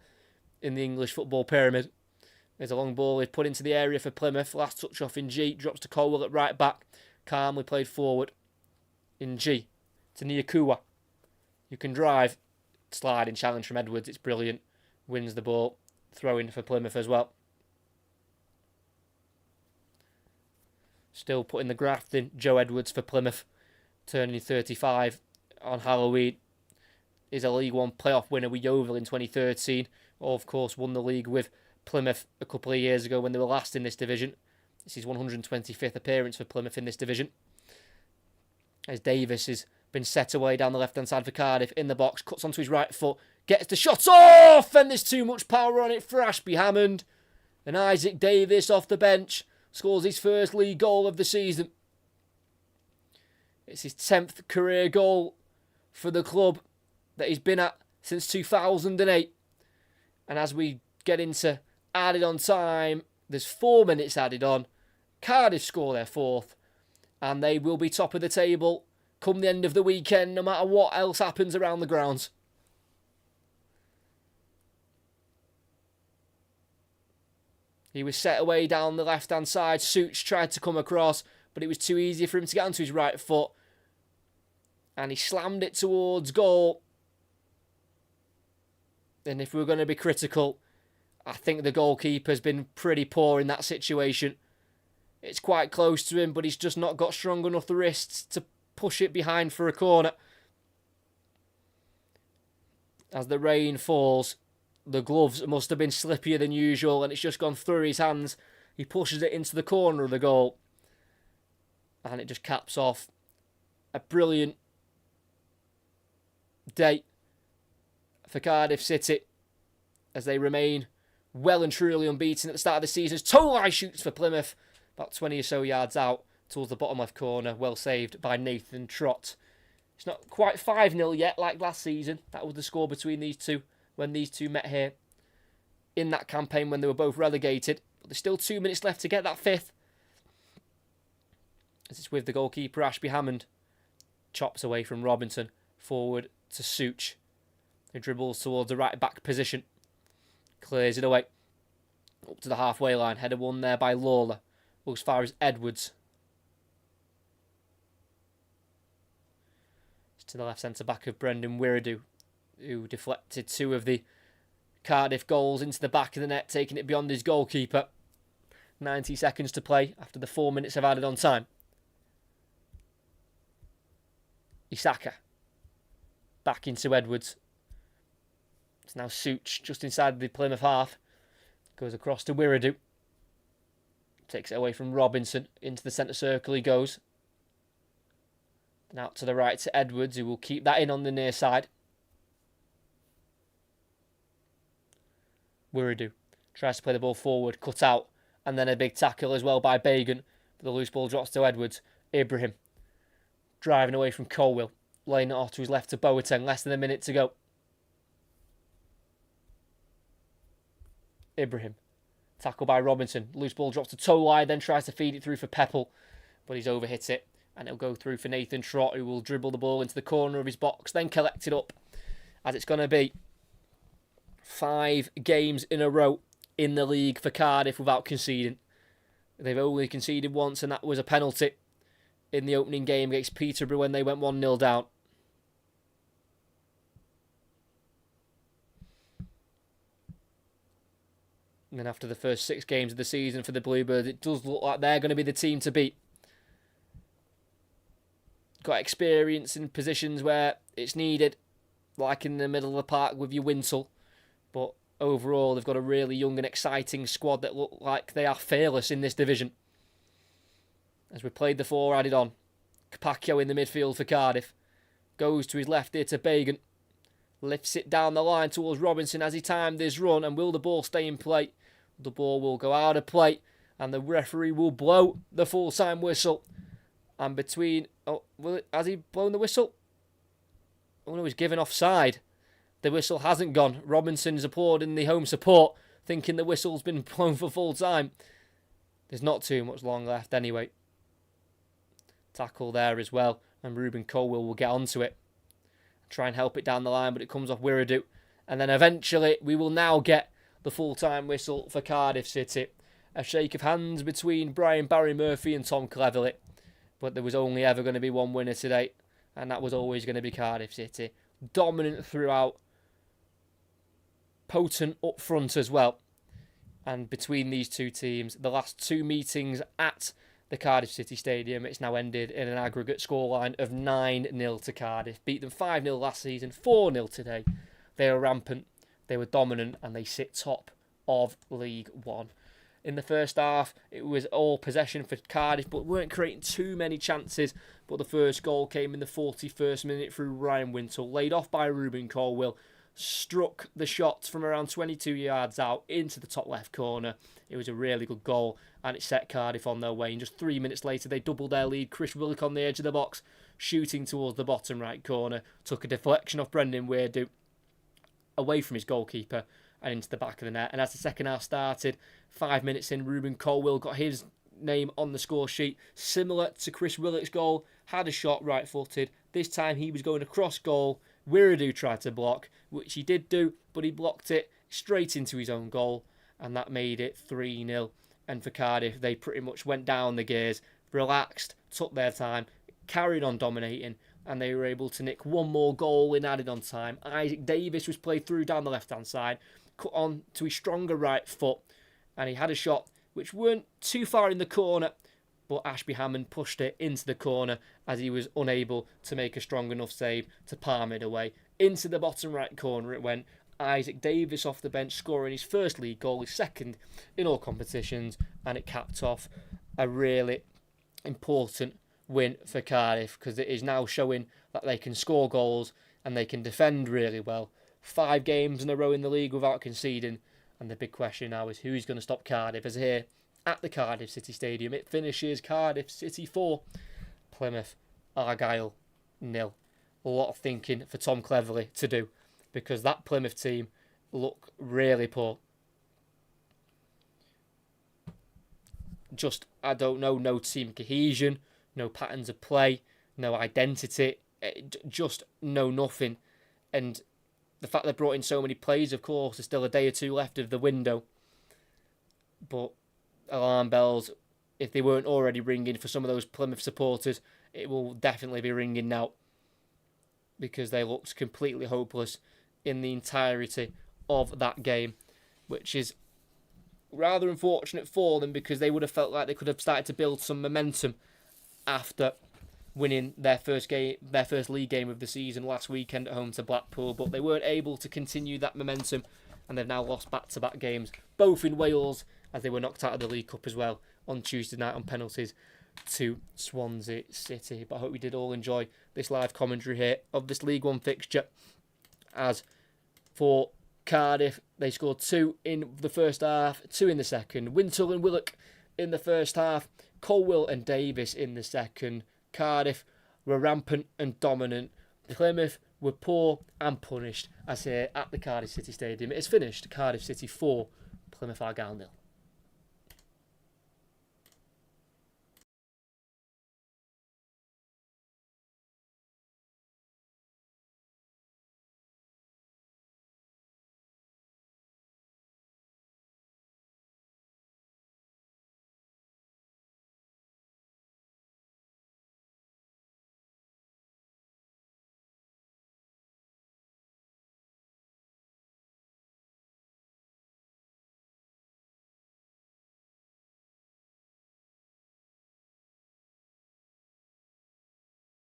Speaker 1: in the English football pyramid. There's a long ball put into the area for Plymouth. Last touch off in G. Drops to Colwill at right back. Calmly played forward in G to Nyakua. You can drive. Sliding challenge from Edwards. It's brilliant. Wins the ball. Throw in for Plymouth as well. Still putting the graft in. Joe Edwards for Plymouth. Turning 35 on Halloween. Is a League One playoff winner with Yeovil in 2013. Of course, won the league with Plymouth a couple of years ago when they were last in this division. This is his 125th appearance for Plymouth in this division. As Davis has been set away down the left-hand side for Cardiff, in the box, cuts onto his right foot, gets the shot off, and there's too much power on it for Ashby Hammond. And Isaac Davis off the bench scores his first league goal of the season. It's his 10th career goal for the club that he's been at since 2008. And as we get into added on time, there's 4 minutes added on. Cardiff score their 4th, and they will be top of the table come the end of the weekend, no matter what else happens around the grounds. He was set away down the left-hand side. Such tried to come across, but it was too easy for him to get onto his right foot. And he slammed it towards goal. And if we're going to be critical, I think the goalkeeper's been pretty poor in that situation. It's quite close to him, but he's just not got strong enough wrists to push it behind for a corner. As the rain falls, the gloves must have been slippier than usual, and it's just gone through his hands. He pushes it into the corner of the goal, and it just caps off a brilliant day for Cardiff City as they remain well and truly unbeaten at the start of the season. As Tolai shoots for Plymouth, about 20 or so yards out towards the bottom left corner, well saved by Nathan Trott. It's not quite 5-0 yet like last season. That was the score between these two when these two met here in that campaign when they were both relegated. But there's still 2 minutes left to get that 5th. As it's with the goalkeeper Ashby Hammond. Chops away from Robinson, forward to Such, who dribbles towards the right back position. Clears it away. Up to the halfway line. Header won there by Lawler. As far as Edwards. It's to the left centre back of Brendan Wiradu, who deflected 2 of the Cardiff goals into the back of the net, taking it beyond his goalkeeper. 90 seconds to play after the 4 minutes have added on time. Isaka. Back into Edwards. It's now Such just inside the Plymouth half. Goes across to Wiradu. Takes it away from Robinson. Into the centre circle he goes. And out to the right to Edwards, who will keep that in on the near side. Wiradu tries to play the ball forward, cut out. And then a big tackle as well by Bagan. But the loose ball drops to Edwards. Ibrahim driving away from Colwill. Laying it off to his left to Boateng. Less than a minute to go. Ibrahim. Tackle by Robinson. Loose ball drops to Tolai, then tries to feed it through for Peppel. But he's overhit it. And it'll go through for Nathan Trott, who will dribble the ball into the corner of his box, then collect it up. As it's going to be 5 games in a row in the league for Cardiff without conceding. They've only conceded once, and that was a penalty in the opening game against Peterborough when they went 1-0 down. And then after the first 6 games of the season for the Bluebirds, it does look like they're going to be the team to beat. Got experience in positions where it's needed, like in the middle of the park with your Winsell. But overall, they've got a really young and exciting squad that look like they are fearless in this division. As we played the 4 added on, Capaccio in the midfield for Cardiff. Goes to his left here to Bagan. Lifts it down the line towards Robinson as he timed his run. And will the ball stay in play? The ball will go out of play. And the referee will blow the full-time whistle. And between... has he blown the whistle? Oh no, he's given offside. The whistle hasn't gone. Robinson's applauding the home support, thinking the whistle's been blown for full time. There's not too much long left anyway. Tackle there as well. And Ruben Colwill will get onto it. Try and help it down the line, but it comes off Wiradu. And then eventually we will now get the full-time whistle for Cardiff City. A shake of hands between Brian Barry Murphy and Tom Cleverley. But there was only ever going to be one winner today. And that was always going to be Cardiff City. Dominant throughout. Potent up front as well. And between these two teams, the last 2 meetings at the Cardiff City Stadium, it's now ended in an aggregate scoreline of 9-0 to Cardiff. Beat them 5-0 last season, 4-0 today. They were rampant, they were dominant, and they sit top of League One. In the first half, it was all possession for Cardiff, but weren't creating too many chances. But the first goal came in the 41st minute through Ryan Wintle, laid off by Ruben Colwill, struck the shot from around 22 yards out into the top left corner. It was a really good goal, and it set Cardiff on their way. And just 3 minutes later, they doubled their lead. Chris Willock on the edge of the box, shooting towards the bottom right corner, took a deflection off Brendan Weirdo away from his goalkeeper and into the back of the net. And as the second half started, 5 minutes in, Ruben Colwill got his name on the score sheet, similar to Chris Willock's goal, had a shot right-footed. This time he was going across goal. Weirdo tried to block, which he did do, but he blocked it straight into his own goal, and that made it 3-0. And for Cardiff, they pretty much went down the gears, relaxed, took their time, carried on dominating, and they were able to nick one more goal in added on time. Isaac Davis was played through down the left-hand side, cut on to his stronger right foot, and he had a shot which weren't too far in the corner, but Ashby Hammond pushed it into the corner as he was unable to make a strong enough save to palm it away. Into the bottom right corner it went. Isaac Davis off the bench scoring his first league goal, his second in all competitions, and it capped off a really important win for Cardiff, because it is now showing that they can score goals and they can defend really well. 5 games in a row in the league without conceding, and the big question now is who's going to stop Cardiff. As here at the Cardiff City Stadium, it finishes Cardiff City 4, Plymouth Argyle 0. A lot of thinking for Tom Cleverley to do, because that Plymouth team look really poor. Just, I don't know, no team cohesion, no patterns of play, no identity, just no nothing. And the fact they brought in so many players, of course, there's still a day or two left of the window. But alarm bells, if they weren't already ringing for some of those Plymouth supporters, it will definitely be ringing now, because they looked completely hopeless in the entirety of that game, which is rather unfortunate for them, because they would have felt like they could have started to build some momentum after winning their first league game of the season last weekend at home to Blackpool, but they weren't able to continue that momentum, and they've now lost back-to-back games, both in Wales, as they were knocked out of the League Cup as well on Tuesday night on penalties to Swansea City. But I hope you did all enjoy this live commentary here of this League One fixture. As for Cardiff, they scored 2 in the first half, 2 in the second. Wintle and Willock in the first half, Colwill and Davis in the second. Cardiff were rampant and dominant. Plymouth were poor and punished, as here at the Cardiff City Stadium. It is finished Cardiff City 4, Plymouth Argyle 0.